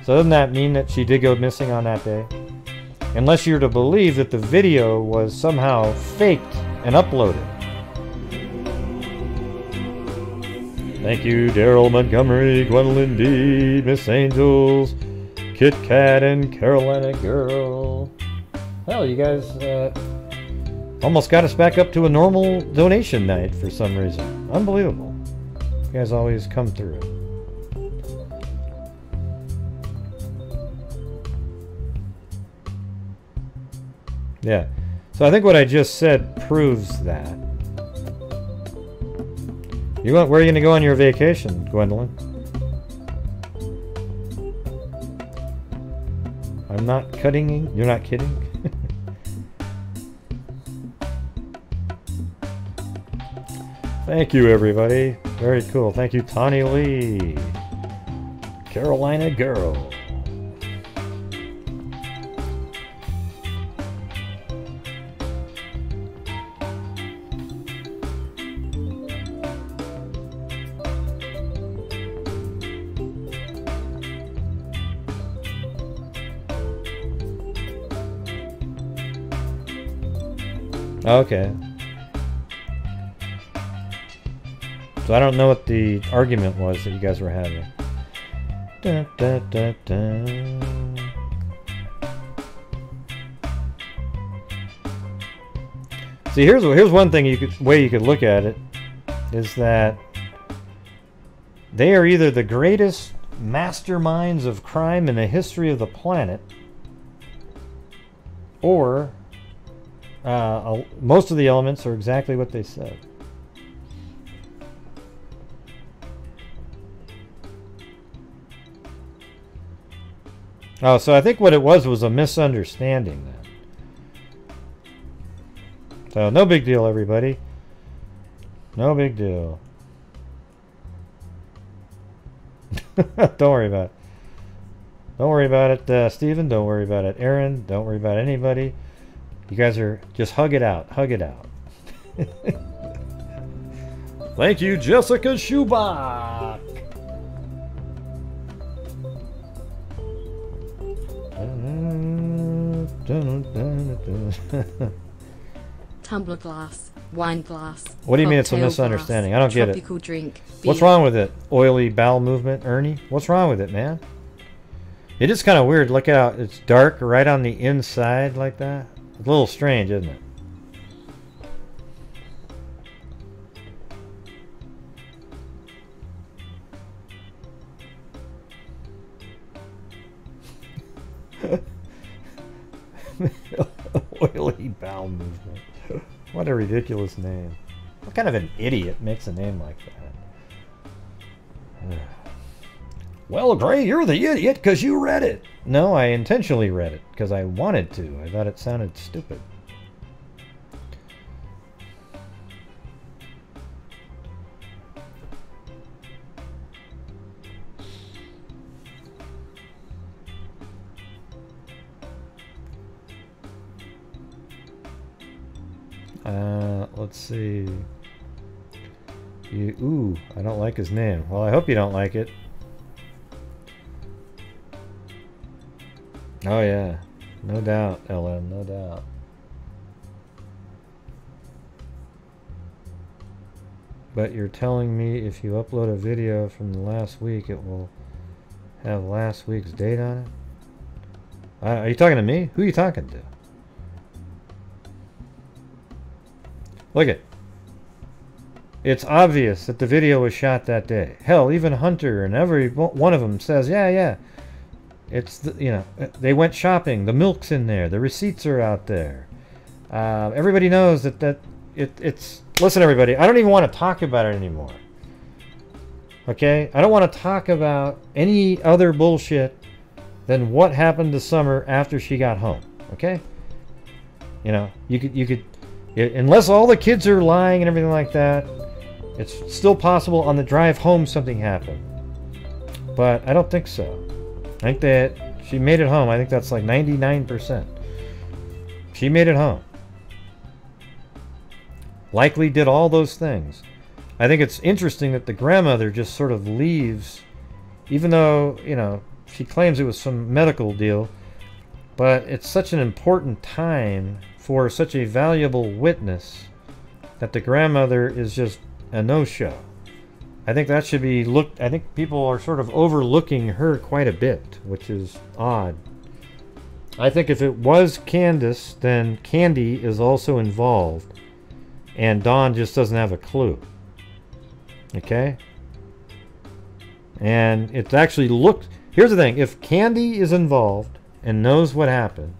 So doesn't that mean that she did go missing on that day? Unless you're to believe that the video was somehow faked and uploaded. Thank you, Daryl Montgomery, Gwendolyn D, Miss Angels, Kit Kat, and Carolina Girl. Hell, you guys almost got us back up to a normal donation night for some reason. Unbelievable. You guys always come through. Yeah. So I think what I just said proves that. Where are you going to go on your vacation, Gwendolyn? I'm not cutting. You're not kidding? Thank you, everybody. Very cool. Thank you, Tawny Lee. Carolina Girl. Okay. So I don't know what the argument was that you guys were having. Da, da, da, da. See, here's one thing way you could look at it, is that they are either the greatest masterminds of crime in the history of the planet, or most of the elements are exactly what they said. Oh, so I think what it was a misunderstanding then. So no big deal, everybody. No big deal. Don't worry about it. Don't worry about it, Steven. Don't worry about it, Aaron. Don't worry about anybody. You guys are just hug it out. Hug it out. Thank you, Jessica Schubach. Tumbler glass, wine glass. What do you mean it's a misunderstanding? Glass, I don't get it. tropical drink. What's beer. wrong with it? Oily bowel movement, Ernie? What's wrong with it, man? It is kind of weird. Look out. It's dark right on the inside like that. It's a little strange, isn't it? Oily bowel movement. What a ridiculous name. What kind of an idiot makes a name like that? Well, Gray, you're the idiot because you read it. No, I intentionally read it because I wanted to. I thought it sounded stupid. Let's see. Ooh, I don't like his name. Well, I hope you don't like it. Oh yeah, no doubt, Ellen, no doubt. But you're telling me if you upload a video from the last week, it will have last week's date on it? Are you talking to me? Who are you talking to? Look it. It's obvious that the video was shot that day. Hell, even Hunter and every one of them says, yeah. It's, you know, they went shopping. The milk's in there. The receipts are out there. Everybody knows that it's... Listen, everybody, I don't even want to talk about it anymore. Okay? I don't want to talk about any other bullshit than what happened this summer after she got home. Okay? You know, you could unless all the kids are lying and everything like that, it's still possible on the drive home something happened. But I don't think so. I think that she made it home. I think that's like 99%. She made it home. Likely did all those things. I think it's interesting that the grandmother just sort of leaves, even though, you know, she claims it was some medical deal, but it's such an important time for such a valuable witness that the grandmother is just a no-show. I think that should be looked... I think people are sort of overlooking her quite a bit, which is odd. I think if it was Candace, then Candy is also involved, and Dawn just doesn't have a clue. Okay? And it's actually looked... Here's the thing. If Candy is involved and knows what happened,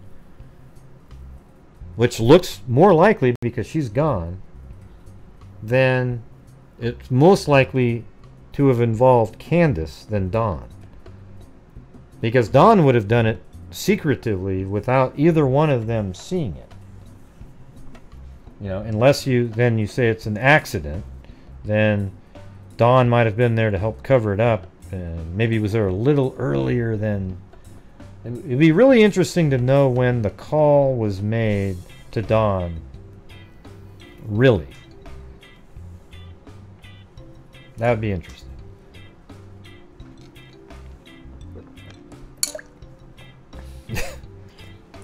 which looks more likely because she's gone, then it's most likely to have involved Candace than Dawn. Because Dawn would have done it secretively without either one of them seeing it. You know, unless you say it's an accident, then Dawn might have been there to help cover it up, and maybe was there a little earlier than... It'd be really interesting to know when the call was made to Dawn. Really. That would be interesting.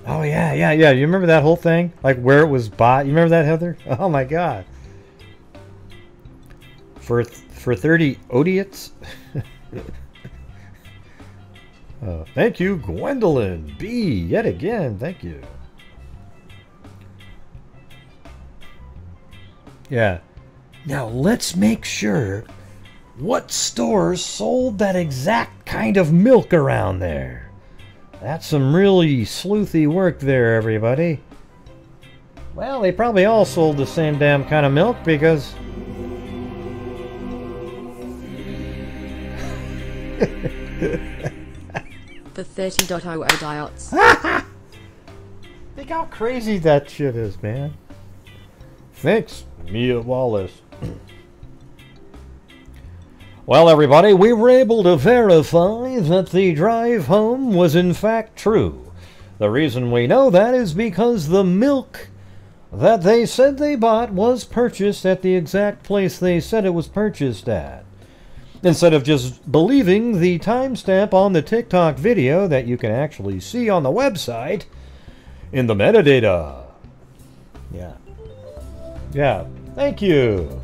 Oh, yeah. You remember that whole thing? Like where it was bought? You remember that, Heather? Oh, my God. For 30 odiots? Thank you, Gwendolyn B. Yet again, thank you. Yeah. Now let's make sure what stores sold that exact kind of milk around there. That's some really sleuthy work there, everybody. Well, they probably all sold the same damn kind of milk because... For 30.00 diots. Think how crazy that shit is, man. Thanks, Mia Wallace. Well, everybody, we were able to verify that the drive home was in fact true. The reason we know that is because the milk that they said they bought was purchased at the exact place they said it was purchased at. Instead of just believing the timestamp on the TikTok video that you can actually see on the website in the metadata. Yeah, thank you.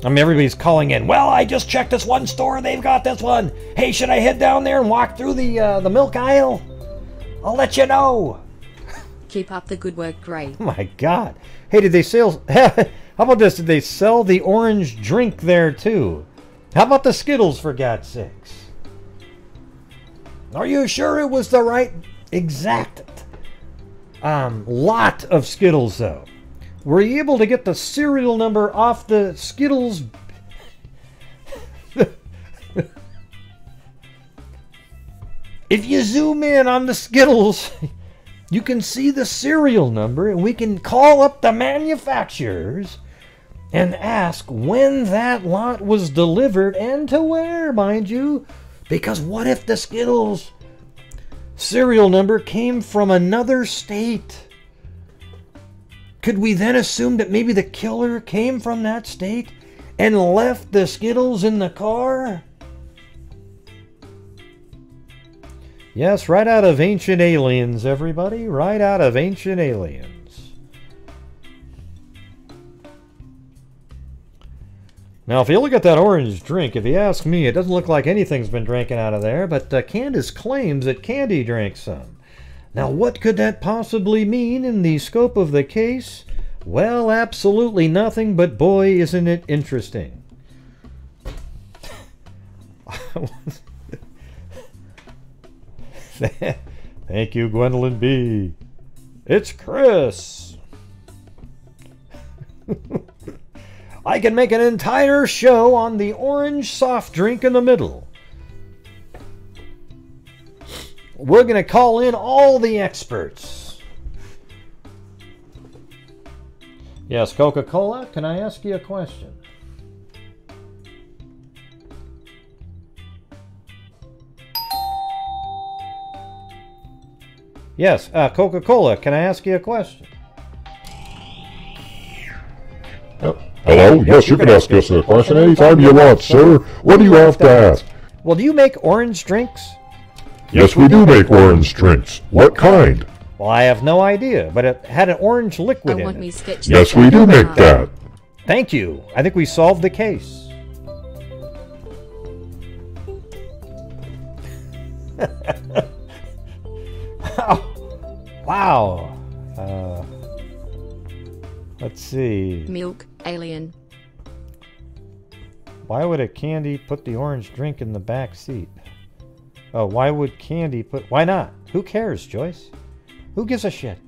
I mean, everybody's calling in. Well, I just checked this one store. They've got this one. Hey, should I head down there and walk through the milk aisle? I'll let you know. Keep up the good work, Gray. Oh my God. Hey, did they sell... How about this? Did they sell the orange drink there, too? How about the Skittles, for God's sakes? Are you sure it was the right exact lot of Skittles, though? Were you able to get the serial number off the Skittles? If you zoom in on the Skittles, you can see the serial number, and we can call up the manufacturers and ask when that lot was delivered and to where, mind you. Because what if the Skittles serial number came from another state? Could we then assume that maybe the killer came from that state and left the Skittles in the car? Yes, right out of Ancient Aliens, everybody. Right out of Ancient Aliens. Now, if you look at that orange drink, if you ask me, it doesn't look like anything's been drinking out of there, but Candace claims that Candy drank some. Now, what could that possibly mean in the scope of the case? Well, absolutely nothing, but boy, isn't it interesting. Thank you, Gwendolyn B. It's Chris. I can make an entire show on the orange soft drink in the middle. We're going to call in all the experts. Yes, Coca-Cola, can I ask you a question? Yes, Coca-Cola, can I ask you a question? Hello? Yes, you can ask us a question anytime you want, sir. What do you have to ask? Well, do you make orange drinks? Yes, we do make orange drinks. What kind? Well, I have no idea, but it had an orange liquid in it. Yes, we do make that. Thank you. I think we solved the case. Wow. Let's see. Milk, alien. Why would a Candy put the orange drink in the back seat? Oh, why would Candy put... Why not? Who cares, Joyce? Who gives a shit?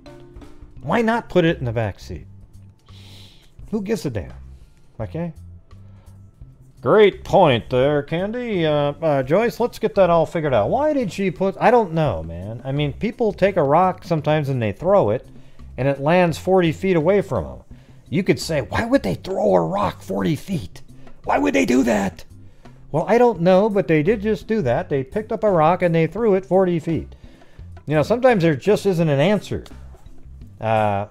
Why not put it in the back seat? Who gives a damn? Okay? Great point there, Candy. Joyce, let's get that all figured out. Why did she put... I don't know, man. I mean, people take a rock sometimes and they throw it, and it lands 40 feet away from them. You could say, why would they throw a rock 40 feet? Why would they do that? Well, I don't know, but they did just do that. They picked up a rock and they threw it 40 feet. You know, sometimes there just isn't an answer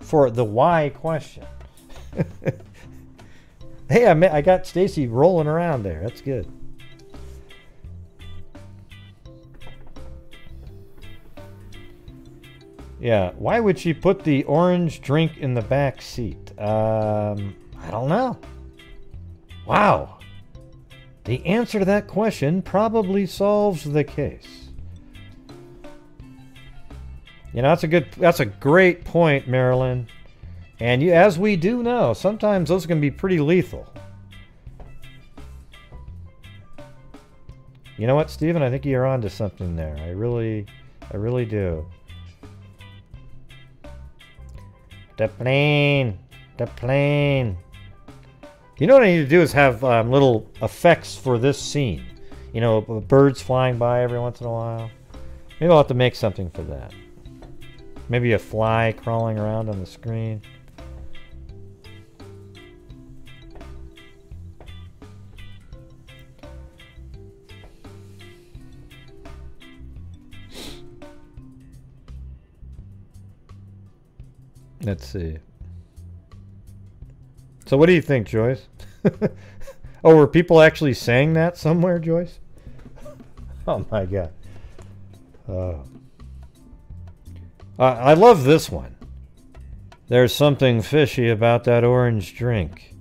for the why question. Hey, I got Stacy rolling around there. That's good. Yeah, why would she put the orange drink in the back seat? I don't know. Wow. The answer to that question probably solves the case. You know, that's a great point, Marilyn. And as we do know, sometimes those can be pretty lethal. You know what, Stephen? I think you're onto something there. I really do. The plane. You know what I need to do is have little effects for this scene. You know, birds flying by every once in a while. Maybe I'll have to make something for that. Maybe a fly crawling around on the screen. Let's see. So what do you think, Joyce? Oh, were people actually saying that somewhere, Joyce? Oh my God. I love this one. There's something fishy about that orange drink.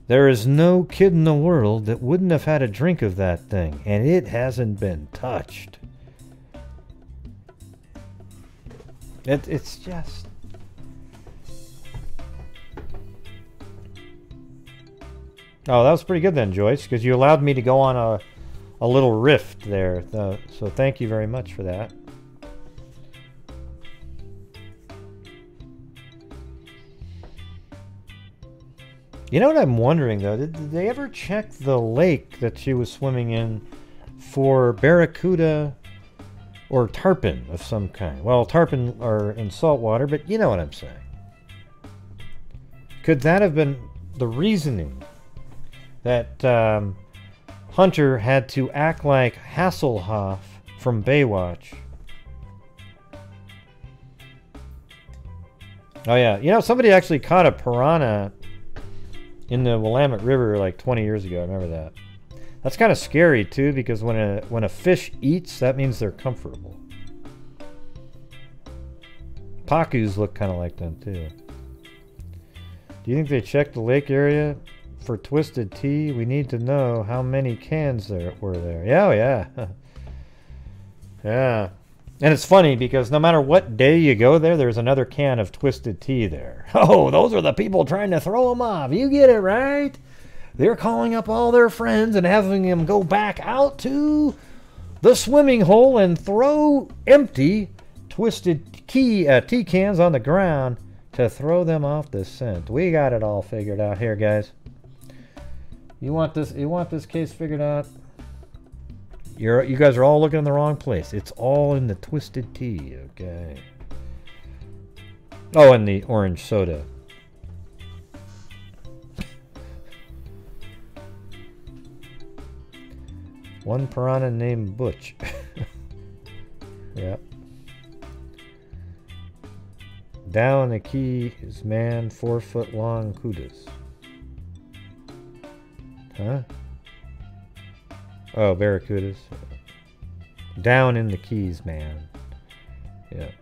There is no kid in the world that wouldn't have had a drink of that thing, and it hasn't been touched. It's just... Oh, that was pretty good then, Joyce, because you allowed me to go on a little riff there. So thank you very much for that. You know what I'm wondering, though? Did they ever check the lake that she was swimming in for barracuda or tarpon of some kind? Well, tarpon are in salt water, but you know what I'm saying. Could that have been the reasoning that Hunter had to act like Hasselhoff from Baywatch? Oh yeah, you know, somebody actually caught a piranha in the Willamette River like 20 years ago. I remember that. That's kind of scary too, because when a fish eats, that means they're comfortable. Pacus look kind of like them too. Do you think they checked the lake area for Twisted Tea? We need to know how many cans there were there. Yeah, oh yeah. Yeah. And it's funny because no matter what day you go there, there's another can of Twisted Tea there. Oh, those are the people trying to throw them off. You get it, right? They're calling up all their friends and having them go back out to the swimming hole and throw empty Twisted Tea cans on the ground to throw them off the scent. We got it all figured out here, guys. You want this case figured out? You guys are all looking in the wrong place. It's all in the Twisted Tea, okay? Oh, and the orange soda. One piranha named Butch. Yep. Down the keys, man, 4-foot long kudas. Huh? Oh, barracudas. Down in the Keys, man. Yeah.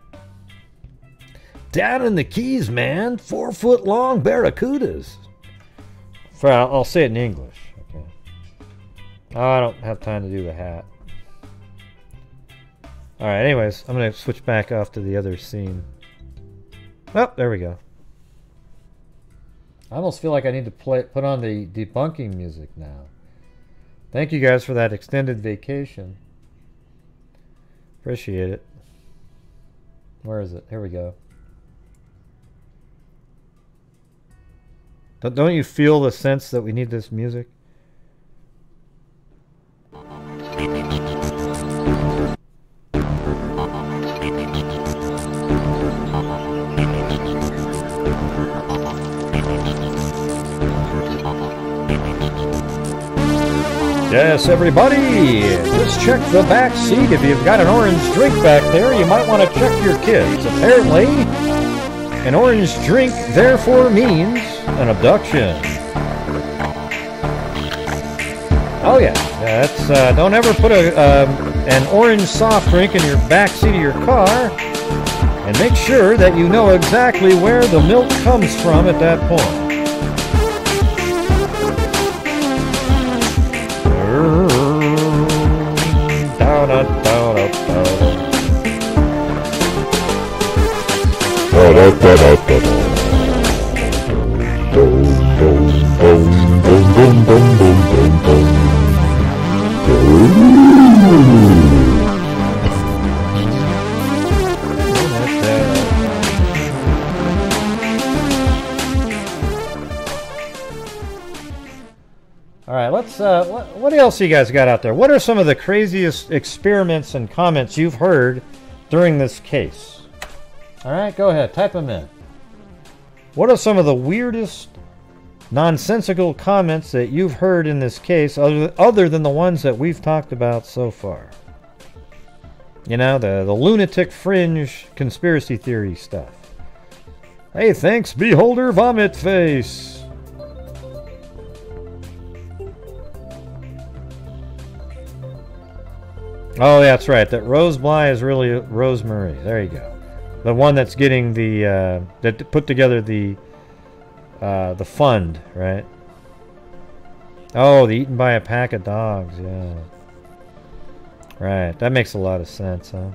Down in the Keys, man. 4-foot long barracudas. I'll say it in English. Okay. Oh, I don't have time to do the hat. Alright, anyways, I'm going to switch back off to the other scene. Oh, there we go. I almost feel like I need to put on the debunking music now. Thank you guys for that extended vacation. Appreciate it. Where is it? Here we go. Don't you feel the sense that we need this music? Yes, everybody, just check the back seat. If you've got an orange drink back there, you might want to check your kids. Apparently, an orange drink therefore means an abduction. Oh yeah, that's don't ever put an orange soft drink in your back seat of your car, and make sure that you know exactly where the milk comes from at that point. All right, let's. What else you guys got out there? What are some of the craziest experiments and comments you've heard during this case? All right, go ahead, type them in. What are some of the weirdest, nonsensical comments that you've heard in this case, other than the ones that we've talked about so far? You know, the lunatic fringe conspiracy theory stuff. Hey, thanks, beholder vomit face. Oh, that's right. That Rose Bly is really Rosemary. There you go. The one that's getting the that put together the fund, right? Oh, the eaten by a pack of dogs. Yeah. Right. That makes a lot of sense, huh?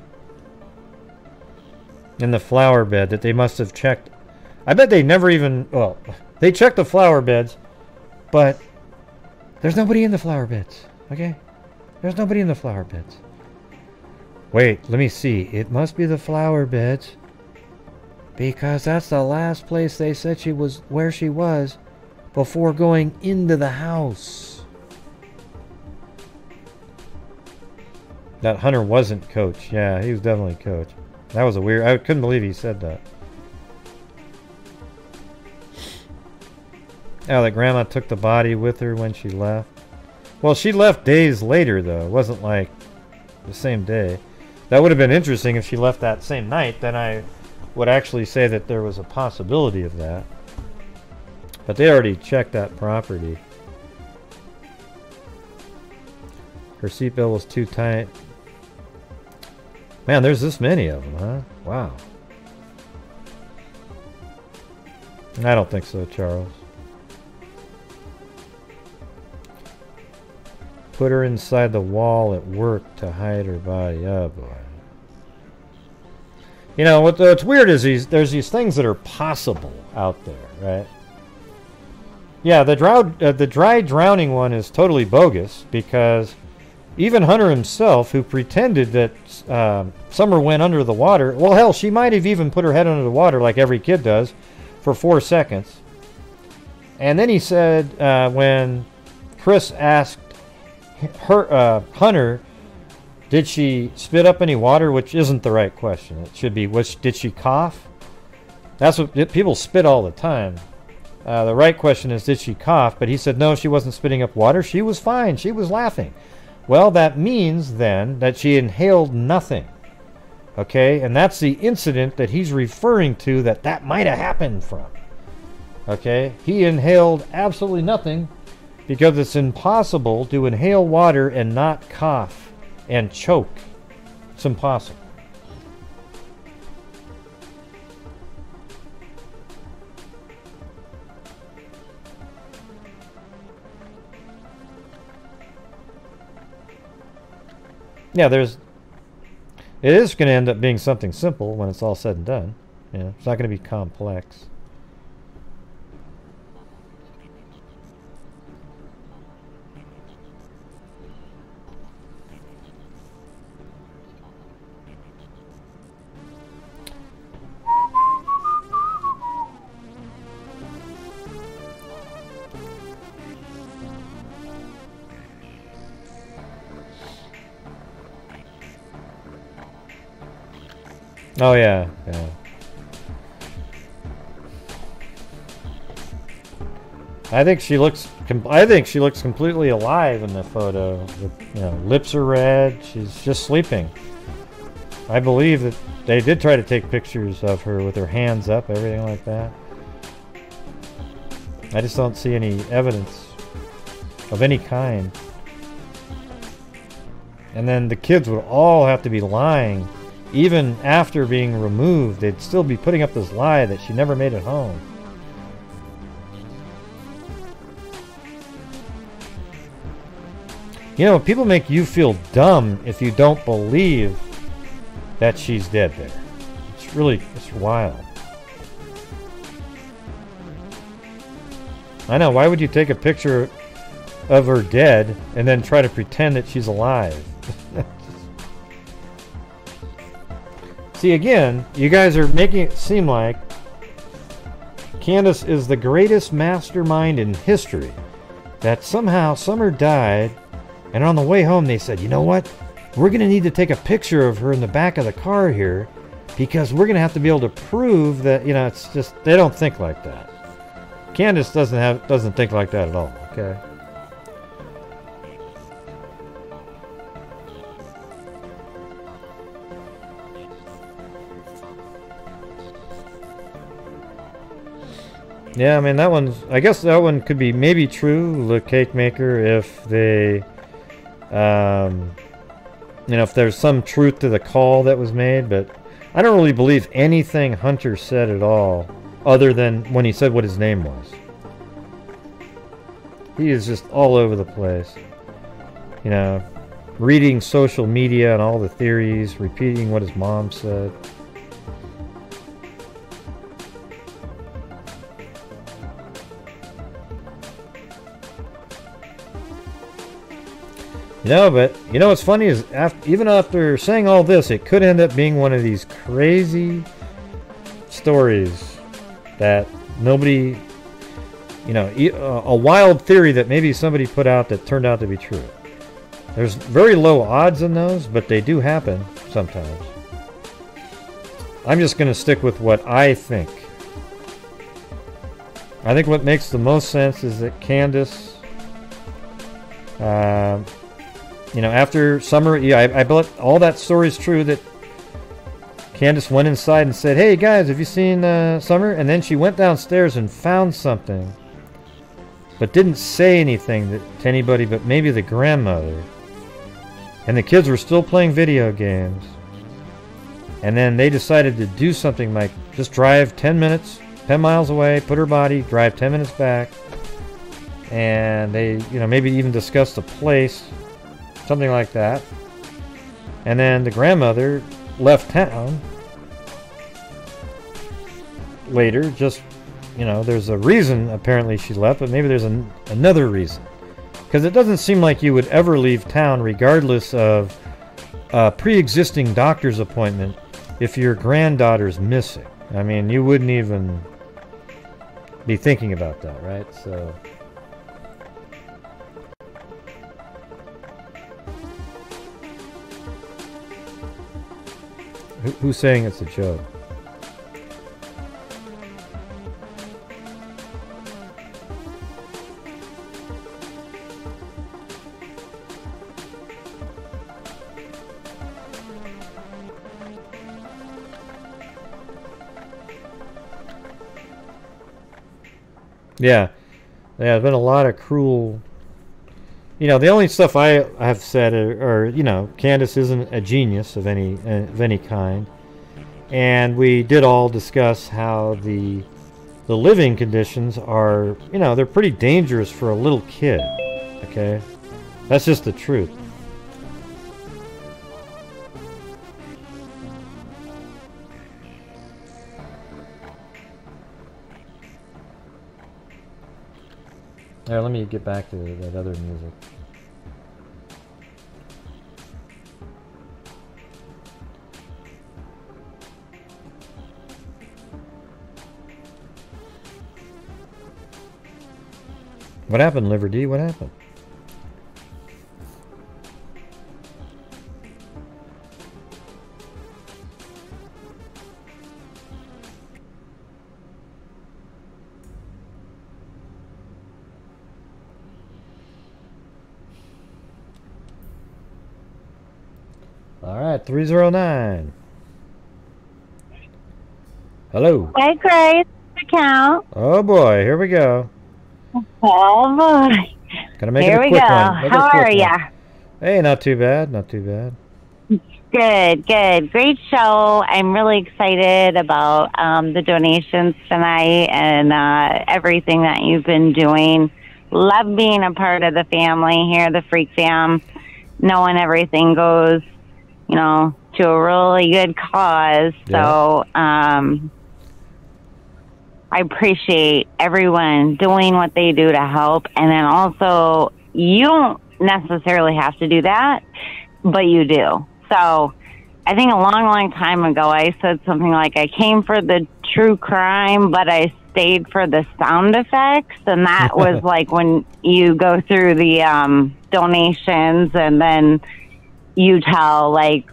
In the flower bed that they must have checked. I bet they never even. Well, they checked the flower beds, but there's nobody in the flower beds. Okay. There's nobody in the flower beds. Wait, let me see. It must be the flower beds, because that's the last place they said she was, where she was, before going into the house. That Hunter wasn't Coach. Yeah, he was definitely Coach. That was a weird. I couldn't believe he said that. Oh, that Grandma took the body with her when she left. Well, she left days later, though. It wasn't like the same day. That would have been interesting if she left that same night. Then I would actually say that there was a possibility of that. But they already checked that property. Her seatbelt was too tight. Man, there's this many of them, huh? Wow. I don't think so, Charles. Put her inside the wall at work to hide her body. Oh, boy. You know, what's weird is there's these things that are possible out there, right? Yeah, the dry drowning one is totally bogus, because even Hunter himself, who pretended that Summer went under the water, well, hell, she might have even put her head under the water like every kid does for 4 seconds. And then he said, when Chris asked Hunter, did she spit up any water, which isn't the right question. It should be, did she cough? That's what people spit all the time. The right question is, did she cough? But he said, no, she wasn't spitting up water. She was fine. She was laughing. Well, that means then that she inhaled nothing. Okay? And that's the incident that he's referring to that might have happened from. Okay? He inhaled absolutely nothing, because it's impossible to inhale water and not cough and choke. It's impossible. Yeah, it is going to end up being something simple when it's all said and done. Yeah, it's not going to be complex. Oh yeah, yeah. I think she looks completely alive in the photo. You know, lips are red. She's just sleeping. I believe that they did try to take pictures of her with her hands up, everything like that. I just don't see any evidence of any kind. And then the kids would all have to be lying. Even after being removed, they'd still be putting up this lie that she never made it home. You know, people make you feel dumb if you don't believe that she's dead there. It's wild. I know, why would you take a picture of her dead and then try to pretend that she's alive? See, again, you guys are making it seem like Candace is the greatest mastermind in history. That somehow Summer died, and on the way home they said, you know what? We're going to need to take a picture of her in the back of the car here, because we're going to have to be able to prove that, you know, it's just, they don't think like that. Candace doesn't think like that at all, okay? Yeah, I mean, I guess that one could be maybe true, the cake maker, if they, you know, if there's some truth to the call that was made, but I don't really believe anything Hunter said at all, other than when he said what his name was. He is just all over the place. You know, reading social media and all the theories, repeating what his mom said. No, but you know what's funny is even after saying all this, it could end up being one of these crazy stories that nobody, you know, a wild theory that maybe somebody put out that turned out to be true. There's very low odds in those, but they do happen sometimes. I'm just going to stick with what I think. I think what makes the most sense is that Candace, you know, after Summer, yeah, I believe all that story is true, that Candace went inside and said, hey guys, have you seen Summer? And then she went downstairs and found something, but didn't say anything to anybody but maybe the grandmother. And the kids were still playing video games. And then they decided to do something like just drive 10 miles away, put her body, drive 10 minutes back. And they, you know, maybe even discussed a place. Something like that. And then the grandmother left town later. Just, you know, there's a reason apparently she left, but maybe there's another reason. Because it doesn't seem like you would ever leave town regardless of a pre-existing doctor's appointment if your granddaughter's missing. I mean, you wouldn't even be thinking about that, right? So... Who's saying it's a joke? Yeah, there's been a lot of cruel. You know, the only stuff I have said are, you know, Candace isn't a genius of any kind, and we did all discuss how the living conditions are, you know, they're pretty dangerous for a little kid. Okay, that's just the truth. All right, let me get back to that other music. What happened, Liver D? What happened? All right, 309. Hello. Hey, Grace. Account. Oh boy, here we go. Oh boy. Gonna make Here it a we quick go. one. Make it a How quick are one. ya? Hey, not too bad. Not too bad. Good, good. Great show. I'm really excited about the donations tonight and everything that you've been doing. Love being a part of the family here, the Freak Fam. Knowing everything goes, you know, to a really good cause. Yeah. So, I appreciate everyone doing what they do to help. And then also, you don't necessarily have to do that, but you do. So I think a long, long time ago, I said something like, I came for the true crime, but I stayed for the sound effects. And that was like when you go through the donations and then you tell like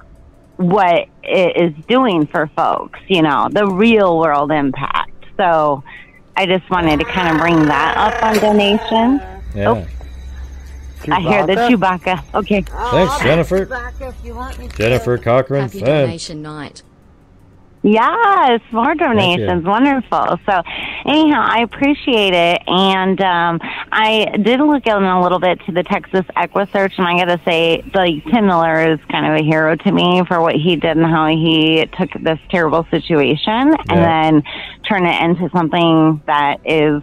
what it is doing for folks, you know, the real world impact. So I just wanted to kind of bring that up on donations. Yeah. Oh, I hear the Chewbacca. Okay. Thanks, Jennifer. Jennifer Cochran. Happy Fed. donation night. Yes, more donations. you. Wonderful. So anyhow, I appreciate it. And I did look in a little bit to the Texas Equisearch, and I got to say, like, Tim Miller is kind of a hero to me for what he did and how he took this terrible situation and then turned it into something that is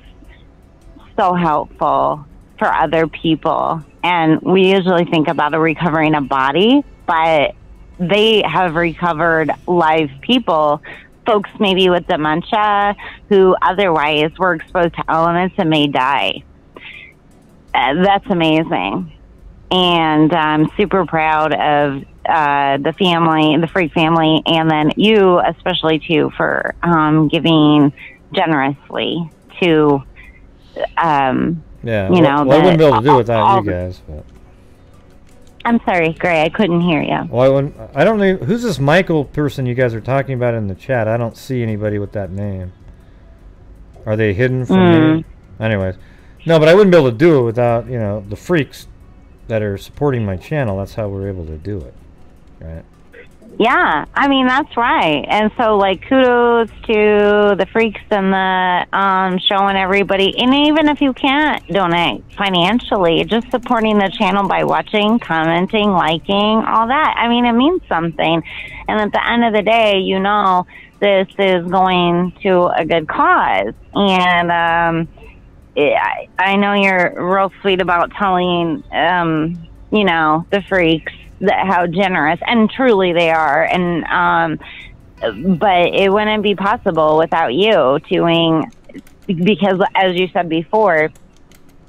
so helpful for other people. And we usually think about recovering a body, but they have recovered live people, folks maybe with dementia who otherwise were exposed to elements and may die. That's amazing. And I'm super proud of the family, the Freak family, and then you especially too for giving generously to, Yeah. you know, well, I wouldn't be able to do it without you guys. But. I'm sorry, Gray, I couldn't hear you. Well, I don't know. Who's this Michael person you guys are talking about in the chat? I don't see anybody with that name. Are they hidden from me? Anyways. No, but I wouldn't be able to do it without, you know, the freaks that are supporting my channel. That's how we're able to do it. Right? Yeah, I mean, that's right. And so, like, kudos to the freaks and the showing everybody. And even if you can't donate financially, just supporting the channel by watching, commenting, liking, all that. I mean, it means something. And at the end of the day, you know, this is going to a good cause. And I know you're real sweet about telling, you know, the freaks how generous and truly they are, and but it wouldn't be possible without you doing, because as you said before,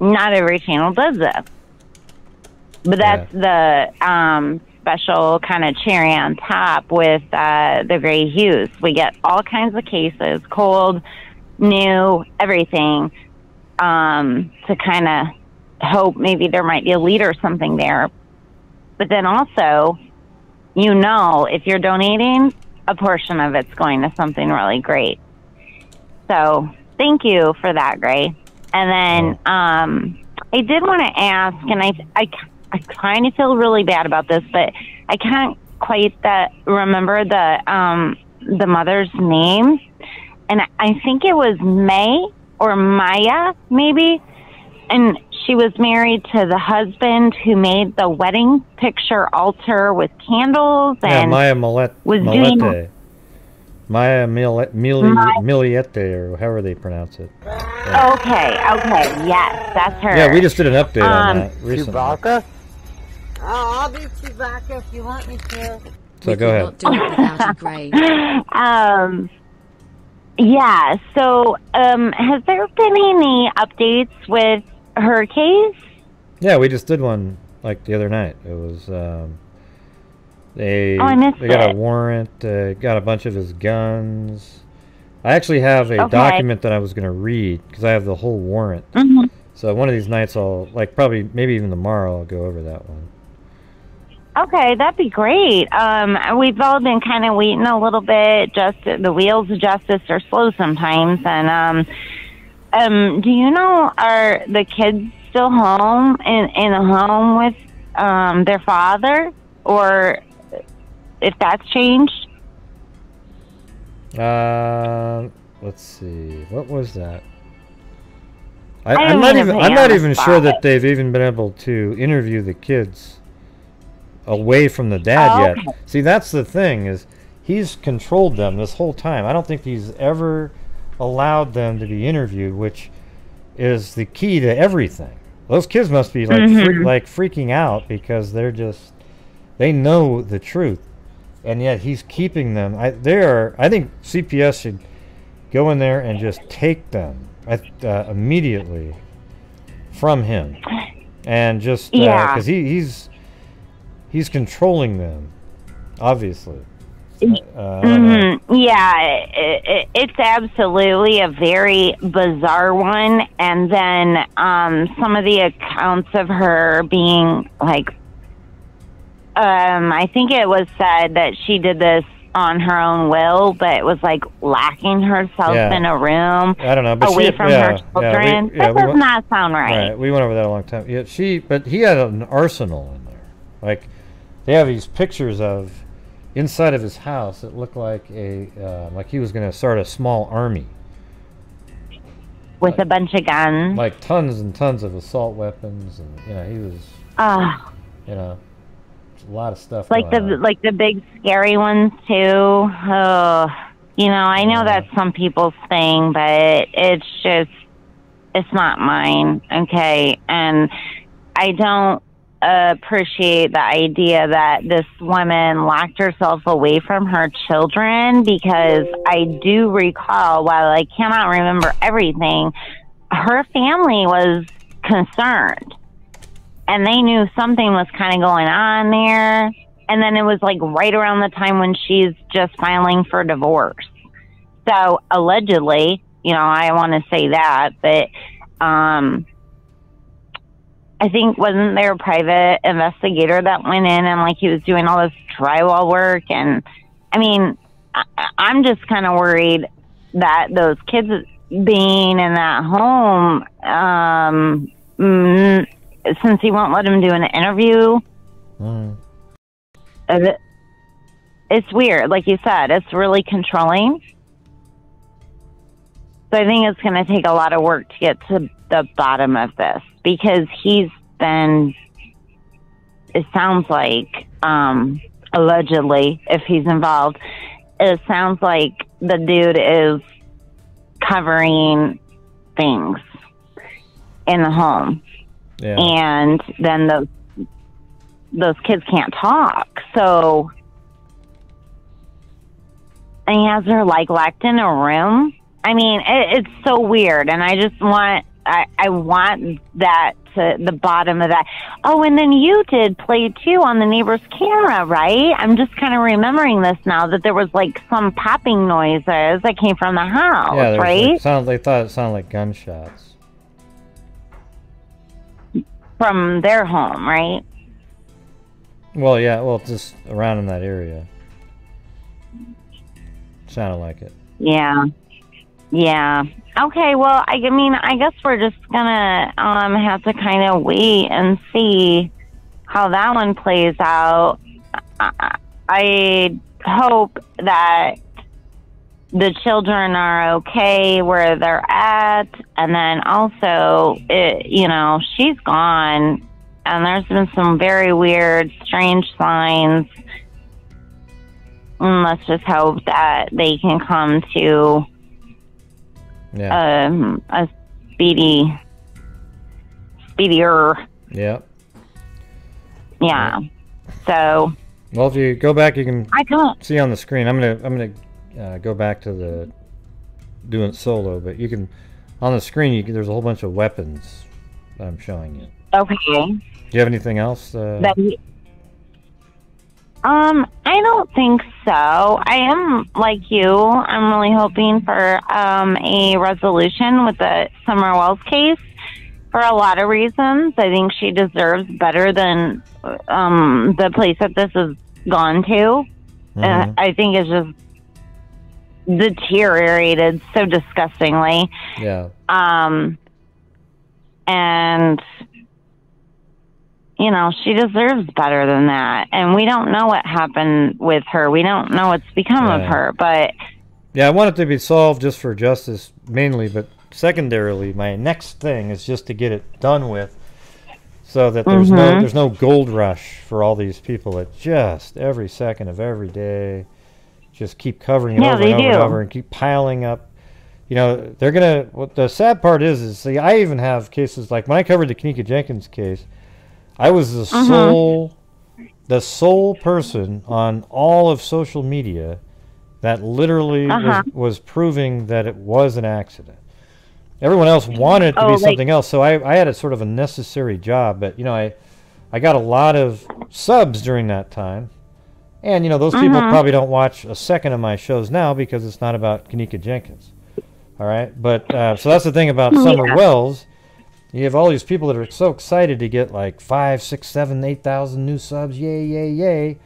not every channel does this. But that's the special kind of cherry on top with the gray hues. We get all kinds of cases, cold, new, everything, to kind of hope maybe there might be a lead or something there. But then also, you know, if you're donating, a portion of it's going to something really great. So thank you for that, Gray. And then I did want to ask, and I kind of feel really bad about this, but I can't quite remember the mother's name. And I think it was May or Maya, maybe. And she was married to the husband who made the wedding picture altar with candles. And Maya Millette. Maya Millette, or however they pronounce it. Yeah. Okay, yes, that's her. Yeah, we just did an update on that recently. Chewbacca? I'll be Chewbacca if you want me to. So go ahead. Yeah, so has there been any updates with her case? Yeah, we just did one like the other night. It was they got a warrant, got a bunch of his guns. I actually have a document that I was going to read because I have the whole warrant. So one of these nights I'll, like, probably maybe even tomorrow I'll go over that one. Okay, that'd be great. We've all been kind of waiting a little bit. Just the wheels of justice are slow sometimes. And do you know, are the kids still home in a home with their father, or if that's changed? Let's see. What was that? I'm not even sure that they've even been able to interview the kids away from the dad yet. See, that's the thing, is he's controlled them this whole time. I don't think he's ever allowed them to be interviewed, which is the key to everything. Those kids must be like freaking out because they know the truth, and yet he's keeping them. I think CPS should go in there and just take them immediately from him, and just because he's controlling them, obviously. Yeah, it's absolutely a very bizarre one. And then some of the accounts of her being like, I think it was said that she did this on her own will, but it was like locking herself in a room, I don't know, but away from her children. That does not sound right. Right. We went over that a long time. Yeah, but he had an arsenal in there. Like, they have these pictures of inside of his house. It looked like like he was going to start a small army with a bunch of guns, like tons and tons of assault weapons, and he was, a lot of stuff. Like the big scary ones too. Oh, I know that's some people's thing, but it's not mine. Okay, and I don't appreciate the idea that this woman locked herself away from her children, because I do recall, while I cannot remember everything, her family was concerned and they knew something was kind of going on there. And then it was like right around the time when she's just filing for divorce. So allegedly, I want to say that, but I think, wasn't there a private investigator that went in and like he was doing all this drywall work? And I mean, I'm just kind of worried that those kids being in that home, since he won't let them do an interview, it's weird. Like you said, it's really controlling. So I think it's going to take a lot of work to get to the bottom of this, because he's been, it sounds like, allegedly, if he's involved, it sounds like the dude is covering things in the home. Yeah. And then those kids can't talk. So And he has her like locked in a room. I mean, it's so weird, and I just want, I want that to the bottom of that. Oh, and then you did play too on the neighbor's camera, right? I'm just kind of remembering this now, that there was like some popping noises that came from the house, Yeah, right? Like, they thought it sounded like gunshots. From their home, right? Well, yeah, well, just around in that area. Sounded like it. Yeah. Yeah. Okay, well, I mean, I guess we're just gonna have to kind of wait and see how that one plays out. I hope that the children are okay where they're at, and then also, you know, she's gone, and there's been some very weird, strange signs. And let's just hope that they can come to a speedier. Yeah. Yeah. So. Well, if you go back, you can don't see on the screen. I'm gonna go back to the doing it solo, but you can on the screen. There's a whole bunch of weapons that I'm showing you. Okay. Do you have anything else? I don't think so. I am like you. I'm really hoping for a resolution with the Summer Wells case for a lot of reasons. I think she deserves better than the place that this has gone to. I think it's just deteriorated so disgustingly. Yeah. And you know, she deserves better than that. And we don't know what happened with her. We don't know what's become of her, but... Yeah, I want it to be solved just for justice, mainly, but secondarily, my next thing is just to get it done with so that there's no gold rush for all these people that just every second of every day just keep covering it over and over and over and keep piling up. You know, they're going to... What the sad part is, see, I even have cases like when I covered the Kenneka Jenkins case, I was the sole person on all of social media that literally was proving that it was an accident. Everyone else wanted it to be something else, so I had a sort of a necessary job. But you know, I got a lot of subs during that time, and you know, those people probably don't watch a second of my shows now because it's not about Kenneka Jenkins. All right, but so that's the thing about Summer Wells. You have all these people that are so excited to get like 5, 6, 7, 8,000 new subs. Yay, yay, yay.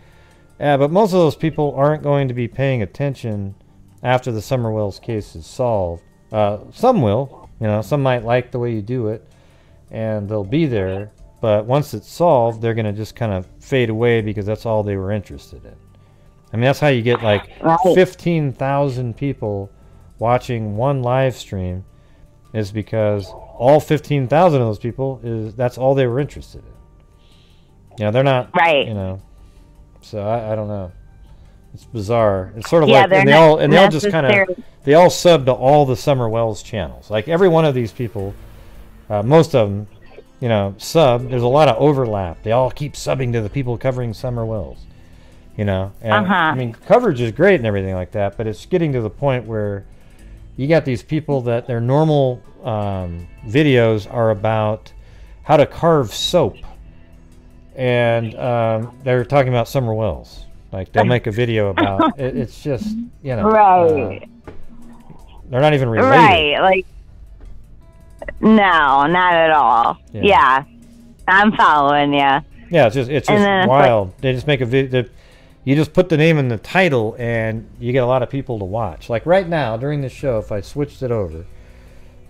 But most of those people aren't going to be paying attention after the Summer Wells case is solved. Some will. You know, some might like the way you do it, and they'll be there. But once it's solved, they're going to just kind of fade away because that's all they were interested in. I mean, that's how you get like 15,000 people watching one live stream, is because all 15,000 of those people that's all they were interested in. You know, they're not you know. So I don't know. It's bizarre. It's sort of like they all just kind of they all sub to all the Summer Wells channels. Like every one of these people, most of them, you know, sub. There's a lot of overlap. They all keep subbing to the people covering Summer Wells. You know, and I mean, coverage is great and everything like that, but it's getting to the point where you got these people that their normal videos are about how to carve soap, and they're talking about Summer Wells. Like they'll make a video about it. It's just, you know, they're not even related. Right, like no, not at all. Yeah, I'm following you. Yeah, it's just wild. Like, they just make a video. You just put the name in the title, and you get a lot of people to watch. Like right now, during the show, if I switched it over,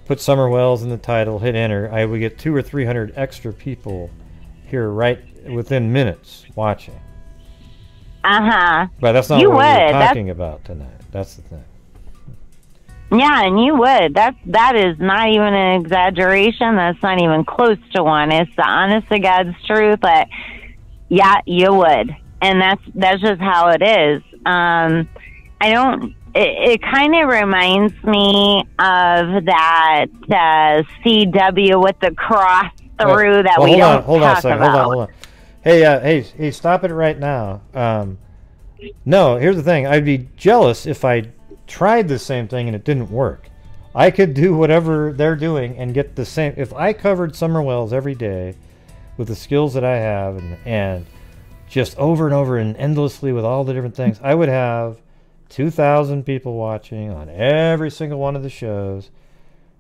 put Summer Wells in the title, hit enter, I would get 200 or 300 extra people here right within minutes watching. But that's not what we're talking about tonight. That's the thing. Yeah, and you would. That is not even an exaggeration. That's not even close to one. It's the honest to God's truth. But yeah, you would. And that's just how it is. It kind of reminds me of that CW with the cross through we don't talk about. Hold on. Hey, stop it right now. No, here's the thing. I'd be jealous if I tried the same thing and it didn't work. I could do whatever they're doing and get the same. If I covered summer wells every day with the skills that I have and just over and over and endlessly with all the different things, I would have 2,000 people watching on every single one of the shows.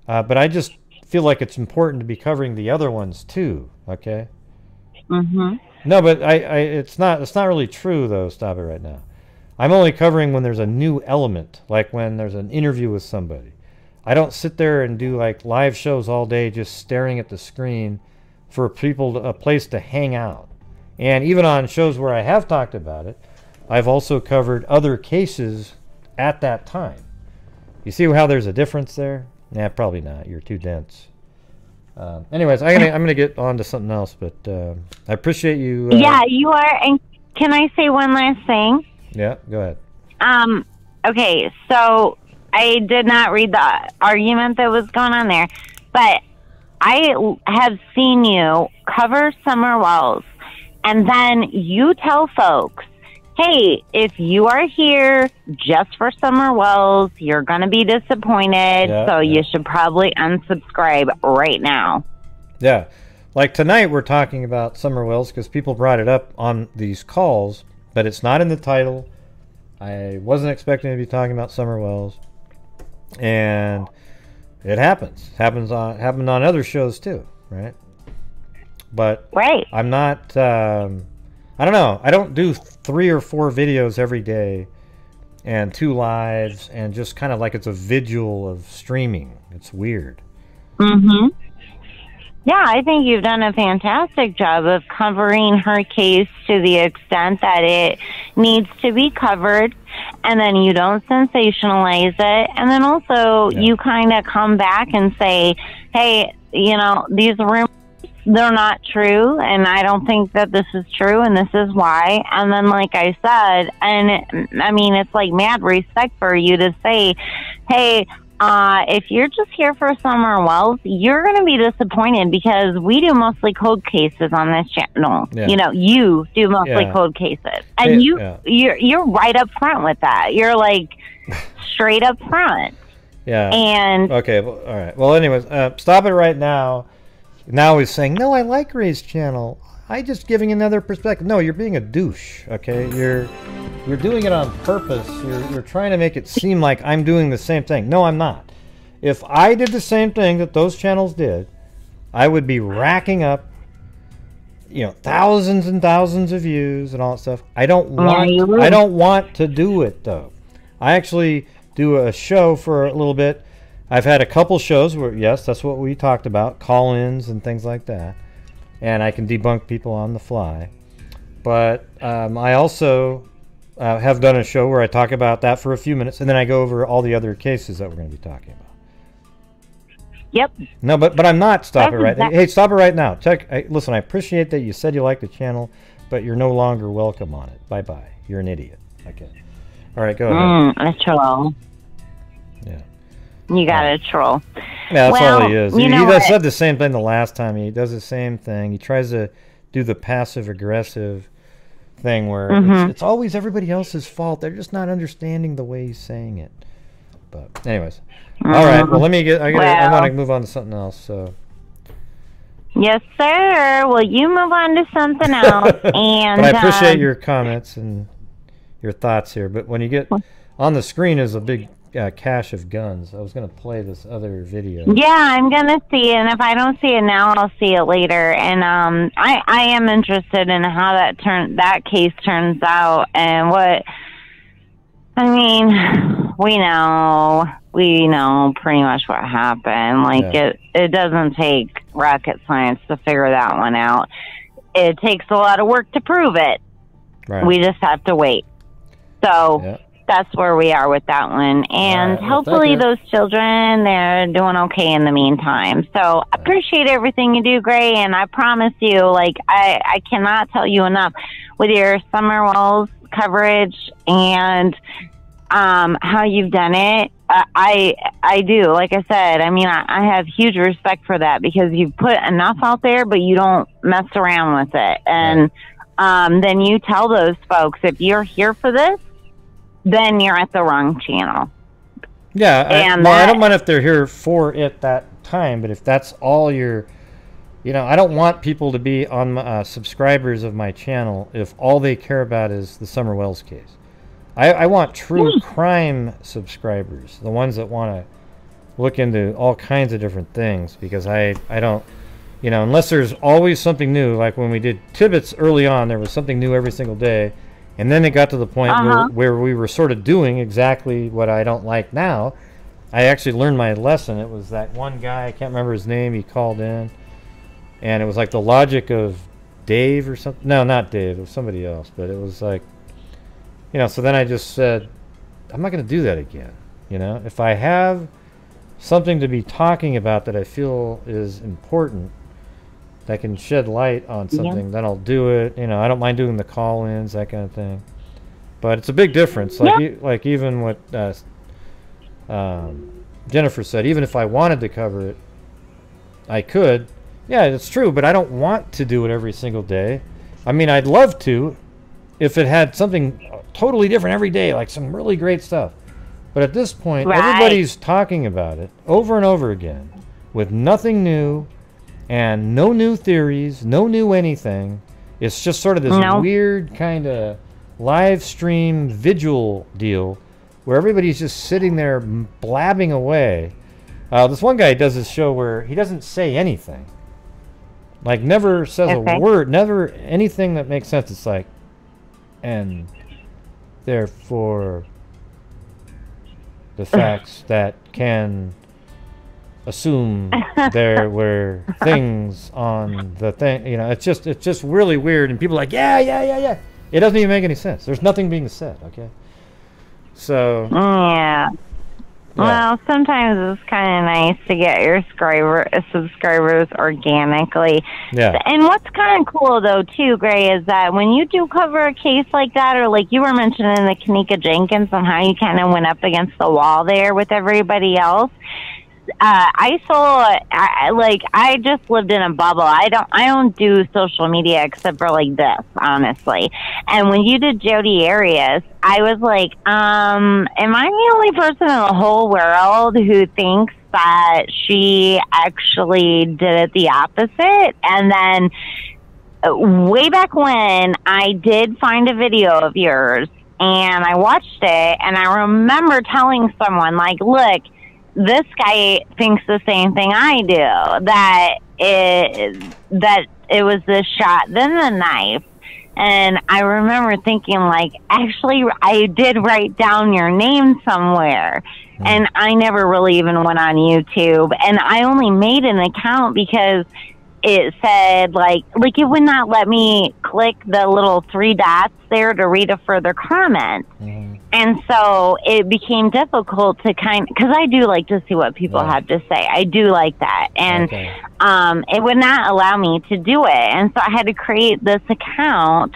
But I just feel like it's important to be covering the other ones too. Okay. Mm-hmm. No, but it's not really true though. Stop it right now. I'm only covering when there's a new element, like when there's an interview with somebody. I don't sit there and do like live shows all day just staring at the screen for people a place to hang out. And even on shows where I have talked about it, I've also covered other cases at that time. You see how there's a difference there? Nah, probably not. You're too dense. Anyways, I'm gonna get on to something else, but I appreciate you. Yeah, you are. And can I say one last thing? Yeah, go ahead. Okay, so I did not read the argument that was going on there, but I have seen you cover summer wells, and then you tell folks, hey, if you are here just for summer wells, you're going to be disappointed, you should probably unsubscribe right now. Yeah. Like tonight we're talking about summer wells because people brought it up on these calls, but it's not in the title. I wasn't expecting to be talking about summer wells. And it happens. Happened on other shows too, right? But I'm not I don't know. I don't do 3 or 4 videos every day and 2 lives and just kind of like it's a vigil of streaming. It's weird. Mm-hmm. Yeah, I think you've done a fantastic job of covering her case to the extent that it needs to be covered, and then you don't sensationalize it, and then also you kind of come back and say, hey, you know, these rumors, they're not true, and I don't think that this is true, and this is why. And then, like I said, and I mean, it's like mad respect for you to say, hey, if you're just here for summer wells, you're going to be disappointed because we do mostly cold cases on this channel. Yeah. You know, you do mostly cold cases, and you're right up front with that. You're like straight up front. Yeah. And okay. Well, all right. Well, anyways, stop it right now. Now he's saying, no, I like Ray's channel. I just giving another perspective. No, you're being a douche. Okay, you're doing it on purpose. You're trying to make it seem like I'm doing the same thing. No, I'm not. If I did the same thing that those channels did, I would be racking up, you know, thousands and thousands of views and all that stuff. I don't want to do it though. I actually do a show for a little bit. I've had a couple shows where, yes, that's what we talked about, call-ins and things like that. And I can debunk people on the fly. But I also have done a show where I talk about that for a few minutes, and then I go over all the other cases that we're going to be talking about. Yep. No, but I'm not. Stop it right now. Hey, stop it right now. Listen, I appreciate that you said you like the channel, but you're no longer welcome on it. Bye-bye. You're an idiot. Okay. All right, go ahead. A troll. Yeah. You got a troll. Yeah, that's all he is. He said the same thing the last time. He does the same thing. He tries to do the passive-aggressive thing where it's always everybody else's fault. They're just not understanding the way he's saying it. But anyways. All right. Well, let me get... I want to move on to something else, so... Yes, sir. Well, you move on to something else. And but I appreciate your comments and your thoughts here. But when you get... On the screen is a big... cache of guns. I was going to play this other video. Yeah, I'm going to see it, and if I don't see it now, I'll see it later. And I am interested in how that case turns out, and what I mean, we know pretty much what happened. Like it doesn't take rocket science to figure that one out. It takes a lot of work to prove it. Right. We just have to wait. So that's where we are with that one. And hopefully those children, they're doing okay in the meantime. So I appreciate everything you do, Gray. And I promise you, like, I cannot tell you enough with your summer wells coverage and how you've done it. I do. Like I said, I mean, I have huge respect for that because you've put enough out there, but you don't mess around with it. And then you tell those folks, if you're here for this, then you're at the wrong channel. Yeah, I don't mind if they're here for it that time, but if that's all you're, you know, I don't want people to be on my, subscribers of my channel if all they care about is the Summer Wells case. I want true crime subscribers, the ones that want to look into all kinds of different things, because I don't, you know, unless there's always something new, like when we did Tibbets early on, there was something new every single day. And then it got to the point where we were sort of doing exactly what I don't like now. I actually learned my lesson. It was that one guy, I can't remember his name, he called in. And it was like the logic of Dave or something. No, not Dave. It was somebody else. But it was like, you know, so then I just said, I'm not going to do that again. You know, if I have something to be talking about that I feel is important, that can shed light on something, then I'll do it. You know, I don't mind doing the call-ins, that kind of thing. But it's a big difference. Like even what Jennifer said, even if I wanted to cover it, I could. Yeah, it's true, but I don't want to do it every single day. I mean, I'd love to if it had something totally different every day, like some really great stuff. But at this point, everybody's talking about it over and over again with nothing new. And no new theories, no new anything. It's just sort of this weird kind of live stream vigil deal where everybody's just sitting there blabbing away. This one guy does this show where he doesn't say anything. Like, never says a word, never anything that makes sense. It's like, and therefore the facts that can assume there were things on the thing, you know, it's just really weird, and people are like, yeah. It doesn't even make any sense. There's nothing being said, okay? So yeah. Well, sometimes it's kind of nice to get your subscribers organically. Yeah. And what's kind of cool, though, too, Gray, is that when you do cover a case like that, or like you were mentioning the Kanika Jenkins and how you kind of went up against the wall there with everybody else, I just lived in a bubble. I don't do social media except for like this, honestly. And when you did Jodi Arias, I was like, am I the only person in the whole world who thinks that she actually did it the opposite? And then way back when, I did find a video of yours and I watched it, and I remember telling someone, like, look, this guy thinks the same thing I do, that it was the shot, then the knife. And I remember thinking, like, actually, I did write down your name somewhere. And I never really even went on YouTube. And I only made an account because it said, like it would not let me click the little 3 dots there to read a further comment. And so it became difficult to because I do like to see what people have to say. I do like that. And it would not allow me to do it. And so I had to create this account.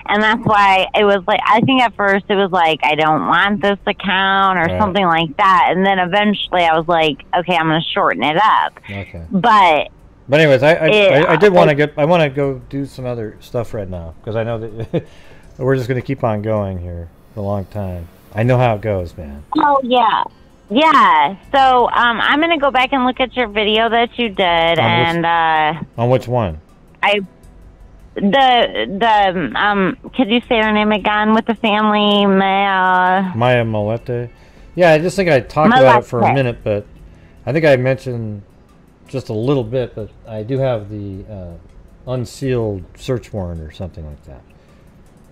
And that's why it was like, I think at first it was like, I don't want this account or something like that. And then eventually I was like, okay, I'm going to shorten it up. But anyways, I want to go do some other stuff right now, because I know that we're just going to keep on going here for a long time. I know how it goes, man. Oh, yeah. Yeah. So I'm going to go back and look at your video that you did. On which one? Could you say her name again with the family? Maya Moete. Yeah, I just think I talked about it for a minute, but I think I mentioned just a little bit, but I do have the unsealed search warrant or something like that.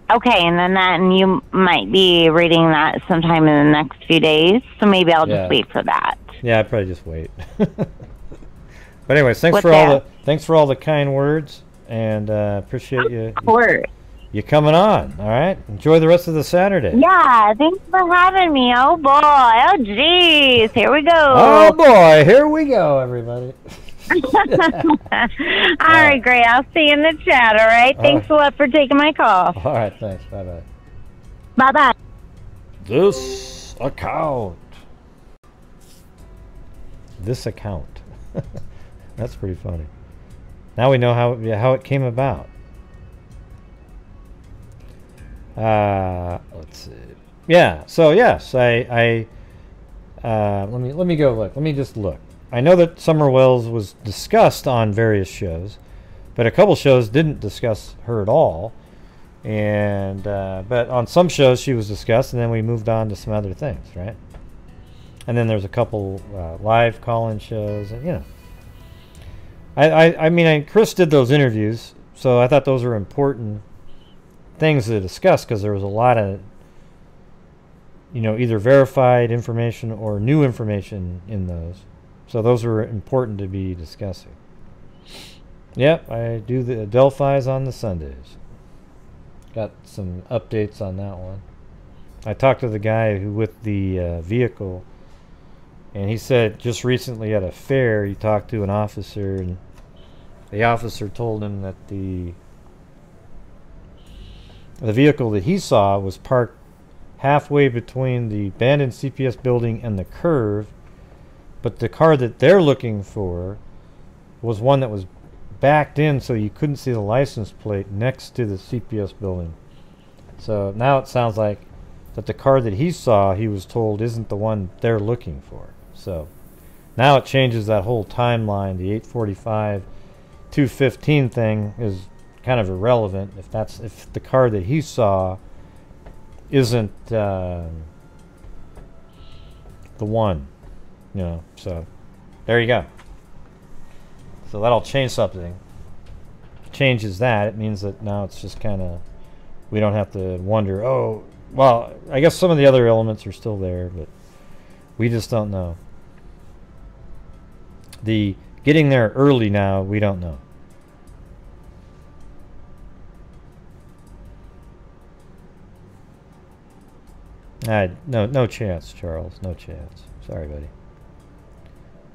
Okay, and you might be reading that sometime in the next few days, so maybe I'll just wait for that. Yeah, I'd probably just wait. But anyways, thanks for all the kind words, and appreciate you coming on. All right, enjoy the rest of the Saturday. Yeah, thanks for having me. Oh boy, oh geez, here we go. Oh boy, here we go, everybody. All right, great. I'll see you in the chat. All right, thanks a lot for taking my call. All right, thanks. Bye-bye. Bye-bye. This account. That's pretty funny. Now we know how it came about. Let's see. Yeah. So yes, let me go look. Let me just look. I know that Summer Wells was discussed on various shows, but a couple shows didn't discuss her at all. And but on some shows she was discussed, and then we moved on to some other things, right? And then there's a couple live call-in shows, and you know. I mean, Chris did those interviews, so I thought those were important things to discuss because there was a lot of, you know, either verified information or new information in those. So those were important to be discussing. Yep, I do the Delphis on the Sundays. Got some updates on that one. I talked to the guy who with the vehicle, and he said just recently at a fair he talked to an officer, and the officer told him that the vehicle that he saw was parked halfway between the abandoned CPS building and the curve, but the car that they're looking for was one that was backed in so you couldn't see the license plate next to the CPS building. So now it sounds like that the car that he saw, he was told, isn't the one they're looking for. So now it changes that whole timeline. The 845 215 thing is kind of irrelevant if the car that he saw isn't the one, you know. So there you go. So that'll change something. Changes that. It means that now it's just kind of, we don't have to wonder, oh, well, I guess some of the other elements are still there, but we just don't know. The getting there early now, we don't know. No chance, Charles. No chance. Sorry, buddy.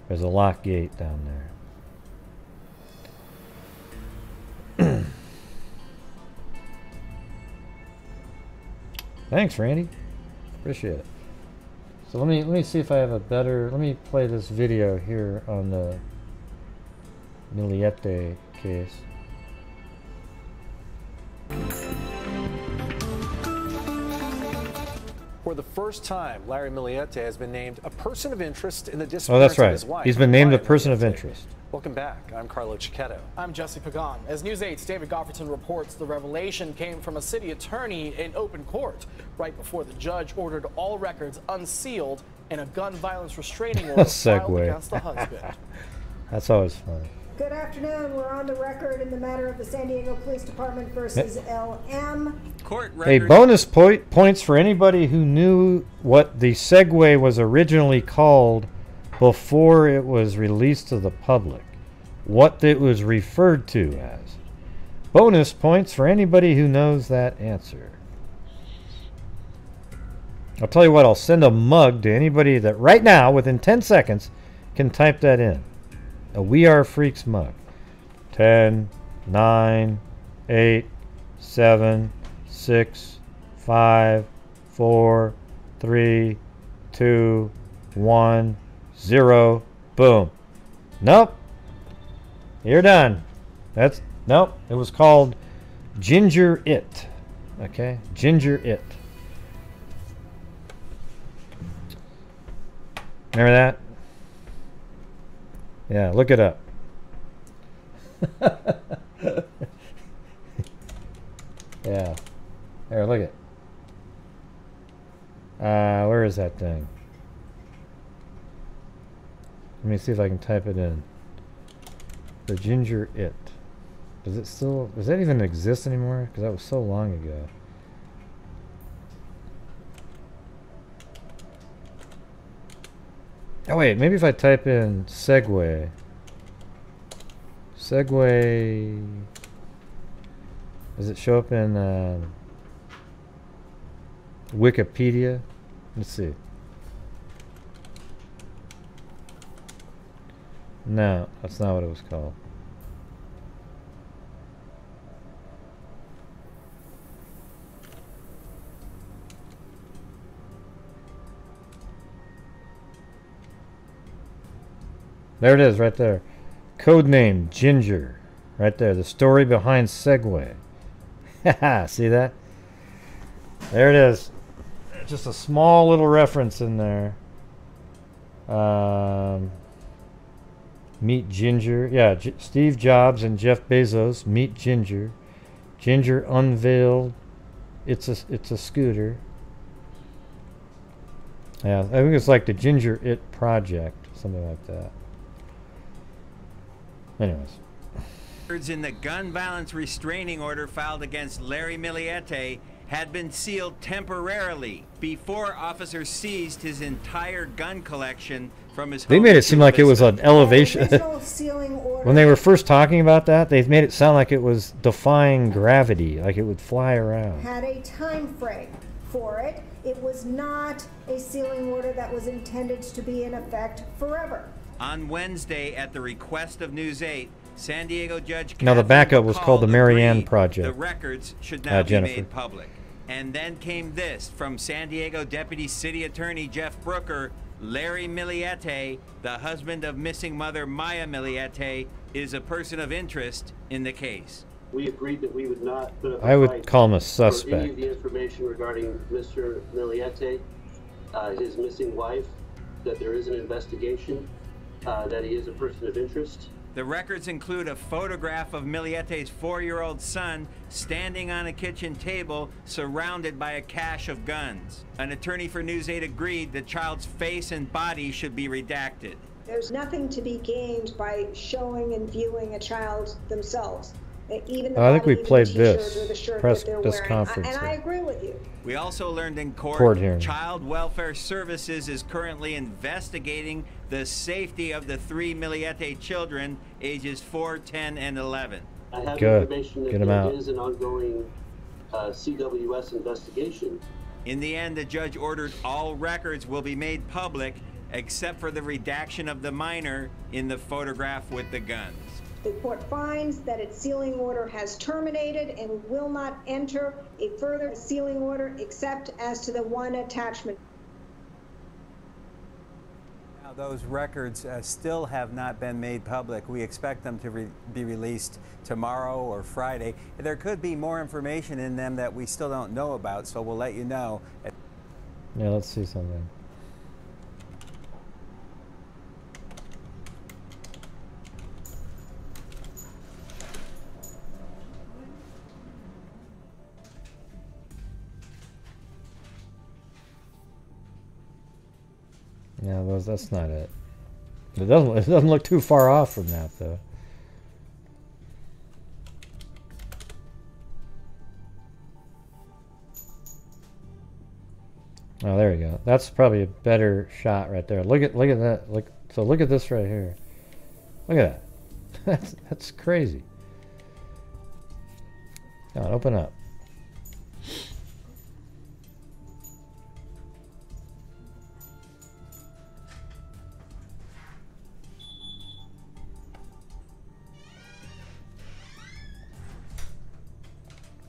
There's a lock gate down there. Thanks, Randy. Appreciate it. So let me see if I have a better. Let me play this video here on the Miliete case. For the first time, Larry Miliete has been named a person of interest in the disappearance that's right. of his wife. He's been named a person of interest. Welcome back. I'm Carlo Cicchetto. I'm Jesse Pagan. As News 8's David Gofferton reports, the revelation came from a city attorney in open court right before the judge ordered all records unsealed and a gun violence restraining order filed against the husband. That's always fun. Good afternoon. We're on the record in the matter of the San Diego Police Department versus LM. Court record. Hey, bonus points for anybody who knew what the Segway was originally called before it was released to the public. What it was referred to as. Bonus points for anybody who knows that answer. I'll tell you what, I'll send a mug to anybody that right now, within 10 seconds, can type that in. A We Are Freaks mug. 10, 9, 8, 7, 6, 5, 4, 3, 2, 1, 0. Boom. Nope. You're done. That's, nope. It was called Ginger It. Okay? Ginger It. Remember that? Yeah, look it up. Yeah. There, look it. Where is that thing? Let me see if I can type it in. The Ginger It. Does it still... Does that even exist anymore? Because that was so long ago. Oh wait, maybe if I type in Segway. Segway... Does it show up in Wikipedia? Let's see. No, that's not what it was called. There it is, right there. Codename Ginger. Right there. The story behind Segway. Haha, see that? There it is. Just a small little reference in there. Meet Ginger. Yeah, Steve Jobs and Jeff Bezos meet Ginger. Ginger unveiled. It's a scooter. Yeah, I think it's like the Ginger It Project, something like that. Anyways. In the gun violence restraining order filed against Larry Miliete had been sealed temporarily before officers seized his entire gun collection from his home. They made it seem like it was an elevation. When When they were first talking about that, they made it sound like it was defying gravity, like it would fly around. had a time frame for it. It was not a sealing order that was intended to be in effect forever. On Wednesday, at the request of News 8, San Diego Judge Now the Catherine backup was called the McCall Marianne agreed Project. The records should now be Jennifer. made public. And then came this from San Diego Deputy City Attorney Jeff Brooker. Larry Miliete, the husband of missing mother Maya Miliete, is a person of interest in the case. We agreed that we would not put up I a would fight call him a for any suspect. of the information regarding Mr. Miliete, his missing wife, that there is an investigation, that he is a person of interest. The records include a photograph of Miliete's 4-year-old son standing on a kitchen table surrounded by a cache of guns. An attorney for News 8 agreed the child's face and body should be redacted. There's nothing to be gained by showing and viewing a child themselves. Even the I think we body, played even the t-shirt this or the shirt press that they're this wearing. conference. And I agree with you. We also learned in court, Court hearing. Child Welfare Services is currently investigating the safety of the 3 Miliete children, ages 4, 10, and 11. I have Good. information that Get 'em there out. is an ongoing CWS investigation. In the end, the judge ordered all records will be made public, except for the redaction of the minor in the photograph with the guns. The court finds that its sealing order has terminated and will not enter a further sealing order except as to the one attachment. Now, those records still have not been made public. We expect them to be released tomorrow or Friday. There could be more information in them that we still don't know about, so we'll let you know. Yeah, let's see something. Yeah, that's not it. It doesn't look too far off from that though. Oh, there we go. That's probably a better shot right there. Look at that. Look at this right here. Look at that. That's crazy. Come on, open up.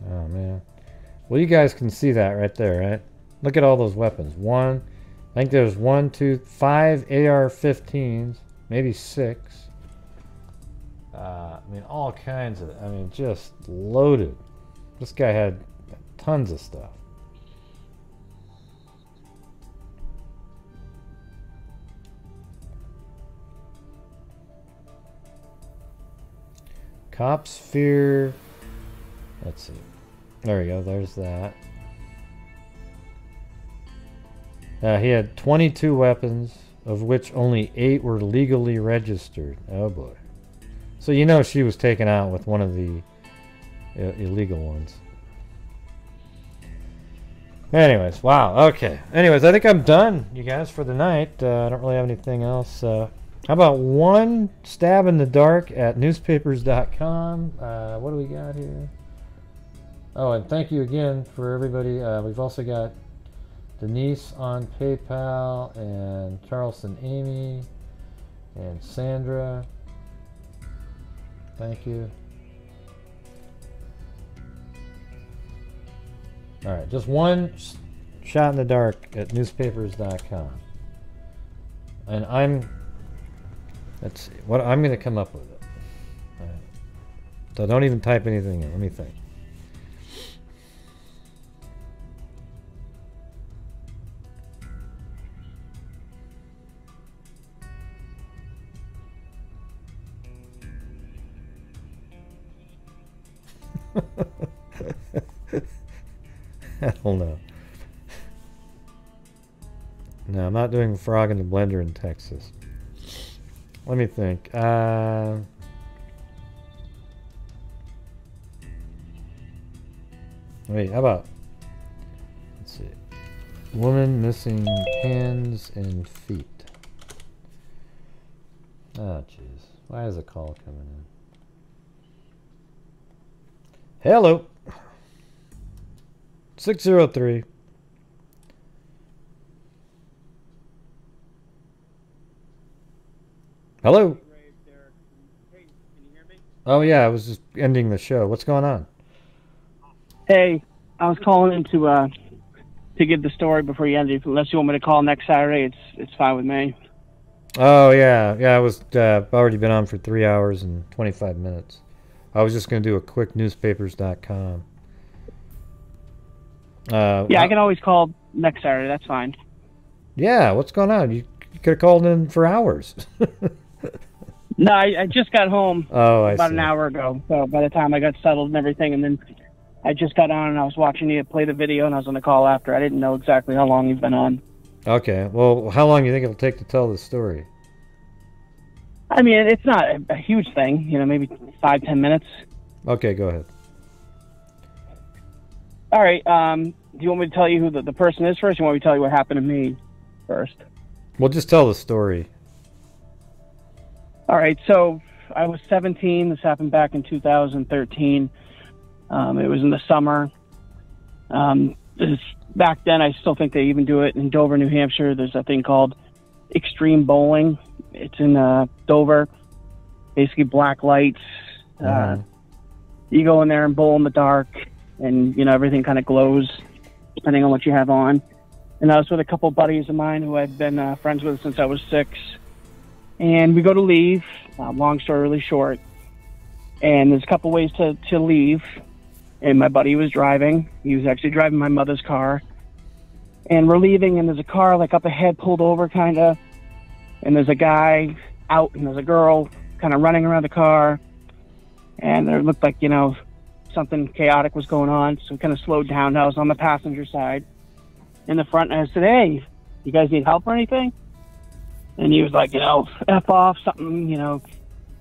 Oh man. Well, you guys can see that right there, right? Look at all those weapons. I think there's 5 AR-15s, maybe 6. I mean, all kinds of, just loaded. This guy had tons of stuff. Cops fear. Let's see. There we go. There's that. He had 22 weapons, of which only 8 were legally registered. Oh boy. So you know she was taken out with one of the illegal ones. Anyways, wow. Okay. Anyways, I think I'm done, you guys, for the night. I don't really have anything else. How about one stab in the dark at newspapers.com? What do we got here? Oh, and thank you again for everybody. We've also got Denise on PayPal, and Charleston Amy, and Sandra. Thank you. All right, just one shot in the dark at newspapers.com. And let's see, what I'm going to come up with it. All right. So don't even type anything in. Let me think. I don't know. No, I'm not doing frog in the blender in Texas. Let me think. Wait, how about... Let's see. Woman missing hands and feet. Oh, jeez. Why is a call coming in? Hello. 603. Hello. Oh yeah, I was just ending the show. What's going on? Hey, I was calling in to give the story before you end it. Unless you want me to call next Saturday, it's fine with me. Oh yeah, I was already been on for 3 hours and 25 minutes. I was just gonna do a quick newspapers.com. Yeah, I can always call next Saturday. That's fine. Yeah, what's going on? You could have called in for hours. No, I just got home about an hour ago. So by the time I got settled and everything, and then I just got on and I was watching you play the video, and I was on the call after. I didn't know exactly how long you've been on. Okay, well, how long do you think it'll take to tell the story? I mean, it's not a huge thing. You know, maybe 5-10 minutes. Okay, go ahead. All right. Do you want me to tell you who the person is first? Or you want me to tell you what happened to me first? Well, just tell the story. All right. So I was 17. This happened back in 2013. It was in the summer. Back then, I still think they even do it in Dover, New Hampshire. There's a thing called extreme bowling. It's in Dover. Basically, black lights. You go in there and bowl in the dark, and you know everything kind of glows depending on what you have on. And I was with a couple buddies of mine who I've been friends with since I was 6. And we go to leave. Long story really short. And there's a couple ways to leave. And my buddy was driving. He was actually driving my mother's car. And we're leaving, and there's a car like up ahead pulled over kind of. And there's a guy out, and there's a girl kind of running around the car. And it looked like, you know, something chaotic was going on. So we kind of slowed down. I was on the passenger side in the front, and I said, hey, you guys need help or anything? And he was like, you know, F off, something, you know.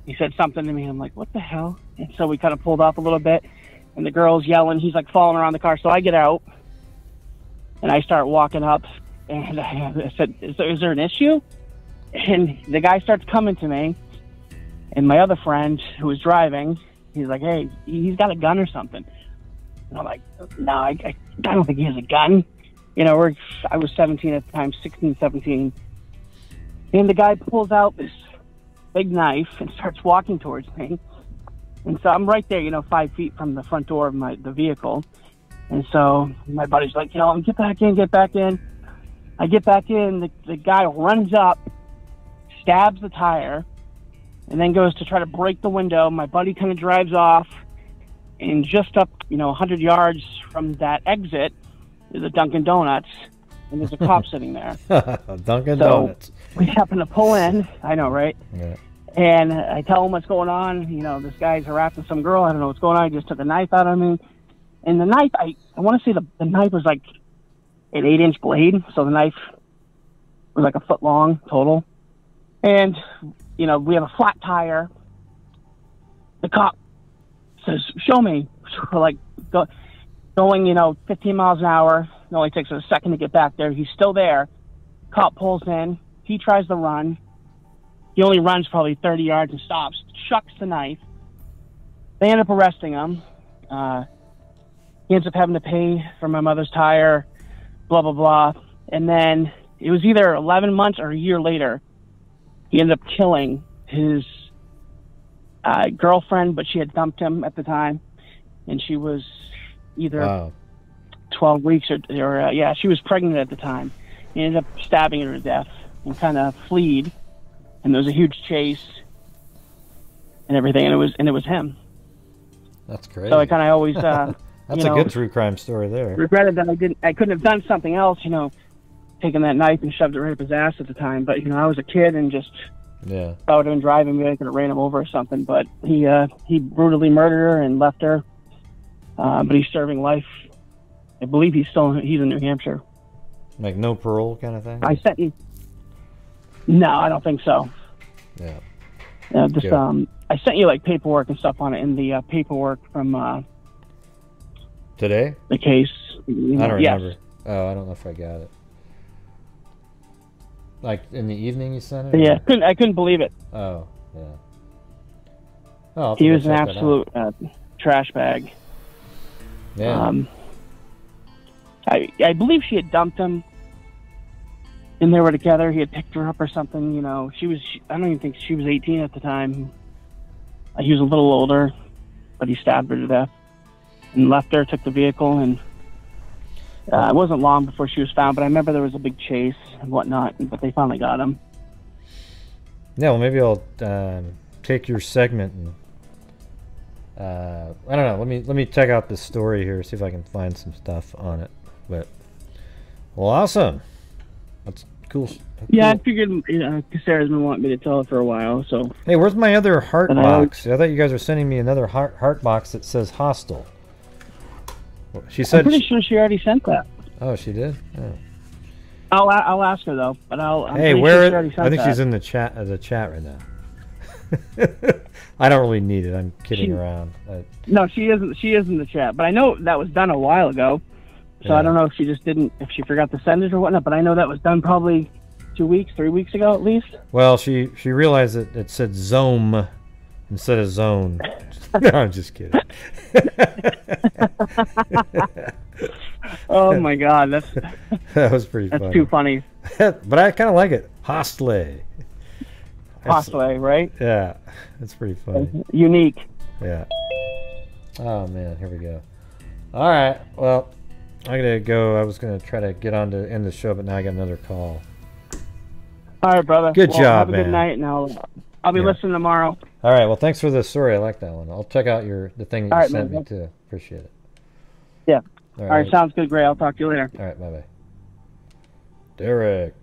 He said something to me. I'm like, what the hell? And so we kind of pulled off a little bit, and the girl's yelling. He's like falling around the car. So I get out, and I start walking up, and I said, is there an issue? And the guy starts coming to me, and my other friend who was driving, he's like, hey, he's got a gun or something. And I'm like, no, I don't think he has a gun. You know, I was 17 at the time, 16, 17. And the guy pulls out this big knife and starts walking towards me. And so I'm right there, you know, 5 feet from the front door of the vehicle. And so my buddy's like, you know, get back in, get back in. I get back in, the guy runs up, stabs the tire, and then goes to try to break the window. My buddy kind of drives off, and just up, you know, 100 yards from that exit is a Dunkin' Donuts, and there's a cop sitting there. Dunkin' Donuts. We happen to pull in. I know, right? Yeah. And I tell him what's going on. You know, this guy's harassing some girl. I don't know what's going on. He just took a knife out on me. And the knife, I want to say the knife was like an 8-inch blade. So the knife was like a foot long total. And, you know, we have a flat tire. The cop says, show me. So we're like going, you know, 15 miles an hour. It only takes us a second to get back there. He's still there. Cop pulls in. He tries to run. He only runs probably 30 yards and stops, chucks the knife. They end up arresting him. He ends up having to pay for my mother's tire, blah, blah, blah. And then it was either 11 months or a year later, he ended up killing his girlfriend, but she had dumped him at the time. And she was either 12 weeks or yeah, she was pregnant at the time. He ended up stabbing her to death and kind of fled. And there was a huge chase and everything, and it was him. That's crazy. So I kind of always that's you know, a good true crime story there. Regretted that I couldn't have done something else, you know, taking that knife and shoved it right up his ass at the time. But you know, I was a kid and just if I would have been driving, maybe I could have ran him over or something. But he brutally murdered her and left her but he's serving life. I believe he's in New Hampshire. Like no parole kind of thing? I sent you. No, I don't think so. Yeah. Just I sent you like paperwork and stuff on it in the paperwork from today. The case. I don't remember. Yes. Oh, I don't know if I got it. Like in the evening you sent it? Yeah, I couldn't believe it. Oh, yeah. Oh, he was an absolute trash bag. Yeah. I believe she had dumped him, and they were together. He had picked her up or something. You know, I don't even think she was 18 at the time. He was a little older, but he stabbed her to death and left her. Took the vehicle, and it wasn't long before she was found. But I remember there was a big chase and whatnot, but they finally got him. Yeah, well, maybe I'll take your segment and I don't know. Let me check out this story here, see if I can find some stuff on it. But well, awesome. That's cool. Yeah, I figured Sarah's been wanting me to tell her for a while. So hey, where's my other heart box? I thought you guys were sending me another heart box that says hostile. She said. I'm pretty sure she already sent that. Oh, she did. Oh. I'll ask her though. But hey, where? I think she's in the chat right now. I don't really need it. I'm kidding around. No, she isn't. She is in the chat, but I know that was done a while ago. So I don't know if she just didn't, if she forgot to send it or whatnot. But I know that was done probably 2 weeks, 3 weeks ago at least. Well, she realized that it said Zome instead of Zone. No, I'm just kidding. Oh my God, that was pretty funny. That's too funny. But I kind of like it. Hostile. Hostile, right? Yeah, that's pretty funny. Unique. Yeah. Oh man, here we go. All right, well, I gotta go. I was gonna try to get on to end the show, but now I got another call. All right, brother. Good job, have a man. Good night, and I'll be listening tomorrow. All right. Well, thanks for the story. I like that one. I'll check out the thing that you sent me too. Appreciate it. Yeah. All right. Sounds good, Gray. I'll talk to you later. All right. Bye bye. Derek.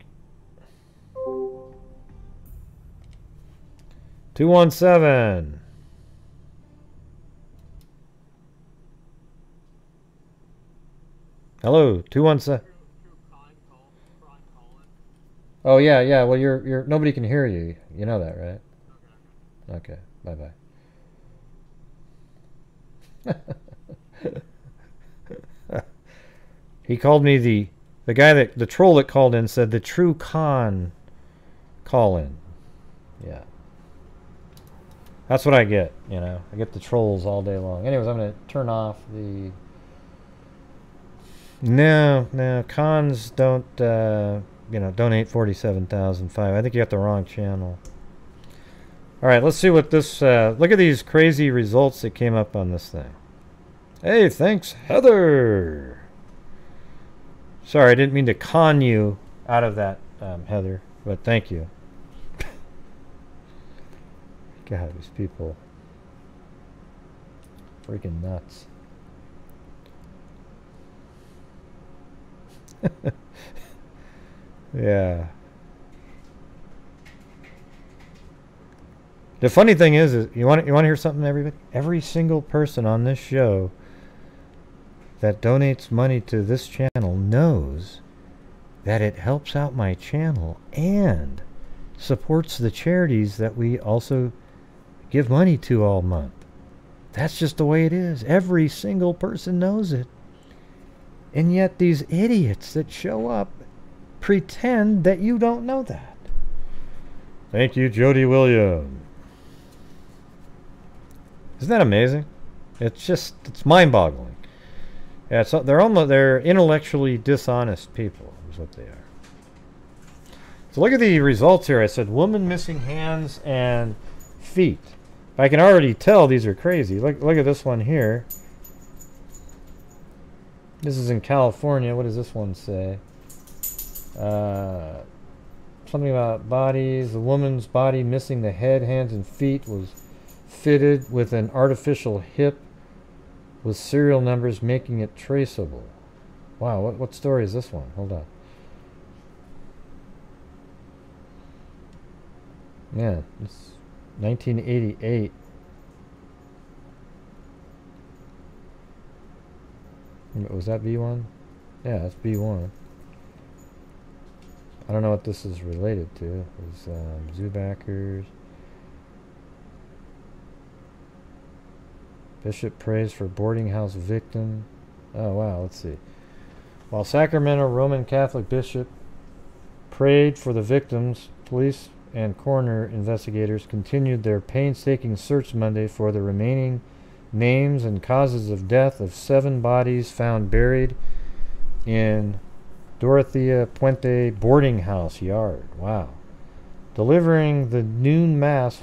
217. Hello, 217. Oh yeah, yeah. Well, you're nobody can hear you. You know that, right? Okay. Bye bye. He called me the troll that called in said the true con call in. Yeah. That's what I get, you know. I get the trolls all day long. Anyways, I'm going to turn off the... No, cons don't, donate 47,005. I think you got the wrong channel. All right, let's see what this... look at these crazy results that came up on this thing. Hey, thanks, Heather. Sorry, I didn't mean to con you out of that, Heather, but thank you. God, these people. Freaking nuts. Yeah. The funny thing is you want to hear something, everybody? Every single person on this show that donates money to this channel knows that it helps out my channel and supports the charities that we also give money to all month. That's just the way it is. Every single person knows it. And yet these idiots that show up pretend that you don't know that. Thank you, Jody William. Isn't that amazing? It's mind-boggling. Yeah, they're intellectually dishonest people is what they are. So look at the results here. I said woman missing hands and feet. I can already tell these are crazy. Look at this one here. This is in California. What does this one say? Something about bodies. The woman's body missing the head, hands, and feet was fitted with an artificial hip with serial numbers making it traceable. Wow, what story is this one? Hold on. Man, it's 1988. Was that B1? Yeah, that's B1. I don't know what this is related to. It's Zoobackers. Bishop prays for boarding house victim. Oh wow, let's see. While Sacramento Roman Catholic bishop prayed for the victims, police and coroner investigators continued their painstaking search Monday for the remaining names and causes of death of 7 bodies found buried in Dorothea Puente boarding house yard. Wow. Delivering the noon mass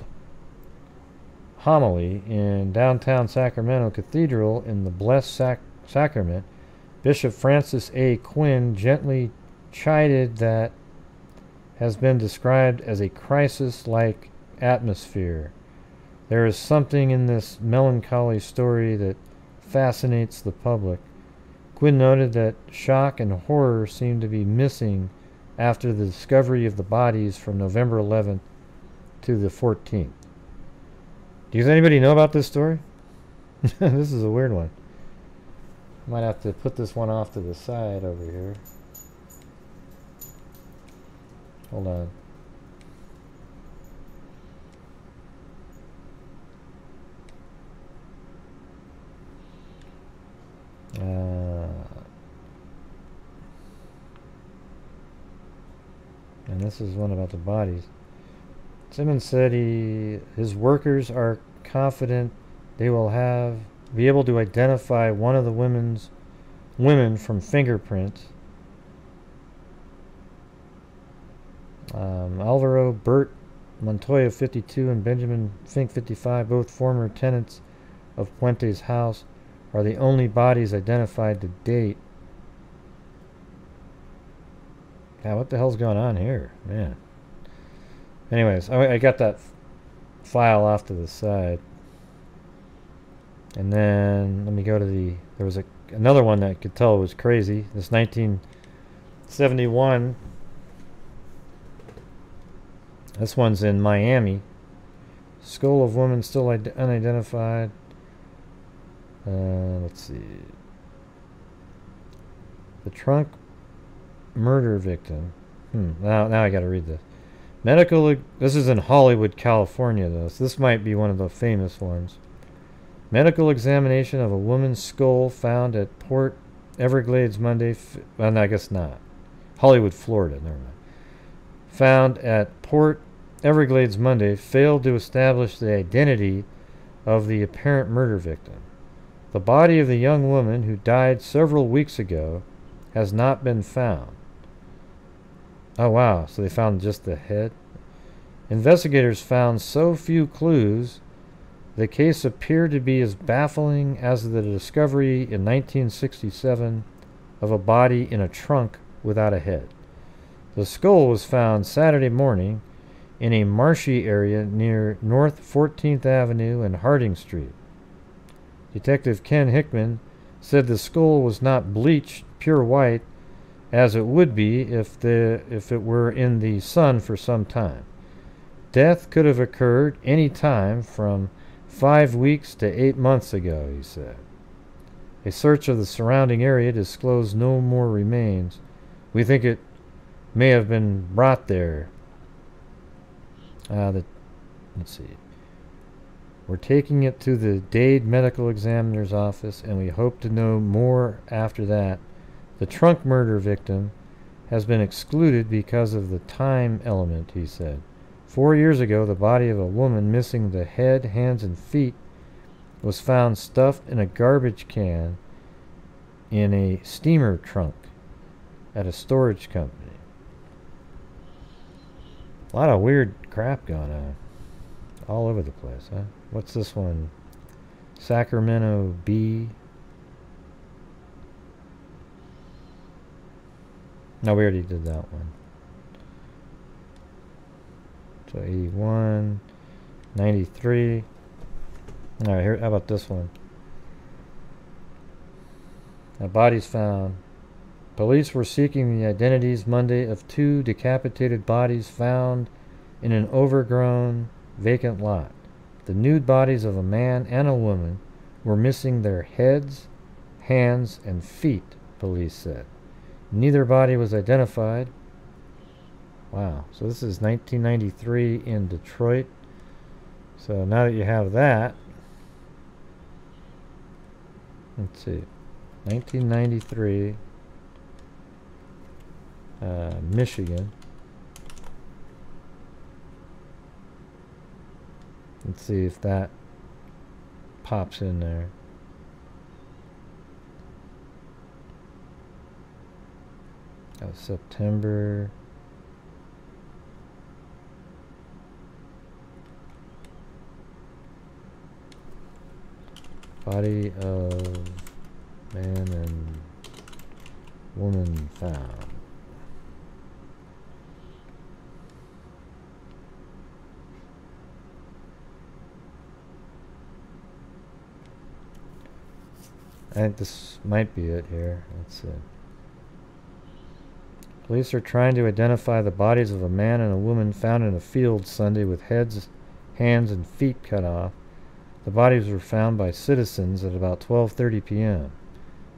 homily in downtown Sacramento Cathedral in the Blessed Sacrament, Bishop Francis A. Quinn gently chided that has been described as a crisis-like atmosphere. There is something in this melancholy story that fascinates the public. Quinn noted that shock and horror seem to be missing after the discovery of the bodies from November 11th to the 14th. Does anybody know about this story? This is a weird one. Might have to put this one off to the side over here. Hold on. And this is one about the bodies. Simmons said his workers are confident they will be able to identify one of the women from fingerprints. Alvaro Bert Montoya, 52, and Benjamin Fink, 55, both former tenants of Puente's house, are the only bodies identified to date. God, what the hell's going on here, man? Anyways, I got that file off to the side. And then let me go to there was another one that I could tell was crazy. This 1971. This one's in Miami. Skull of woman still unidentified. Let's see. The trunk murder victim. Now I got to read this. This is in Hollywood, California, though. So this might be one of the famous ones. Medical examination of a woman's skull found at Port Everglades Monday. Well, no, I guess not. Hollywood, Florida. Never mind. Found at Port Everglades Monday failed to establish the identity of the apparent murder victim. The body of the young woman who died several weeks ago has not been found. Oh wow, so they found just the head? Investigators found so few clues, the case appeared to be as baffling as the discovery in 1967 of a body in a trunk without a head. The skull was found Saturday morning in a marshy area near North 14th Avenue and Harding Street. Detective Ken Hickman said the skull was not bleached pure white as it would be if it were in the sun for some time. Death could have occurred any time from 5 weeks to 8 months ago, he said. A search of the surrounding area disclosed no more remains. We think it may have been brought there. Let's see. We're taking it to the Dade Medical Examiner's office, and we hope to know more after that. The trunk murder victim has been excluded because of the time element, he said. 4 years ago, the body of a woman missing the head, hands, and feet was found stuffed in a garbage can in a steamer trunk at a storage company. A lot of weird crap going on all over the place, huh? What's this one? Sacramento B. No, we already did that one. So 81, 93. Alright, here, how about this one? A body's found. Police were seeking the identities Monday of 2 decapitated bodies found in an overgrown, vacant lot. The nude bodies of a man and a woman were missing their heads, hands, and feet, police said. Neither body was identified. Wow, so this is 1993 in Detroit. So now that you have that, let's see, 1993, Michigan. Let's see if that pops in there. Oh, September. Body of man and woman found. I think this might be it here. Let's see. Police are trying to identify the bodies of a man and a woman found in a field Sunday with heads, hands, and feet cut off. The bodies were found by citizens at about 12:30 p.m.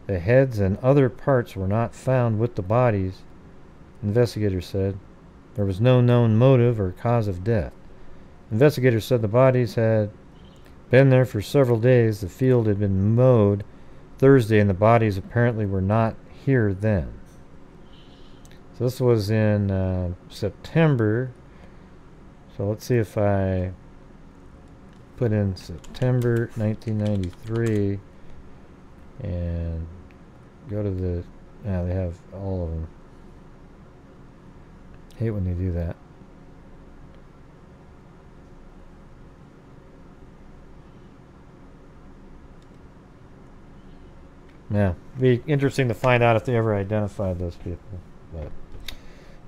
The heads and other parts were not found with the bodies, investigators said. There was no known motive or cause of death. Investigators said the bodies had been there for several days. The field had been mowed Thursday, and the bodies apparently were not here then. So this was in September. So let's see if I put in September 1993 and go to the... Yeah, they have all of them. Hate when they do that. Yeah, be interesting to find out if they ever identified those people. But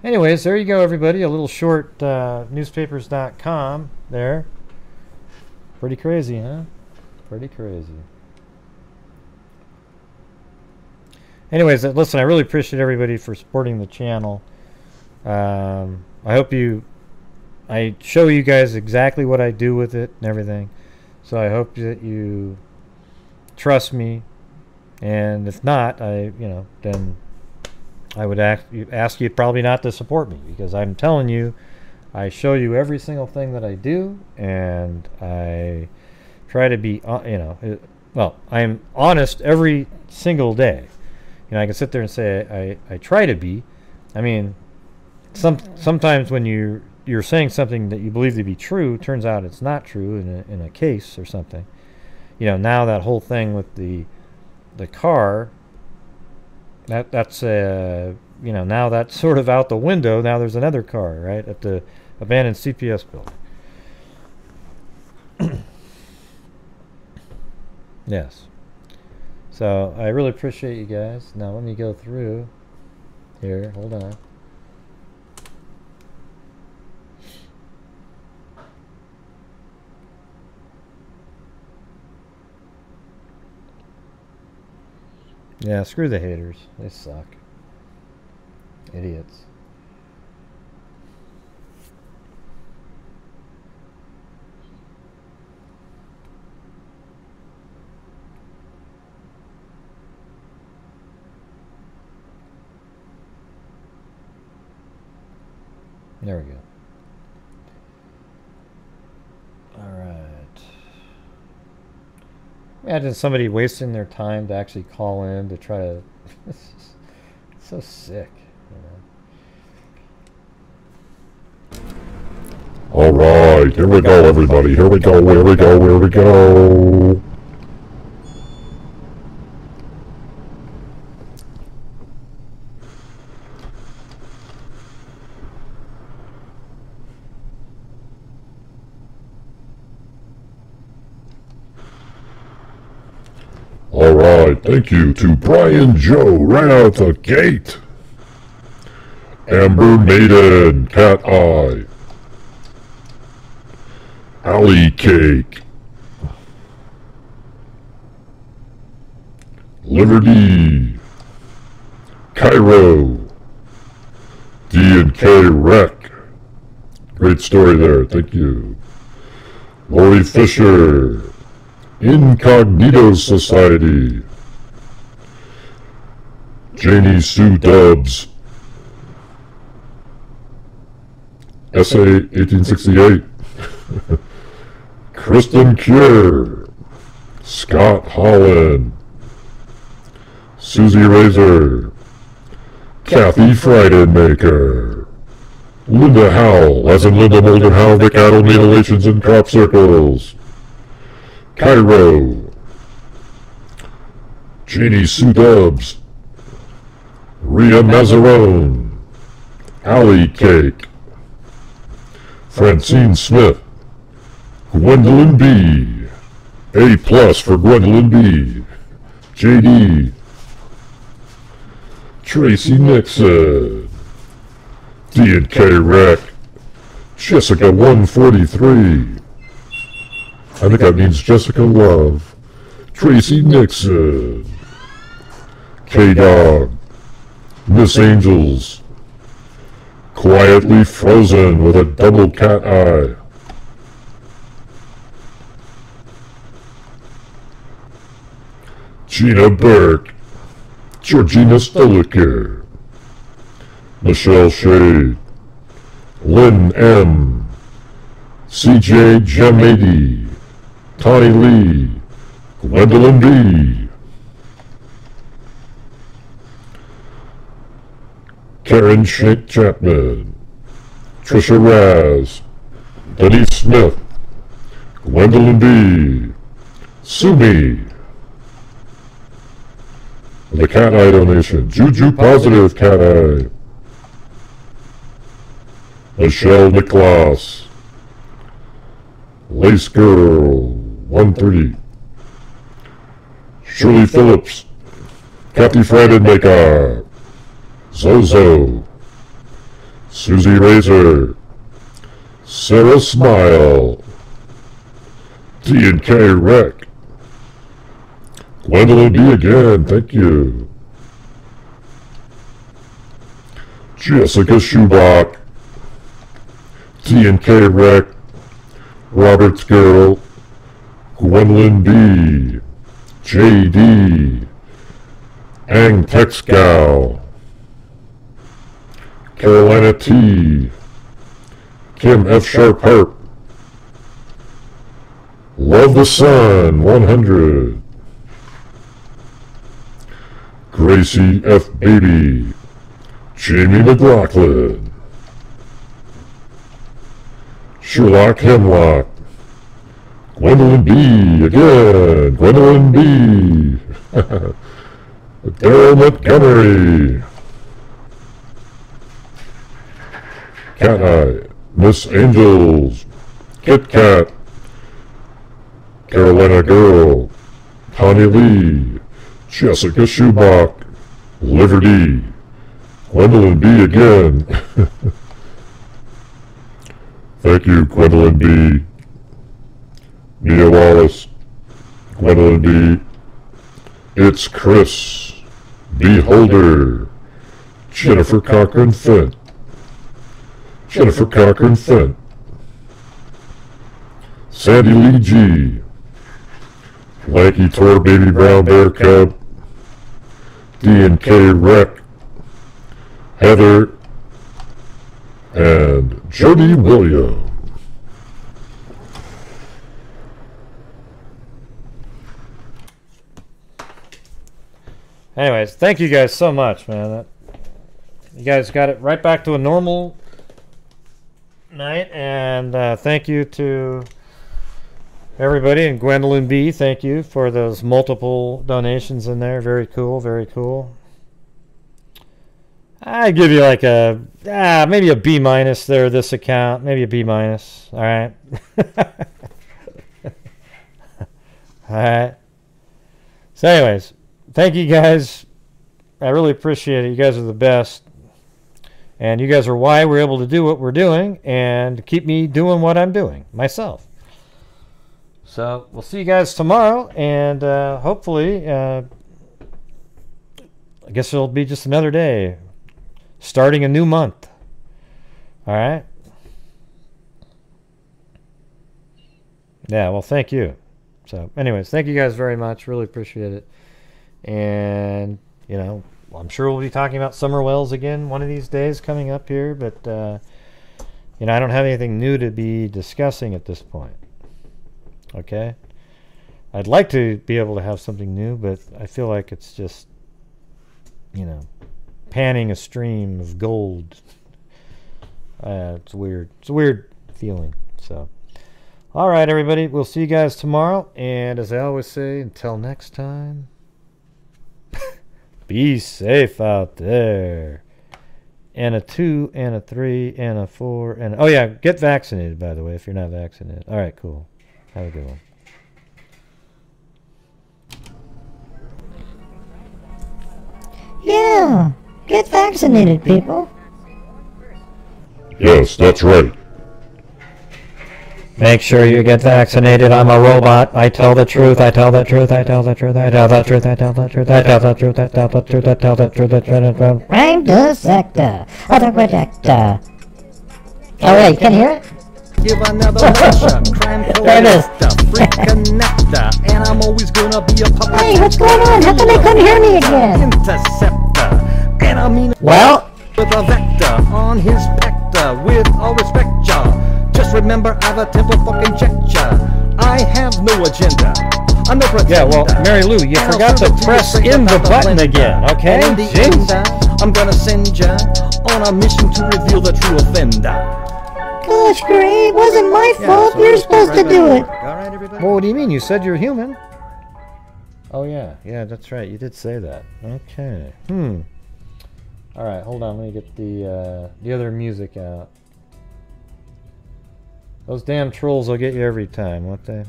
anyways, there you go, everybody. A little short newspapers.com there. Pretty crazy, huh? Pretty crazy. Anyways, listen, I really appreciate everybody for supporting the channel. I hope I show you guys exactly what I do with it and everything. So I hope that you trust me. And if not, then I would ask you probably not to support me, because I'm telling you, I show you every single thing that I do, and I try to be, well, I'm honest every single day. I can sit there and say I try to be. I mean, sometimes when you're saying something that you believe to be true, turns out it's not true in a case or something. Now that whole thing with the car, that's now that's sort of out the window. Now there's another car right at the abandoned CPS building. Yes. So I really appreciate you guys. Now let me go through here. Hold on. Yeah, screw the haters. They suck. Idiots. There we go. All right. Imagine somebody wasting their time to actually call in to try to... It's so sick, All right, here we go, everybody. Here we go, here we go, here we go. Alright, thank you to Brian Joe right out the gate. Amber Maiden, Cat Eye. Alley Cake. Liberty. Cairo. D&K Reck. Great story there, thank you. Lori Fisher. Incognito Society. Janie Sue Dubs, SA 1868, Kristen Cure, Scott Holland, Susie Razor, Kathy Freidenmaker, Linda Howell, as in Linda Molden Howell, the cattle mutilations in crop circles, Cairo, Janie Sue Dubs, Rhea Mazzarone, Allie Cake, Francine Smith, Gwendolyn B, A+ for Gwendolyn B, JD, Tracy Nixon, D&K Reck, Jessica 143, I think that means Jessica Love, Tracy Nixon, K-Dog, Miss Angels, Quietly Frozen with a double cat eye, Gina Burke, Georgina Stoliker, Michelle Shade, Lynn M, CJ Jamady, Tawny Lee, Gwendolyn B, Karen Shake Chapman, Trisha Raz, Denise Smith, Gwendolyn B, Sumi, the cat eye donation, Juju Positive Cat Eye, Michelle Nicholas, Lace Girl 130, Shirley Phillips, Kathy Freidenmaker, Zozo, Susie Razor, Sarah Smile, D&K Reck, Gwendolyn B again, thank you, Jessica Schubach, D&K Reck, Robert's Girl, Gwendolyn B, JD, Ang Texcow, Carolina T, Kim F. Sharp Harp, Love the Sun 100, Gracie F. Baby, Jamie McLaughlin, Sherlock Hemlock, Gwendolyn B again, Gwendolyn B, Daryl Montgomery, Cat Eye, Miss Angels, Kit Kat, Carolina Girl, Tawny Lee, Jessica Schubach, Liberty, Gwendolyn B again. Thank you, Gwendolyn B, Mia Wallace, Gwendolyn B, It's Chris, Beholder, Jennifer Cochran Fent, Jennifer Cochran Fent, Sandy Lee G, Lanky Tor Baby Brown Bear Cub, D&K Reck, Heather, and Jody William. Anyways, thank you guys so much, man. You guys got it right back to a normal night, and thank you to everybody, and Gwendolyn B, thank you for those multiple donations in there. Very cool, very cool. I give you like a maybe a B- there, this account, maybe a B-. All right. All right. So anyways, thank you guys. I really appreciate it. You guys are the best. And you guys are why we're able to do what we're doing and keep me doing what I'm doing myself. So we'll see you guys tomorrow, and hopefully, I guess it'll be just another day, starting a new month. All right? Yeah, well, thank you. So anyways, thank you guys very much. Really appreciate it. And, you know, I'm sure we'll be talking about summer wells again one of these days coming up here, but you know, I don't have anything new to be discussing at this point. Okay? I'd like to be able to have something new, but I feel like it's just, you know, panning a stream of gold. It's weird. It's a weird feeling. So, all right, everybody. We'll see you guys tomorrow. And as I always say, until next time, be safe out there. And a 2, and a 3, and a 4, and oh yeah, get vaccinated, by the way, if you're not vaccinated. All right, cool. Have a good one. Yeah, get vaccinated, people. Yes, that's right. Make sure you get vaccinated. I'm a robot. I tell the truth. I tell the truth. I tell the truth. I tell the truth. I tell the truth. I tell the truth. I tell the truth. I tell the truth. I tell the truth. Crime dissector. Other projector. Oh yeah, you can hear it? Give another lecture, crime collector, freak connector, and I'm always gonna be a puppet. Hey, what's going on? How come they couldn't hear me again? Interceptor, and I mean well, with a vector on his pector, with all respect, y'all. Just remember I've a temple fucking check ya. I have no agenda. I'm no pretender. Yeah, well, Mary Lou, you forgot to press in the button again, okay? And in the end, I'm gonna send ya on a mission to reveal the true offender. Gosh, Gray, it wasn't my fault. so You're supposed to do it. All right, everybody. Well, what do you mean? You said you're human. Oh yeah, yeah, that's right. You did say that. Okay. All right, hold on. Let me get the other music out. Those damn trolls will get you every time, won't they?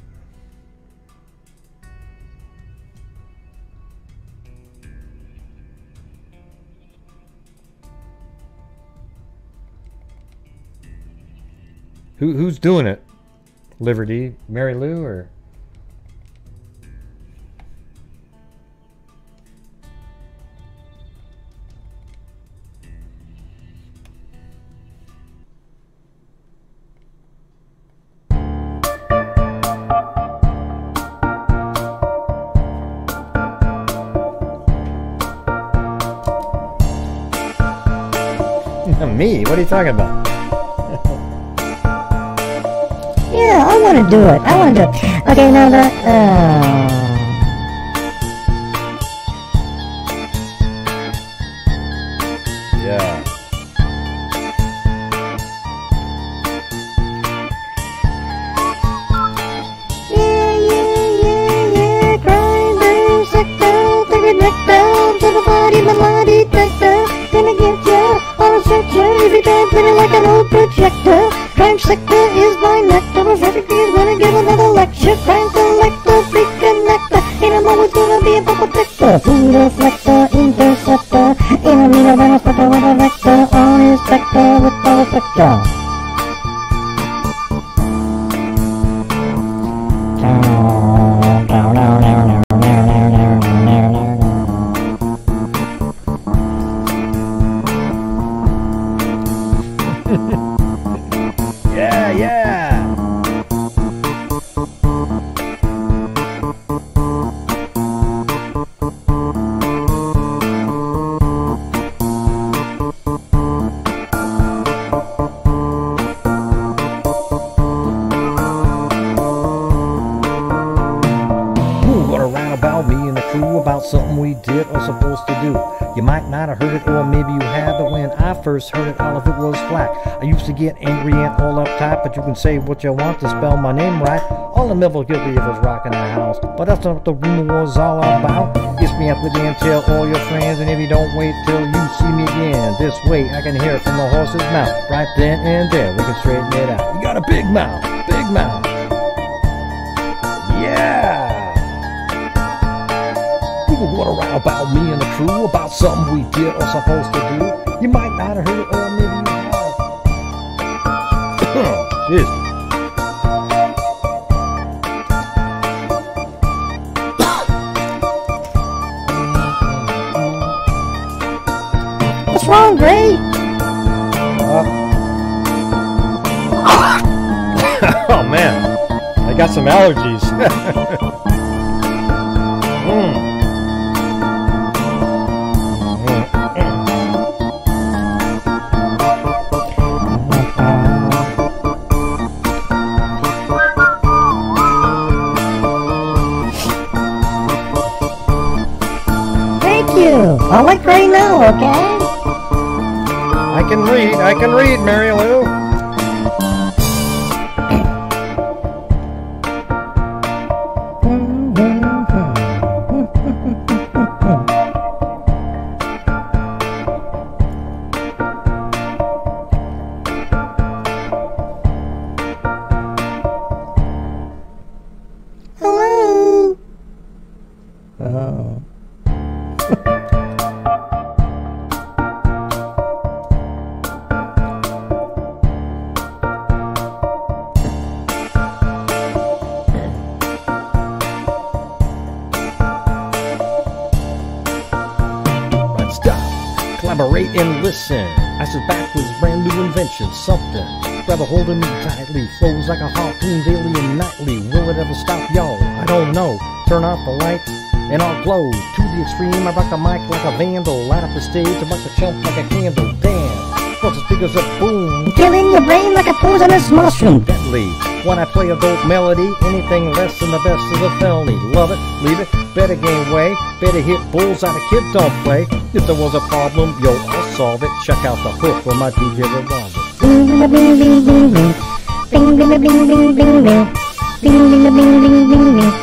Who's doing it? Liberty, Mary Lou, or? Me? What are you talking about? Yeah, I want to do it. I want to do it. Okay, now that, Yeah. Yeah, crime dissector, take a neck down to the body, melody detector. Gonna get ya on a stretcher if you try put it like an old projector. Crime sector is my nectar. Perfect is gonna give another lecture. Crime collector, freak connector, and I'm always gonna be a protector. Food reflector, interceptor, and I'm in a benefactor with a vector on his vector with all spectra. Something we did or supposed to do. You might not have heard it, or maybe you have, but when I first heard it, all of it was flack. I used to get angry and all uptight, but you can say what you want to spell my name right. All I'm ever guilty of was rocking the house, but that's not what the rumor was all about. Kiss me up with the tell all your friends, and if you don't wait till you see me again, this way I can hear it from the horse's mouth. Right then and there, we can straighten it out. You got a big mouth, big mouth. Yeah! What around about me and the crew, about something we did or supposed to do. You might not have heard it, or maybe you have. Excuse me. What's wrong, Gray? Oh man, I got some allergies. I'll let Gray know, okay? I can read, Mary Lou. Hello? Oh. Collaborate and listen. I sit back with brand new invention, something. Grab a hold of me tightly, flows like a harpoon daily and nightly. Will it ever stop, y'all? I don't know. Turn off the lights and I'll glow. To the extreme, I rock the mic like a vandal. Light up the stage, I rock the chump like a candle. Damn, cause the speakers up, boom. Killing your brain like a poisonous mushroom. Deadly. When I play a dope melody, anything less than the best is a felony. Love it, leave it, better game way. Better hit bulls out of kid don't play. If there was a problem, yo, I'll solve it. Check out the hook on my DJ revolver. Bing, bing, bing, bing, bing, bing. Bing, bing, bing, bing, bing, bing, bing. Bing, bing, bing, bing, bing, bing.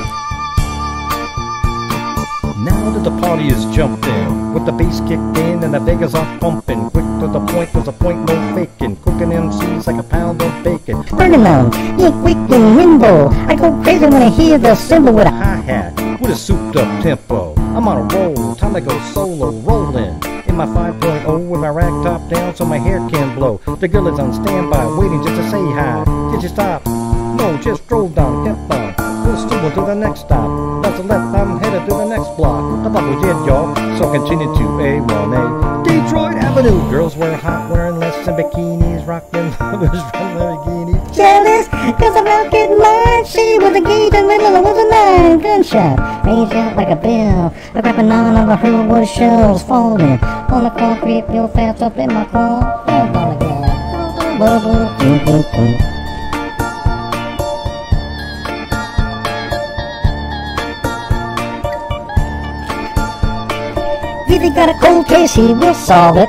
Now that the party is jumped in, with the bass kicked in and the Vegas are pumping, quick to the point, there's a point, no faking, cooking MCs like a pound of bacon. Burning on, you're quick and nimble. I go crazy when I hear the cymbal with a hi-hat, with a souped-up tempo. I'm on a roll, time to go solo, rolling in my 5.0 with my rag top down so my hair can blow. The girl is on standby, waiting just to say hi. Did you stop? No, just drove down, kept on. We'll stumble to the next stop. That's a left, I'm headed to the next block. I thought we did, y'all, so continue to A1A. Detroit Avenue. Girls wear hot, wearing less than bikinis, rockin' lovers from Lamborghinis. Jealous, cause I'm out getting mine. She was a gauge and middle, I was a 9. Gunshot, range out like a bell. I grab a 9 on the hurdle with shells falling on the concrete, real fast up in my car. If he got a cold case, he will solve it.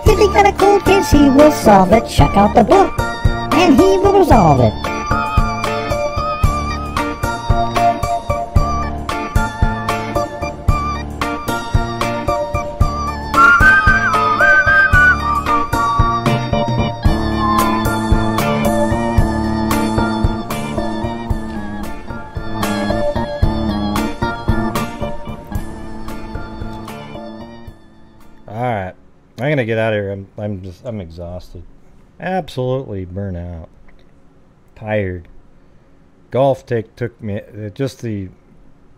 If he got a cold case, he will solve it. Check out the book, and he will resolve it. Alright, I'm gonna get out of here. I'm exhausted. Absolutely burnt out. Tired. Golf took me, just the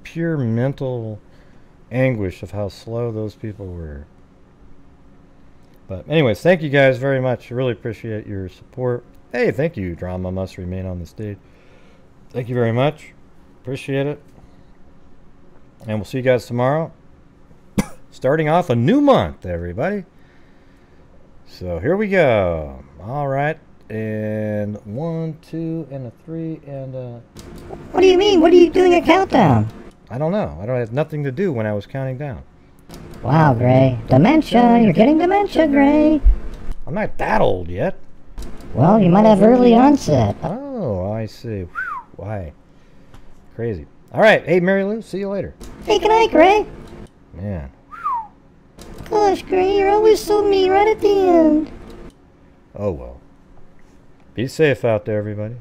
pure mental anguish of how slow those people were. But anyways, thank you guys very much. I really appreciate your support. Hey, thank you, Drama Must Remain on the Stage. Thank you very much. Appreciate it. And we'll see you guys tomorrow. Starting off a new month, everybody. So here we go. All right. And 1, 2, and a 3, and a... What do you mean? What are you doing a countdown? I don't know. I don't have nothing to do when I was counting down. Wow, Gray. Dementia. You're getting dementia, Gray. I'm not that old yet. Well, you might have early onset. Oh, I see. Whew, why? Crazy. All right. Hey, Mary Lou. See you later. Hey, good night, Gray. Man. Gosh, Gray, you're always so mean right at the end. Oh, well. Be safe out there, everybody.